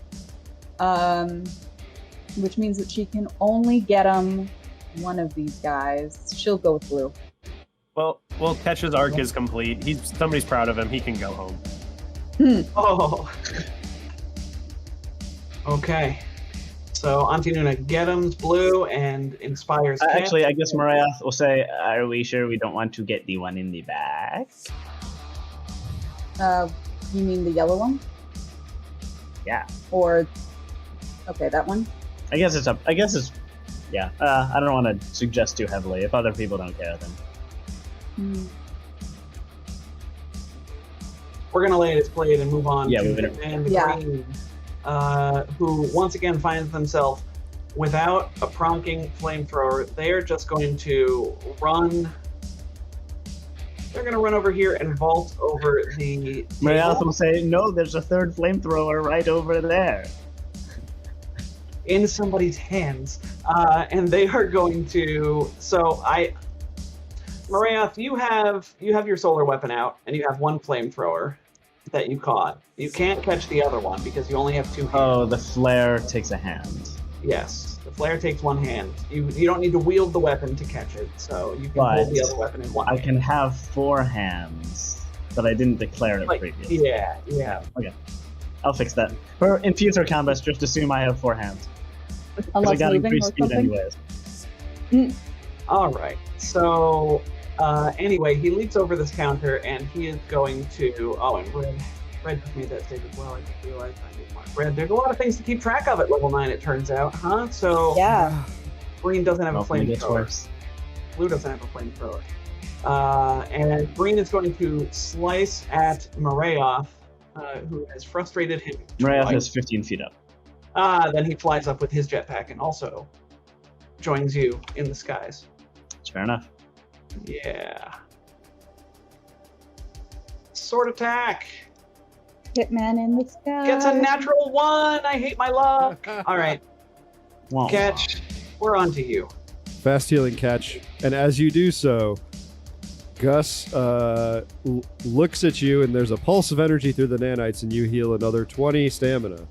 Which means that she can only get one of these guys. She'll go with Blue. Well, Ketch's arc is complete. Somebody's proud of him. He can go home. Oh. Okay. So Auntie Noona get him Blue and inspires Catch. Actually, I guess Mariah will say, are we sure we don't want to get the one in the back? You mean the yellow one? Yeah. Or, okay, that one? I guess it's yeah. I don't want to suggest too heavily. If other people don't care, then. We're going to lay its blade and move on Yeah, to we're the man in the green, who once again finds themselves without a pronking flamethrower. They are just going to run. They're going to run over here and vault over the Mariah table will say, no, there's a third flamethrower right over there. in somebody's hands. And they are going to... So Marath, you have your solar weapon out, and you have one flamethrower that you caught. You can't catch the other one because you only have two hands. Oh, the flare takes a hand. Yes, the flare takes one hand. You don't need to wield the weapon to catch it, so you can hold the other weapon in one I hand. can have 4 hands, but I didn't declare it previously. Yeah. Okay, I'll fix that. In future combats, just assume I have 4 hands. 'Cause I Unless got moving or increased speed something? anyways. All right. So anyway, he leaps over this counter, and he is going to... Oh, and Red just made that save as well. I just realized I need more Red. There's a lot of things to keep track of at level 9, it turns out, huh? So Yeah. Green doesn't have a Hopefully it gets flamethrower. worse. Blue doesn't have a flamethrower. And Green is going to slice at Marayoth, who has frustrated him. Mariah twice. has 15 feet up. Then he flies up with his jetpack and also joins you in the skies. Fair enough. Yeah. Sword attack. Hitman in the sky. Gets a natural 1. I hate my luck. All right. Wah, wah. Catch. We're on to you. Fast healing Catch. And as you do so, Gus looks at you, and there's a pulse of energy through the nanites, and you heal another 20 stamina.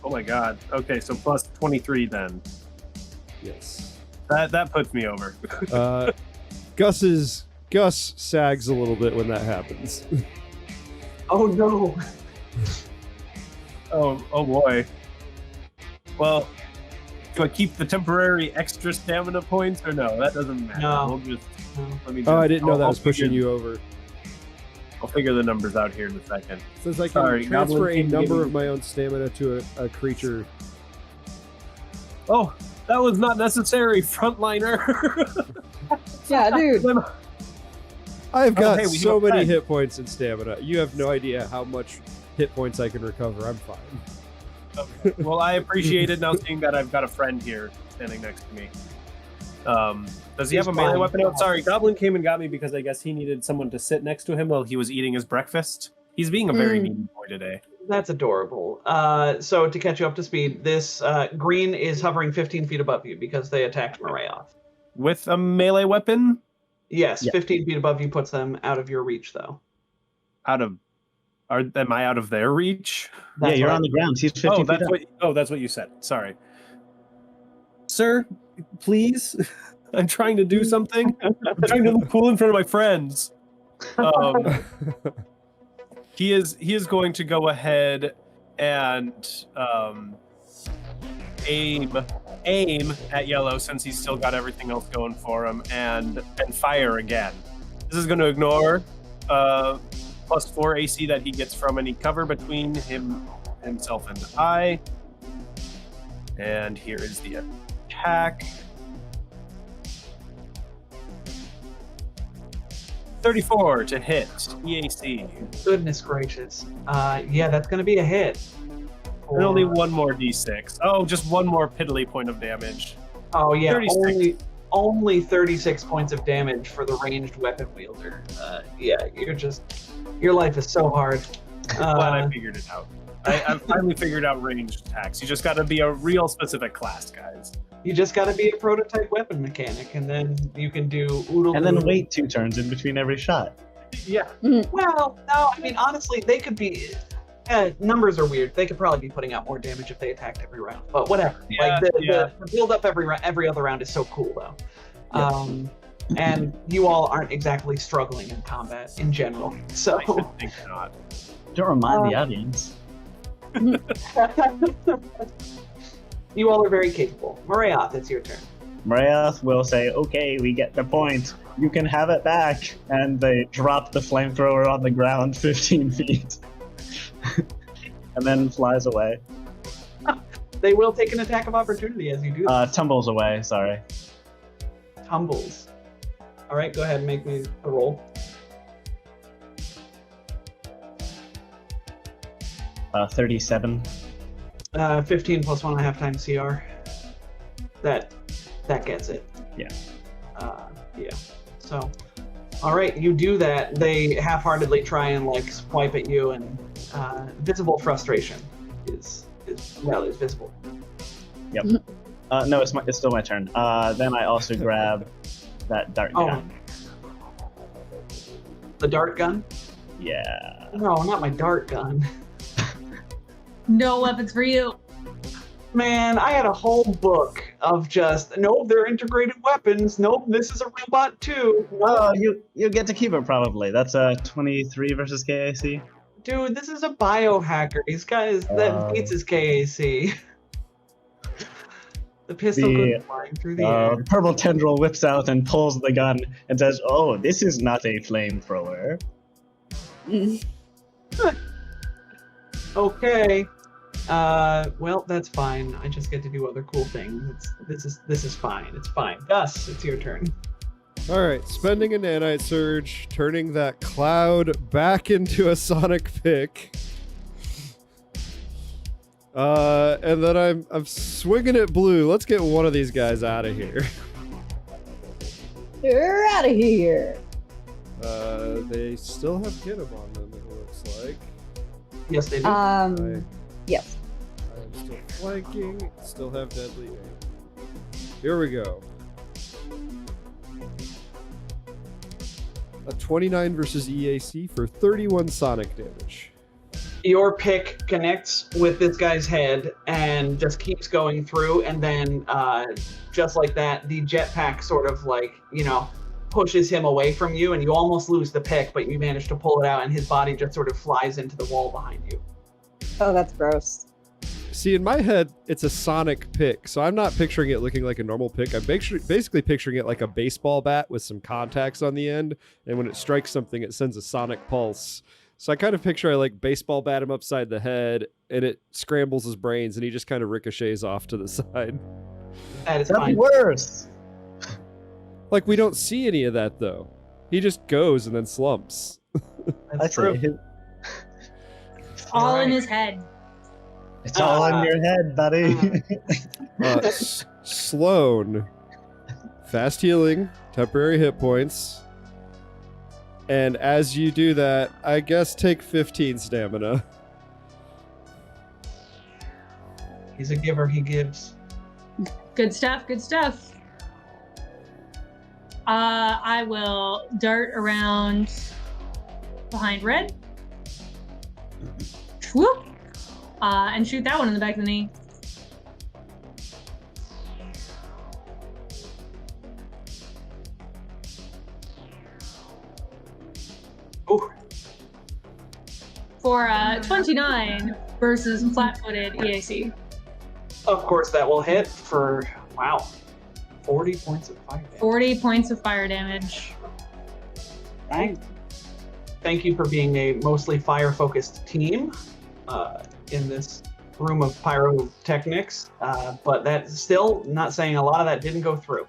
Oh my god. Okay, so plus 23 then. Yes. That puts me over. Gus sags a little bit when that happens. Oh no. Oh boy. Well, do I keep the temporary extra stamina points or no? That doesn't matter. No. Let me Oh, I didn't know that I'll was pushing figure- you over. I'll figure the numbers out here in a second. Since I can Sorry, transfer Goblin a King number gave of my own stamina to a creature. Oh, that was not necessary, frontliner. Yeah, dude. I've got hey, we so have many 10. hit points and stamina. You have no idea how much hit points I can recover. I'm fine. Well, I appreciate it now, seeing that I've got a friend here standing next to me. Does he have a melee fine. weapon out? Sorry, Goblin came and got me because I guess he needed someone to sit next to him while he was eating his breakfast. He's being a very needy boy today. That's adorable. So to catch you up to speed, this green is hovering 15 feet above you because they attacked Marayoth. With a melee weapon? Yes, Yeah. 15 feet above you puts them out of your reach, though. Am I out of their reach? Yeah, you're what on the ground. He's 50 Oh, feet that's up. what you said. Sorry. Sir, please. I'm trying to do something. I'm trying to look cool in front of my friends. He is going to go ahead and aim at yellow since he's still got everything else going for him and fire again. This is going to ignore +4 AC that he gets from any cover between himself and I. And here is the attack. 34 to hit EAC. Goodness gracious. Yeah, that's going to be a hit. And only one more d6. Oh, just one more piddly point of damage. Oh, yeah, 36. only 36 points of damage for the ranged weapon wielder. Yeah, your life is so hard. Glad I figured it out. I finally figured out ranged attacks. You just got to be a real specific class, guys. You just got to be a prototype weapon mechanic, and then you can do oodle. And then wait 2 turns in between every shot. Yeah. Well, no, I mean, honestly, they could be. Numbers are weird. They could probably be putting out more damage if they attacked every round. But whatever. Yeah, The build up every other round is so cool, though. And you all aren't exactly struggling in combat in general. So I should think not. Don't remind the audience. you all are very capable. Marayoth, it's your turn. Marayoth will say, okay, we get the point. You can have it back. And they drop the flamethrower on the ground 15 feet. And then flies away. They will take an attack of opportunity as you do this. Tumbles away, sorry. Tumbles. All right, go ahead and make me a roll. 37. 15 plus 1.5 times CR. That gets it. Yeah. Yeah. So, all right, you do that. They half-heartedly try and like swipe at you, and visible frustration is visible. Yep. No, it's still my turn. Then I also grab that dart gun. The dart gun? Yeah. No, not my dart gun. No weapons for you. Man, I had a whole book of just, nope, they're integrated weapons. Nope, this is a robot too. Oh, you get to keep it probably. That's a 23 versus KAC. Dude, this is a biohacker. These guys, that beats his KAC. The pistol goes flying through the air. The purple tendril whips out and pulls the gun and says, oh, this is not a flamethrower. Okay. Well, that's fine. I just get to do other cool things. This is fine. It's fine. Gus, it's your turn. All right, spending a nanite surge, turning that cloud back into a sonic pick. And then I'm swinging it blue. Let's get one of these guys out of here. You're out of here. They still have Ginnam on them, it looks like. Yes, they do. Yes. I'm still flanking, still have deadly aim. Here we go. A 29 versus EAC for 31 sonic damage. Your pick connects with this guy's head and just keeps going through, and then just like that, the jetpack sort of like, pushes him away from you, and you almost lose the pick, but you manage to pull it out, and his body just sort of flies into the wall behind you. Oh, that's gross. See, in my head, it's a sonic pick, so I'm not picturing it looking like a normal pick. I'm basically picturing it like a baseball bat with some contacts on the end, and when it strikes something, it sends a sonic pulse. So I kind of picture I like baseball bat him upside the head, and it scrambles his brains, and he just kind of ricochets off to the side. That is That's fine. worse. Like, we don't see any of that, though. He just goes and then slumps. That's true. All in Alright. his head. It's all in your head, buddy. Sloan, fast healing, temporary hit points. And as you do that, I guess take 15 stamina. He's a giver, he gives. Good stuff, good stuff. I will dart around behind Red. Whoop! And shoot that one in the back of the knee. Ooh, For 29 versus flat-footed EAC. of course that will hit for, wow, 40 points of fire damage. 40 points of fire damage. Thank you for being a mostly fire-focused team in this room of pyrotechnics, but that's still not saying a lot of that didn't go through.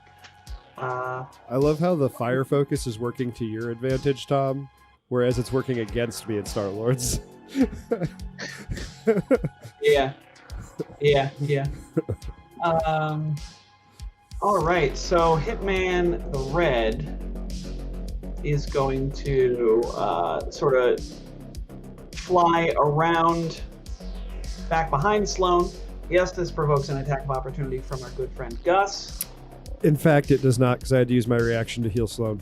I love how the fire focus is working to your advantage, Tom, whereas it's working against me in Star-Lord's. Yeah. All right, so Hitman the Red is going to sort of fly around back behind Sloan. Yes, this provokes an attack of opportunity from our good friend Gus. In fact, it does not, because I had to use my reaction to heal Sloan.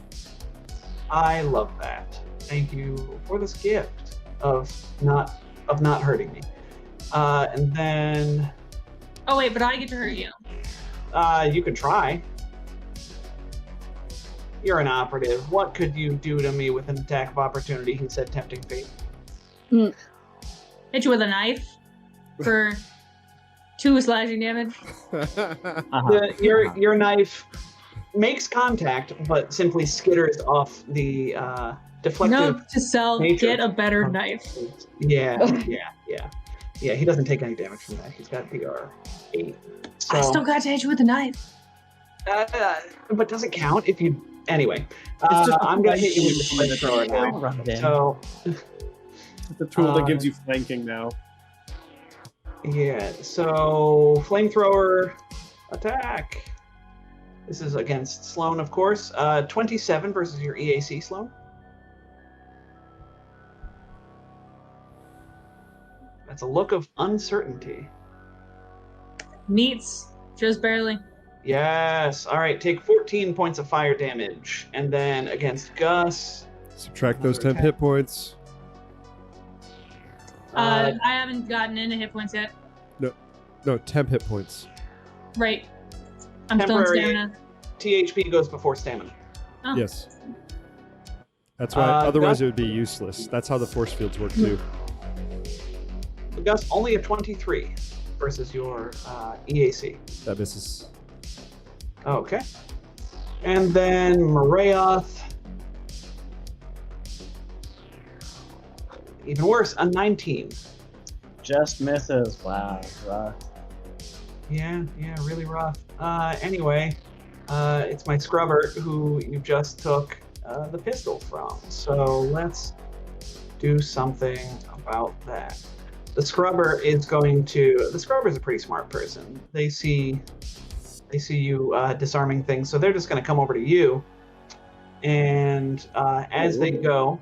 I love that. Thank you for this gift of not hurting me. And then Oh wait, but I get to hurt you. you could try. You're an operative. What could you do to me with an attack of opportunity? He said, tempting fate. Hit you with a knife for 2 slashing damage. Your knife makes contact, but simply skitters off the deflective. Note to self: nature get a better of- knife. Yeah. He doesn't take any damage from that. He's got DR 8. So, I still got to hit you with a knife. but doesn't count if you. Anyway, It's just I'm gonna hit you with the flamethrower now. Right in. So The tool that gives you flanking now. yeah, so flamethrower attack. This is against Sloan, of course. 27 versus your EAC, Sloan. That's a look of uncertainty. Meets just barely. Yes. All right, take 14 points of fire damage. And then against Gus. Subtract those Another 10 hit points. I haven't gotten into hit points yet. No, temp hit points. Right. I'm still in Temporary. stamina. THP goes before stamina. Oh. Yes. That's why, otherwise it would be useless. That's how the force fields work too. Gus, only a 23 versus your EAC. That misses. Okay. And then Marayoth. Even worse, a 19. Just misses. Wow. Rough. Yeah, really rough. Anyway, it's my scrubber who you just took the pistol from. So let's do something about that. The scrubber is a pretty smart person. They see you disarming things, so they're just going to come over to you. And as they go,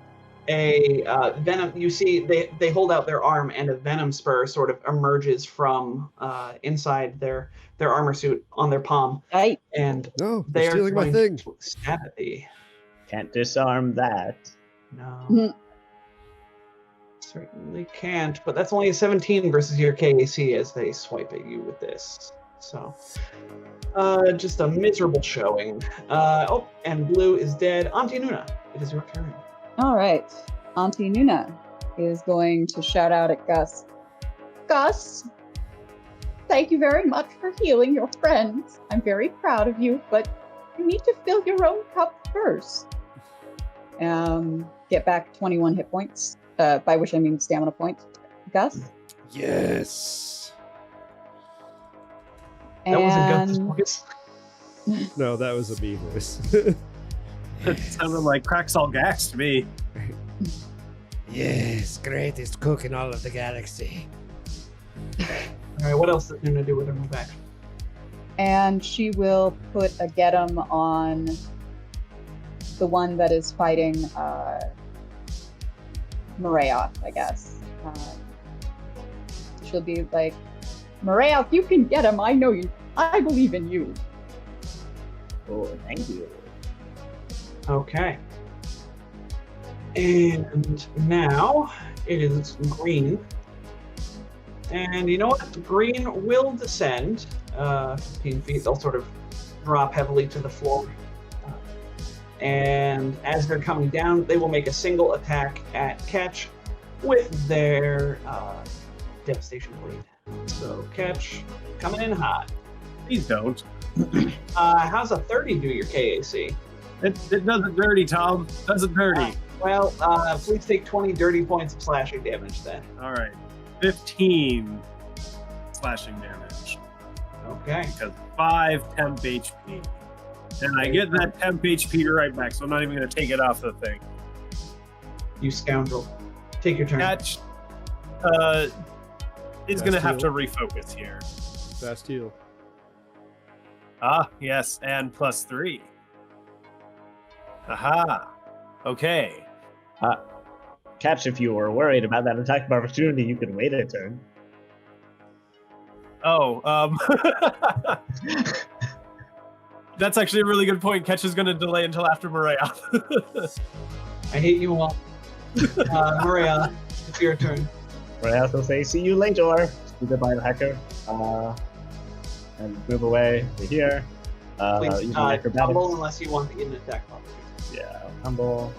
a venom. You see, they hold out their arm, and a venom spur sort of emerges from inside their armor suit on their palm, I and No, they they're are stealing my going thing. to stab at thee. Can't disarm that. No, certainly can't. But that's only a 17 versus your KAC as they swipe at you with this. So, just a miserable showing. Oh, and blue is dead. Auntie Noona, it is your turn. All right. Auntie Noona is going to shout out at Gus. Gus, thank you very much for healing your friends. I'm very proud of you, but you need to fill your own cup first. Get back 21 hit points, by which I mean stamina points. Gus? Yes. That wasn't And Gus's voice. No, that was a me voice. It sounded like cracks all gas to me. Yes, greatest cook in all of the galaxy. All right, what else is Noona do with her move action? and she will put a get 'em on the one that is fighting Marayoth, I guess. She'll be like, Marayoth, you can get him. I know you. I believe in you. Oh, thank you. Okay. And now it is green. And you know what? Green will descend 15 feet. They'll sort of drop heavily to the floor. And as they're coming down, they will make a single attack at Catch with their Devastation Blade. So Catch, coming in hot. Please don't. How's a 30 do your KAC? It does it dirty, Tom. Does it dirty. Well, please take 20 dirty points of slashing damage then. All right. 15 slashing damage. Okay. Because 5 temp HP. And I get that temp HP right back, so I'm not even going to take it off the thing. You scoundrel. Take your turn. Catch is going to have to refocus here. Fast heal. Ah, yes, and +3. Aha. Okay. Catch, if you were worried about that attack of opportunity, you could wait a turn. Oh, that's actually a really good point. Catch is going to delay until after Marayoth. I hate you all. Maria, it's your turn. Marayoth will say, see you later. Be the biohacker. And move away to here. Please using tumble acrobatics. unless you want to get an attack opportunity. Yeah, I'll tumble.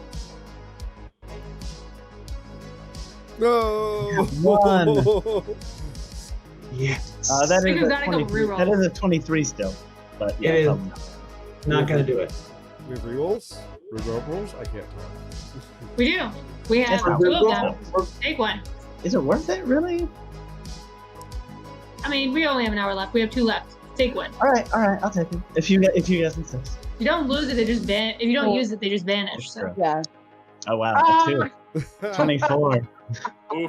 No. One. Yes. That We is a gotta go 23. reroll. That is a 23 still. But yeah, It is. probably not. Not going to do it. We have rerolls? Reroll rolls? I can't tell. We do. We have It's a two of reroll. them. Take one. Is it worth it, really? I mean, we only have an hour left. We have 2 left. Take one. All right, I'll take it. If you get insist. If you don't lose it, they just van. If you don't use it, they just vanish. That's So. true. Yeah. Oh wow, Ah! a 2. 24.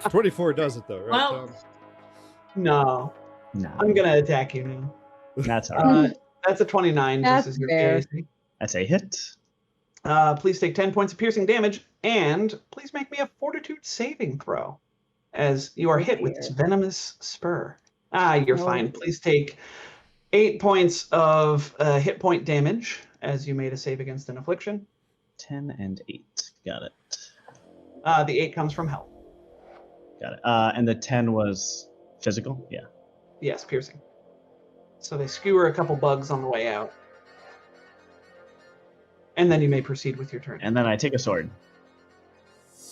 24 does it though, right, Well- Tom? No. No, I'm going to attack you now. that's all right. That's a 29 That's versus your fair. KAC. That's a hit. Please take 10 points of piercing damage, and please make me a fortitude saving throw, as you are hit with this venomous spur. You're No. fine. Please take 8 points of hit point damage, as you made a save against an affliction. 10 and 8. Got it. The 8 comes from health. Got it. And the 10 was physical? Yeah. Yes, piercing. So they skewer a couple bugs on the way out. And then you may proceed with your turn. And then I take a sword.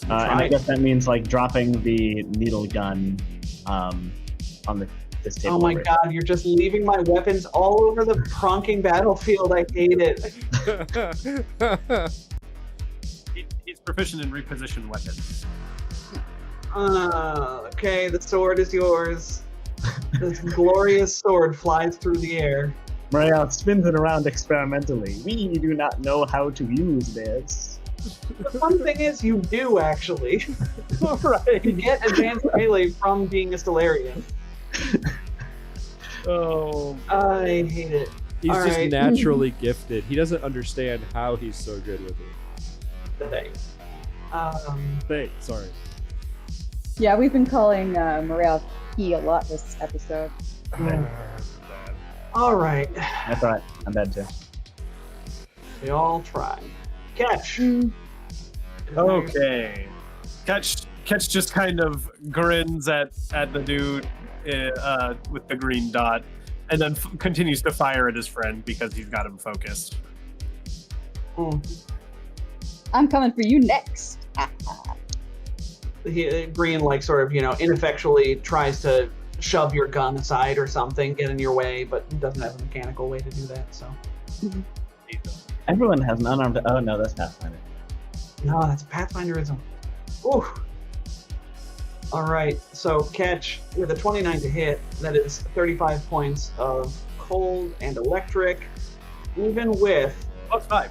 And I Try. guess that means like dropping the needle gun on this table. Oh my over god, you're just leaving my weapons all over the pronking battlefield. I hate it. He's proficient in reposition weapons. Okay, the sword is yours. This glorious sword flies through the air. Marayoth spins it around experimentally. We do not know how to use this. The fun thing is, you do actually. Right. You get advanced melee from being a Stellarian. Oh. I hate it. He's All just right. naturally gifted. He doesn't understand how he's so good with it. Thanks. Sorry. Yeah, we've been calling Marayoth P a lot this episode. All right. That's alright. I'm bad too. We all try. Catch. Okay. Catch just kind of grins at the dude with the green dot, and then continues to fire at his friend because he's got him focused. Hmm. I'm coming for you next. Green, like, sort of, ineffectually tries to shove your gun aside or something, get in your way, but doesn't have a mechanical way to do that, so. Everyone has an unarmed. Oh no, that's Pathfinder. No, that's Pathfinderism. Ooh. All right, so catch with a 29 to hit. That is 35 points of cold and electric, even with +5.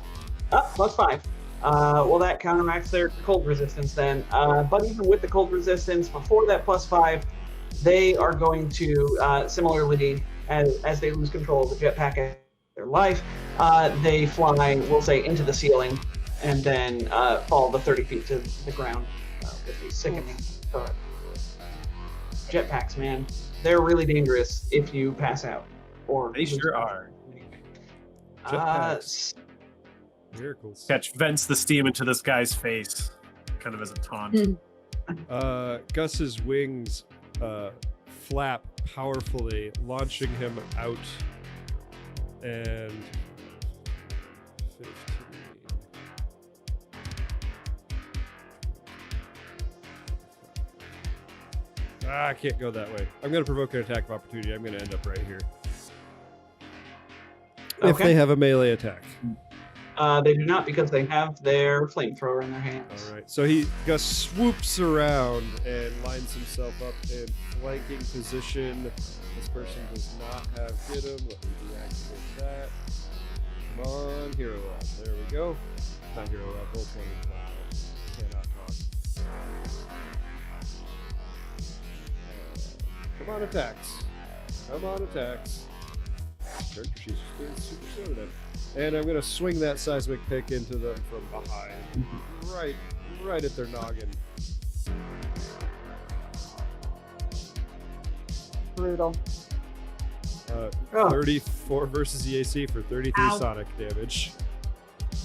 +5. Well, that counteracts their cold resistance then. But even with the cold resistance, before that +5, they are going to similarly, as they lose control of the jetpack in their life, they fly, we'll say, into the ceiling, and then fall the 30 feet to the ground with these sickening jetpacks, man. They're really dangerous if you pass out. Or They sure are. Jetpacks. Miracles. Catch vents the steam into this guy's face, kind of as a taunt. Gus's wings flap powerfully, launching him out. And 15. I can't go that way. I'm going to provoke an attack of opportunity. I'm going to end up right here. If they have a melee attack. They do not, because they have their flamethrower in their hands. All right. So Gus swoops around and lines himself up in flanking position. This person does not have get him. Let me deactivate that. Come on, hero roll. There we go. Not hero roll. Roll 20. Cannot talk. Come on, attacks. Come on, attacks. Character sheet's just being super slow today. And I'm going to swing that seismic pick into them from behind. Right at their noggin. Brutal. 34 versus the AC for 33 Ow. sonic damage.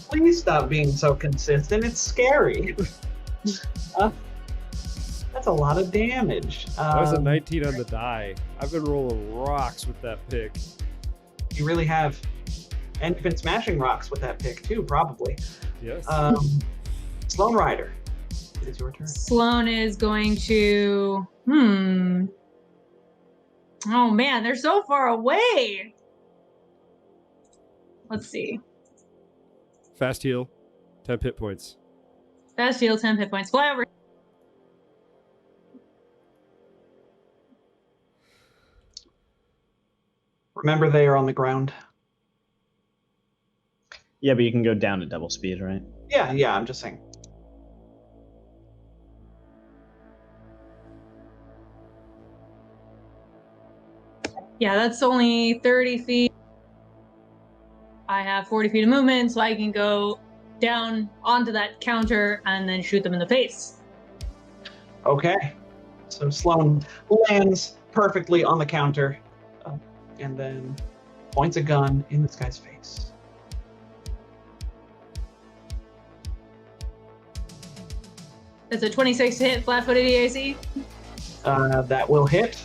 Please stop being so consistent. It's scary. That's a lot of damage. That was a 19 on the die. I've been rolling rocks with that pick. You really have. And you've been smashing rocks with that pick, too, probably. Yes. Sloan Rider, it is your turn. Sloan is going to. Oh man, they're so far away. Let's see. Fast heal. 10 hit points. Fast heal, 10 hit points. Fly over. Remember, they are on the ground. Yeah, but you can go down at double speed, right? Yeah, I'm just saying. Yeah, that's only 30 feet. I have 40 feet of movement, so I can go down onto that counter and then shoot them in the face. Okay. So Sloan lands perfectly on the counter and then points a gun in this guy's face. It's a 26 to hit, flat-footed EAC. That will hit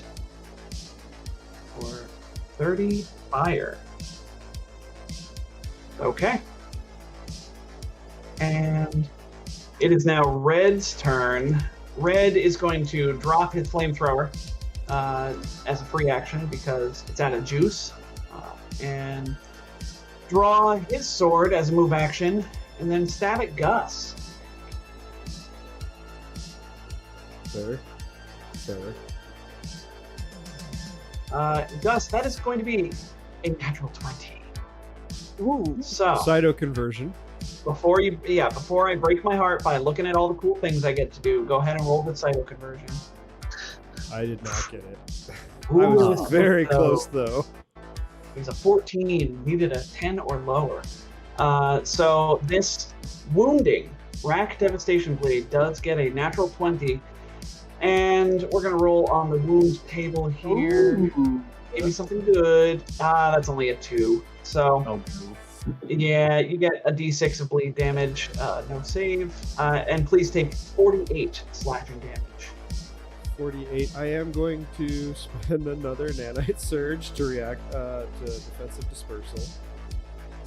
for 30 fire. Okay. And it is now Red's turn. Red is going to drop his flamethrower as a free action because it's out of juice, and draw his sword as a move action, and then stab at Gus. Fair. Gus, that is going to be a natural 20. Ooh. So Cyto conversion. before I break my heart by looking at all the cool things I get to do, go ahead and roll the cyto conversion. I did not get it. Ooh, I was very so close though. It was a 14, needed a 10 or lower. So this wounding, rack devastation bleed, does get a natural 20. And we're going to roll on the wound table here. Ooh. Give me something good. That's only a 2. So, yeah, you get a d6 of bleed damage. No save. And please take 48 slashing damage. 48. I am going to spend another nanite surge to react to defensive dispersal.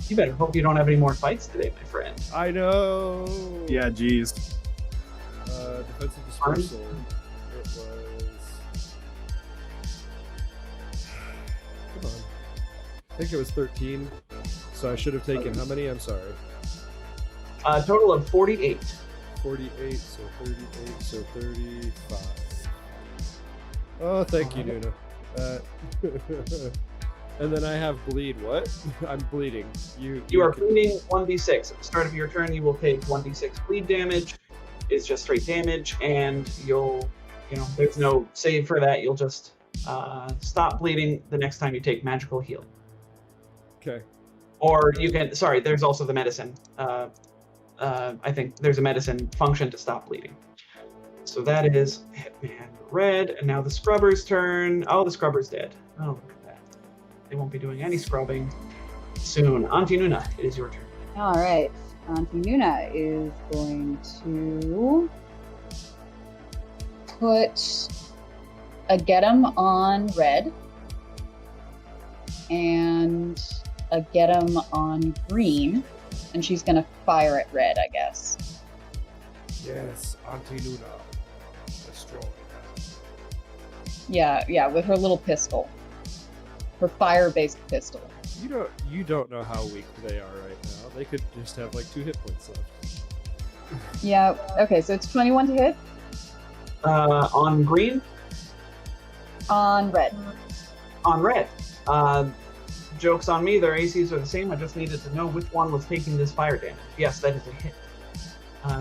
You better hope you don't have any more fights today, my friend. I know. Yeah, geez. Defensive dispersal. It was. Come on. I think it was 13. So I should have taken how many? I'm sorry. A total of 48. 48, so 38, so 35. Oh, thank you, Noona. And then I have bleed. What? I'm bleeding. You are bleeding 1d6. At the start of your turn, you will take 1d6 bleed damage. It's just straight damage, and there's no save for that. You'll just stop bleeding the next time you take magical heal. Okay. Or you can. Sorry, there's also the medicine. I think there's a medicine function to stop bleeding. So that is Hitman Red, and now the Scrubber's turn. Oh, the Scrubber's dead. Oh, look at that. They won't be doing any scrubbing soon. Auntie Noona, it is your turn. All right. Auntie Noona is going to put a Get 'em on Red and a Get 'em on Green, and she's going to fire at Red, I guess. Yes, Auntie Noona. Destroy. Yeah, with her little pistol. Her fire-based pistol. You don't know how weak they are right now. They could just have like 2 hit points left. Yeah, okay, so it's 21 to hit. On Green? On Red. On Red. Joke's on me, their ACs are the same. I just needed to know which one was taking this fire damage. Yes, that is a hit.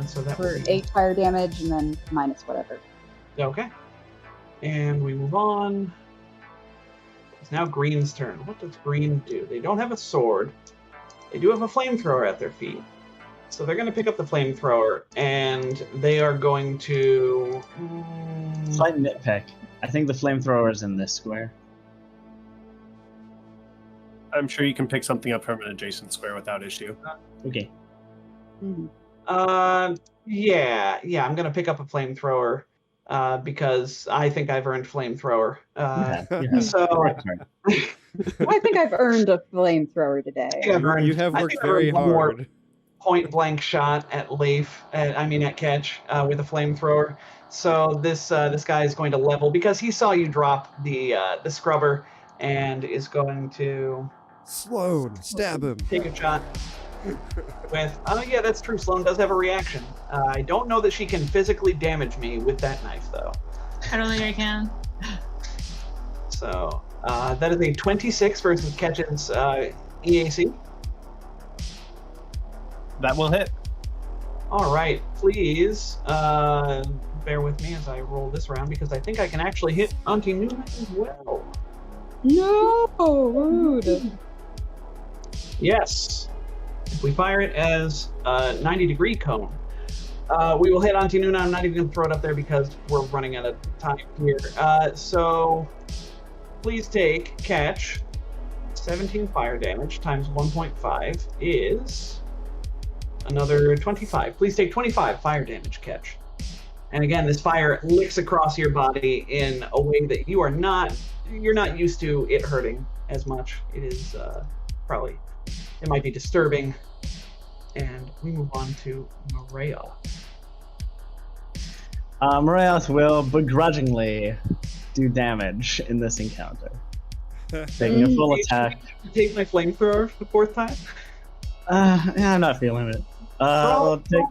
So that For would be 8 fire damage and then minus whatever. Okay. And we move on. It's now Green's turn. What does Green do? They don't have a sword. They do have a flamethrower at their feet. So they're going to pick up the flamethrower, and they are going to... Slight nitpick. I think the flamethrower is in this square. I'm sure you can pick something up from an adjacent square without issue. Okay. Yeah, I'm going to pick up a flamethrower. Because I think I've earned flamethrower. So I think I've earned a flamethrower today. You have worked very hard. Point blank shot at at Catch with a flamethrower. So this guy is going to level because he saw you drop the scrubber and is going to Sloan, stab him. Take a shot. With yeah, that's true. Sloan does have a reaction. I don't know that she can physically damage me with that knife, though. I don't think I can. So that is a 26 versus Ketchin's EAC. That will hit. All right, please bear with me as I roll this round because I think I can actually hit Auntie Noona as well. No, rude. Yes. If we fire it as a 90-degree cone, we will hit Auntie Noona. I'm not even going to throw it up there because we're running out of time here. So please take Catch. 17 fire damage times 1.5 is another 25. Please take 25 fire damage, Catch. And again, this fire licks across your body in a way that you're not used to it hurting as much. It is probably... It might be disturbing. And we move on to Maria. Maria will begrudgingly do damage in this encounter. Taking a full attack. Take my flamethrower for the 4th time? Yeah, I'm not feeling it. We'll take...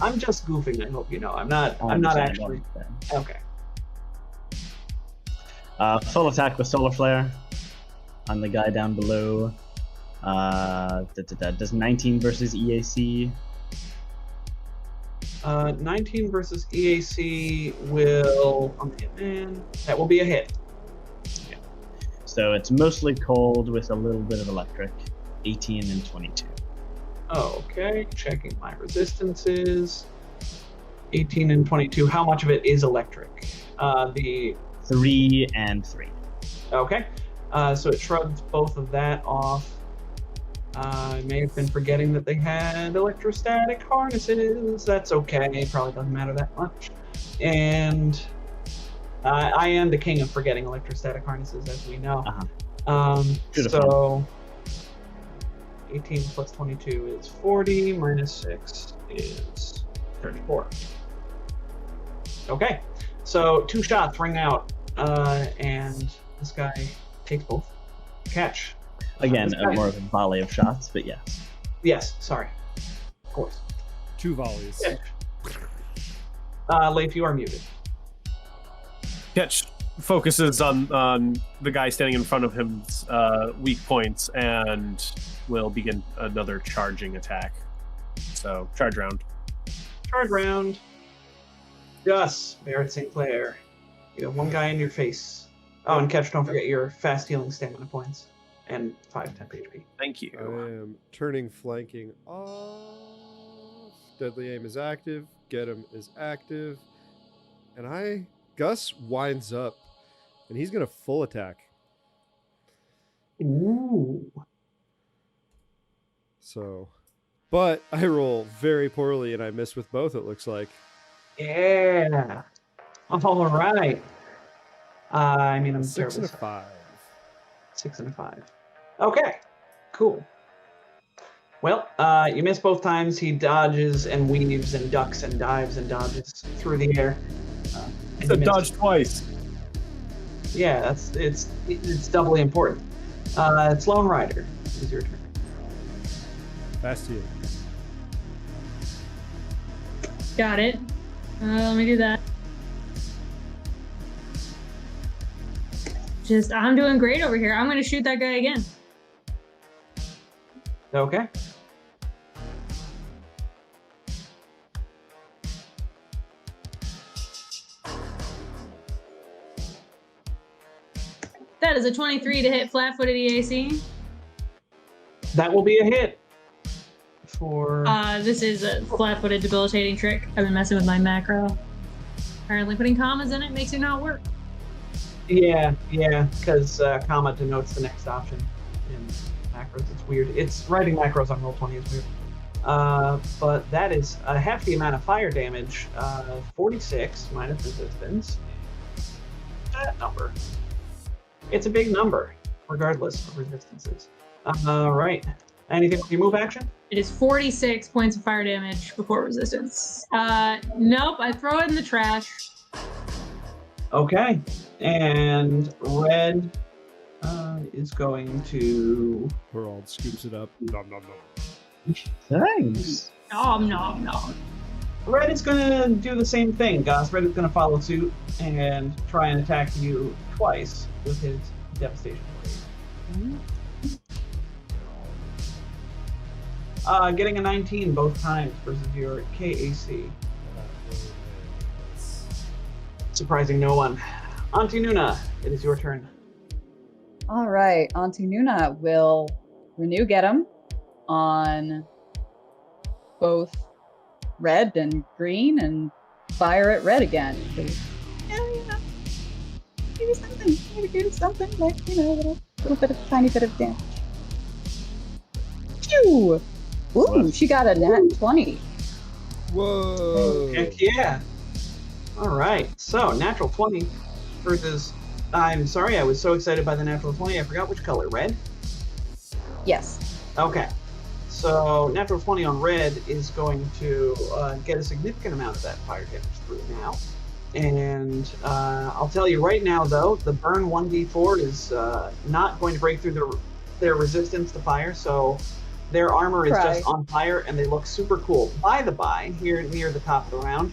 I'm just goofing, I hope you know. I'm not actually... Okay. Full attack with Solar Flare on the guy down below. Does 19 versus EAC? 19 versus EAC will... on the Hitman. That will be a hit. Yeah. So it's mostly cold with a little bit of electric. 18 and 22. Okay, checking my resistances. 18 and 22. How much of it is electric? The 3 and 3. Okay. So it shrugs both of that off. I may have been forgetting that they had electrostatic harnesses. That's okay. It probably doesn't matter that much. And I am the king of forgetting electrostatic harnesses, as we know. So 18 plus 22 is 40, minus 6 is 34. Okay, so 2 shots ring out, and this guy takes both. Catch. Again, This guy- more of a volley of shots, but yes. Yes, sorry. Of course. 2 volleys. Leif, you are muted. Ketch focuses on the guy standing in front of him's weak points and will begin another charging attack. So, charge round. Charge round. Gus, Barrett St. Clair. You have 1 guy in your face. Oh, and Catch, don't forget your fast healing stamina points. And 5 temp HP. Thank you. I am turning flanking off. Deadly aim is active. Get him is active. And Gus winds up. And he's going to full attack. Ooh. So, but I roll very poorly and I miss with both, it looks like. Yeah. All right. I mean, I'm 6 and a terribly 5. 6 and a 5. Okay, cool. Well, you miss both times. He dodges and weaves and ducks and dives and dodges through the air. It's a dodge twice. Yeah, it's doubly important. It's Lone Rider. It's your turn. Fast heal. Got it. Let me do that. I'm doing great over here. I'm going to shoot that guy again. Okay. That is a 23 to hit flat-footed EAC. That will be a hit. For This is a flat-footed debilitating trick. I've been messing with my macro. Apparently putting commas in it makes it not work. yeah, because comma denotes the next option in macros. It's weird. It's writing macros on Roll20 is weird. But that is a hefty amount of fire damage. 46 minus resistance. That number. It's a big number, regardless of resistances. Right. Anything with your move action? It is 46 points of fire damage before resistance. Nope, I throw it in the trash. Okay. And Red is going to... Herald scoops it up. Nom nom nom. Thanks. Nom, nom, nom. Red is going to do the same thing, Gus. Red is going to follow suit and try and attack you twice with his Devastation Blade. Getting a 19 both times versus your KAC. Surprising no one. Auntie Noona, it is your turn. All right, Auntie Noona will renew get him on both red and green and fire at red again. Maybe something, maybe do something like, tiny bit of damage. Phew! Ooh, she got a nat 20. Whoa. Heck yeah. All right, so natural 20 versus... I'm sorry, I was so excited by the natural 20, I forgot which color. Red? Yes. Okay. So natural 20 on red is going to get a significant amount of that fire damage through now. And I'll tell you right now, though, the burn 1d4 is not going to break through their resistance to fire, so their armor is just on fire, and they look super cool. By the by, here near the top of the round,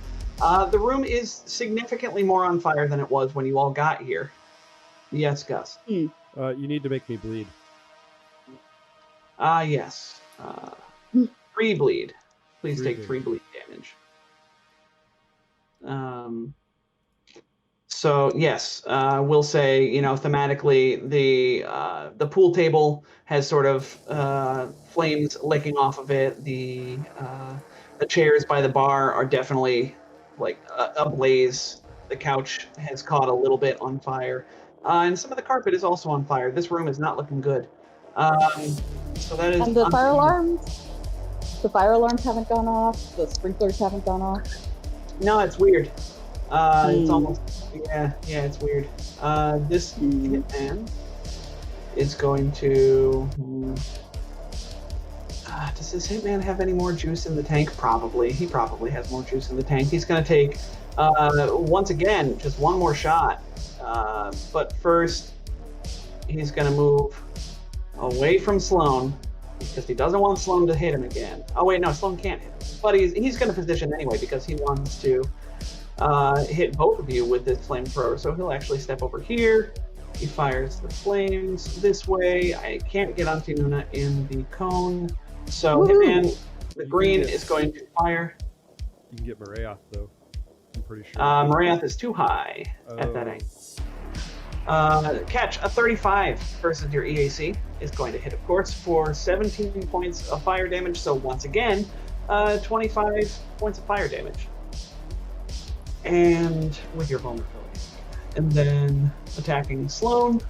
the room is significantly more on fire than it was when you all got here. Yes, Gus. You need to make me bleed. Yes. 3 bleed. Please take 3 bleed damage. So yes, we'll say, thematically, the pool table has sort of flames licking off of it. The chairs by the bar are definitely like ablaze. The couch has caught a little bit on fire, and some of the carpet is also on fire. This room is not looking good. So that is. And the fire alarms? The fire alarms haven't gone off. The sprinklers haven't gone off. No, it's weird. It's almost, yeah, it's weird. This hitman is going to, Does this hitman have any more juice in the tank? Probably. He probably has more juice in the tank. He's going to take, once again, just one more shot. But first, he's going to move away from Sloan because he doesn't want Sloan to hit him again. Oh, wait, no, Sloan can't hit him. But he's going to position anyway because he wants to hit both of you with this flamethrower. So he'll actually step over here. He fires the flames this way. I can't get Auntie Noona in the cone. So hitman, the green is going to fire. You can get Marath, though. I'm pretty sure. Marath is too high at that angle. Catch, a 35 versus your EAC is going to hit, of course, for 17 points of fire damage. So once again, 25 points of fire damage. And with your vulnerability. And then attacking Sloan.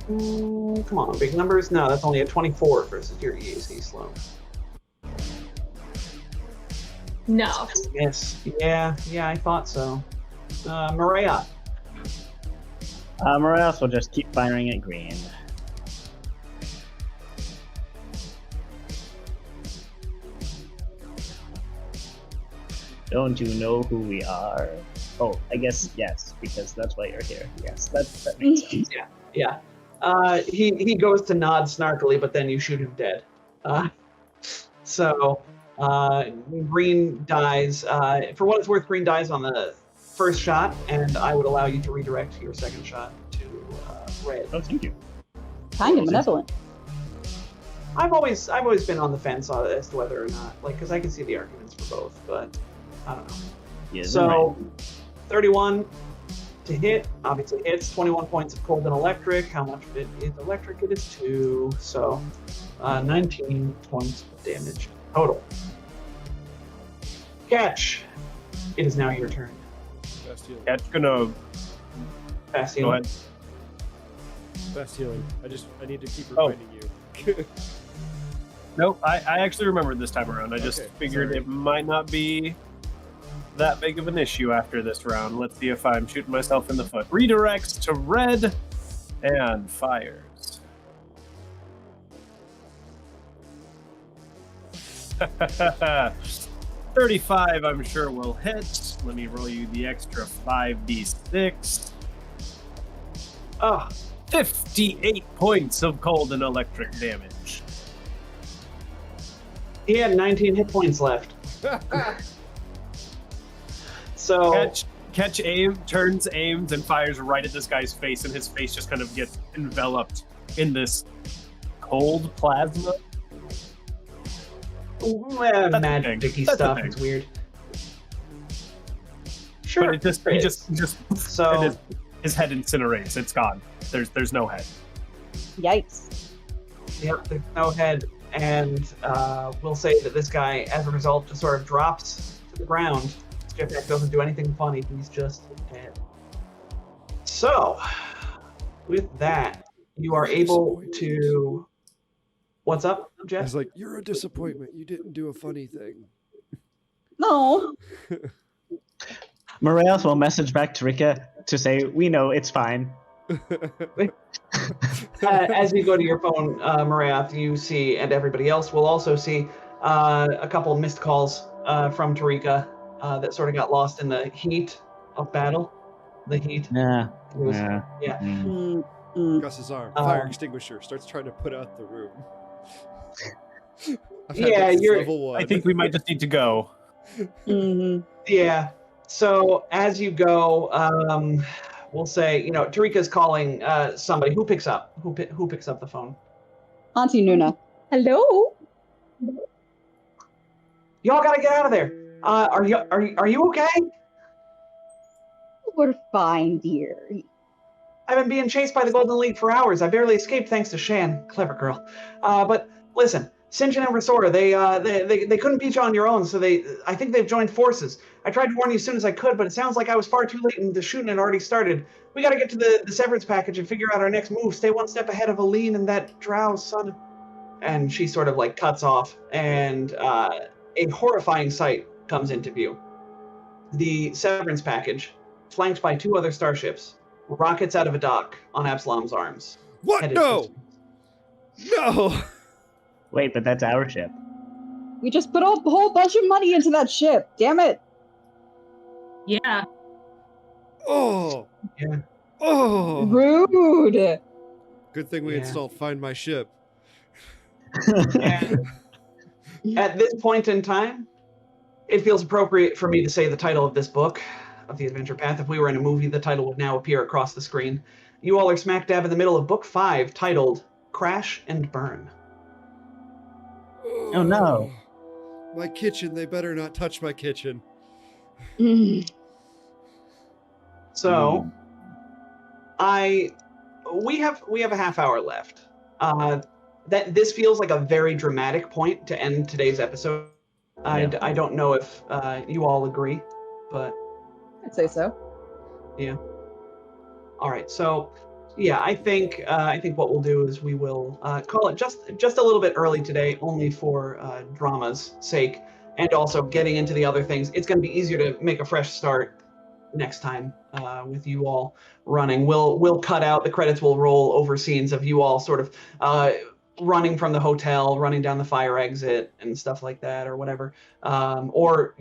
Come on, big numbers. No, that's only a 24 versus your EAC, Sloan. No. Yes. Yeah, I thought so. Maria. Marath will just keep firing at green. Don't you know who we are? Oh, I guess yes, because that's why you're here. Yes, that makes sense. Yeah. He goes to nod snarkily, but then you shoot him dead. So green dies. For what it's worth, green dies on the first shot, and I would allow you to redirect your second shot to red. Oh, thank you. Kind of benevolent. I've always been on the fence as to whether or not, like, because I can see the arguments for both, but I don't know. Yes, So, 31 to hit, obviously hits. 21 points of cold and electric. How much of it is electric? It is 2. So, 19 points of damage total. Catch. It is now your turn. Fast healing. Cat's gonna Fast go healing. ahead. Fast healing. I need to keep reminding you. Nope, I actually remembered this time around. I just Okay, figured sorry. it might not be that big of an issue after this round. Let's see if I'm shooting myself in the foot. Redirects to red and fires. 35, I'm sure will hit. Let me roll you the extra 5d6. Oh, 58 points of cold and electric damage. he had 19 hit points left. So, Catch turns, aims, and fires right at this guy's face, and his face just kind of gets enveloped in this cold plasma. magic-y That's a stuff. thing. It's weird. Sure. But he just So, his head incinerates. It's gone. There's no head. Yikes. yep, there's no head. And we'll say that this guy, as a result, just sort of drops to the ground. Jetpack doesn't do anything funny. He's just dead. So, with that, you are able to... What's up, I Jeff? was like, you're a disappointment. You didn't do a funny thing. No. Marath will message back to Rika to say, we know, it's fine. As you go to your phone, Marath, you see, and everybody else will also see, a couple of missed calls from Tarika that sort of got lost in the heat of battle. The heat. Yeah. It was- Yeah. yeah. Mm. Gus's arm, Um, fire extinguisher, starts trying to put out the room. I've had Yeah, this you're- level 1. I think we might just need to go. Mm-hmm. Yeah. So as you go, we'll say, Tarika's calling somebody. Who picks up? Who picks up the phone? Auntie Noona. Hello? Y'all gotta get out of there. Are you okay? We're fine, dear. I've been being chased by the Golden League for hours. I barely escaped thanks to Shan. Clever girl. But listen, Sinjin and Resora, they couldn't beat you on your own, so I think they've joined forces. I tried to warn you as soon as I could, but it sounds like I was far too late and the shooting had already started. We gotta get to the severance package and figure out our next move. Stay one step ahead of Aline and that drow son. And she sort of like cuts off, and a horrifying sight comes into view. The severance package, flanked by 2 other starships, rockets out of a dock on Absalom's arms. What? Headed No! No! Wait, but that's our ship. We just put a whole bunch of money into that ship. Damn it. Yeah. Oh! Yeah. Oh! Rude. Good thing we Yeah. installed Find My Ship. And at this point in time, it feels appropriate for me to say the title of this book, of the Adventure Path. If we were in a movie, the title would now appear across the screen. You all are smack dab in the middle of Book 5, titled Crash and Burn. Oh, no. My kitchen, they better not touch my kitchen. So, we have a half hour left. That this feels like a very dramatic point to end today's episode. I don't know if you all agree, but I'd say so. yeah. All right, so yeah, I think what we'll do is we will call it just a little bit early today, only for drama's sake, and also getting into the other things. It's going to be easier to make a fresh start next time with you all running. We'll cut out the credits. Will roll over scenes of you all sort of running from the hotel, running down the fire exit, and stuff like that, or whatever, or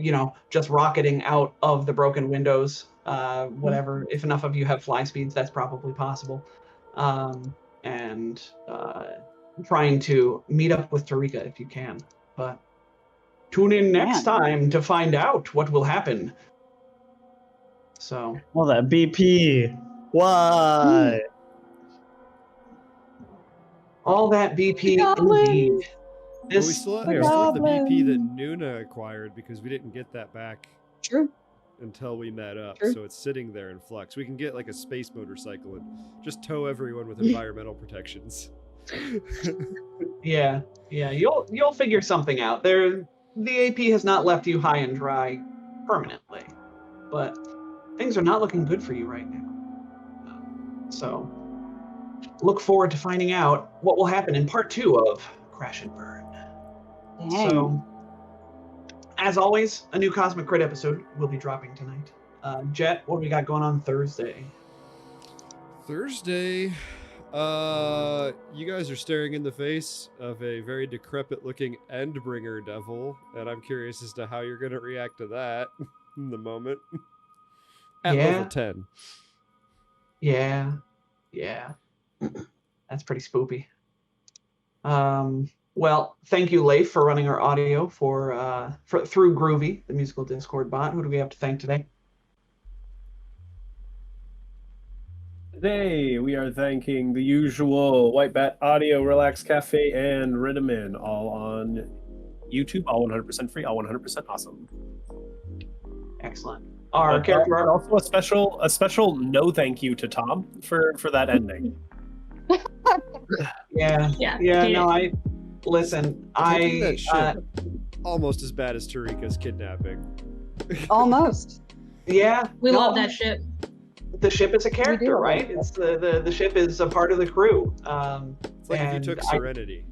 just rocketing out of the broken windows. Whatever. If enough of you have fly speeds, that's probably possible. And trying to meet up with Tarika if you can. But tune in next time to find out what will happen. So. Well, that BP. Why? All that BP indeed. Well, we still have the BP that Noona acquired because we didn't get that back. True. Until we met up, True. So it's sitting there in flux. We can get like a space motorcycle and just tow everyone with environmental protections. Yeah, you'll figure something out. The AP has not left you high and dry permanently, but things are not looking good for you right now. So look forward to finding out what will happen in part 2 of Crash and Burn. Dang. So, as always, a new Cosmic Crit episode will be dropping tonight. Jet, what do we got going on Thursday? Thursday, you guys are staring in the face of a very decrepit-looking Endbringer devil, and I'm curious as to how you're going to react to that in the moment. At level 10. Yeah. That's pretty spoopy. Well, thank you, Leif, for running our audio through Groovy, the musical Discord bot. Who do we have to thank today? Today, we are thanking the usual White Bat Audio, Relax Cafe, and Rittamin, all on YouTube, all 100% free, all 100% awesome. Excellent. Our character art. Also a special no thank you to Tom for that ending. Yeah. No, listen. That shit almost as bad as Tarika's kidnapping. Almost. Yeah. We love that ship. The ship is a character, love right? that. It's the ship is a part of the crew. It's like if you took Serenity.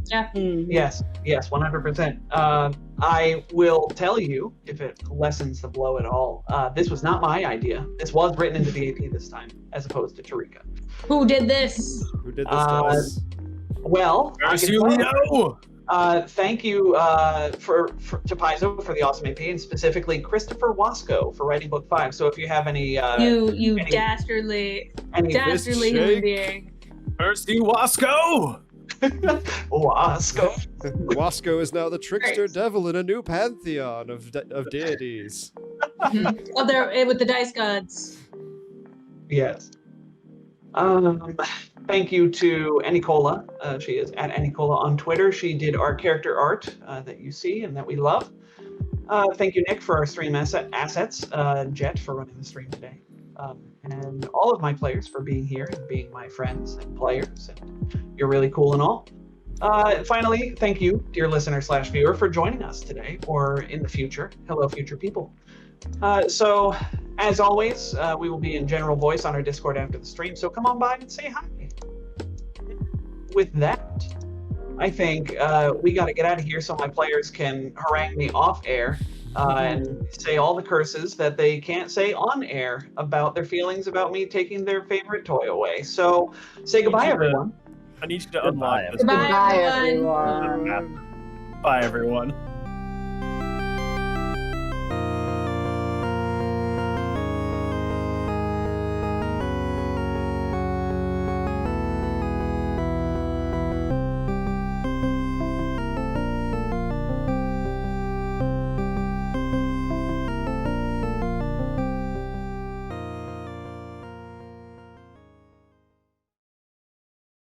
Yeah. Yes, 100%. I will tell you, if it lessens the blow at all, this was not my idea. This was written into the AP this time, as opposed to Tarika. Who did this? Who did this to us? Well, I can tell you. know. Thank you to Paizo for the awesome AP, and specifically Christopher Wasco for writing book 5. So if you have any You dastardly human being. Mercy Wasco! Wasco. Wasco is now the trickster devil in a new pantheon of deities. Oh, they're with the dice gods. Yes. Thank you to Anicola. She is at Anicola on Twitter. She did our character art that you see and that we love. Thank you, Nick, for our stream assets. Jet for running the stream today. And all of my players for being here and being my friends and players. And you're really cool and all. Finally, thank you, dear listener/viewer, for joining us today or in the future. Hello, future people. So, as always, we will be in general voice on our Discord after the stream, so come on by and say hi. With that, I think we got to get out of here so my players can harangue me off air and say all the curses that they can't say on air about their feelings about me taking their favorite toy away. So, say goodbye, everyone. I I need you to Goodbye, unlock this. Goodbye, Goodbye, everyone. everyone. Bye, everyone.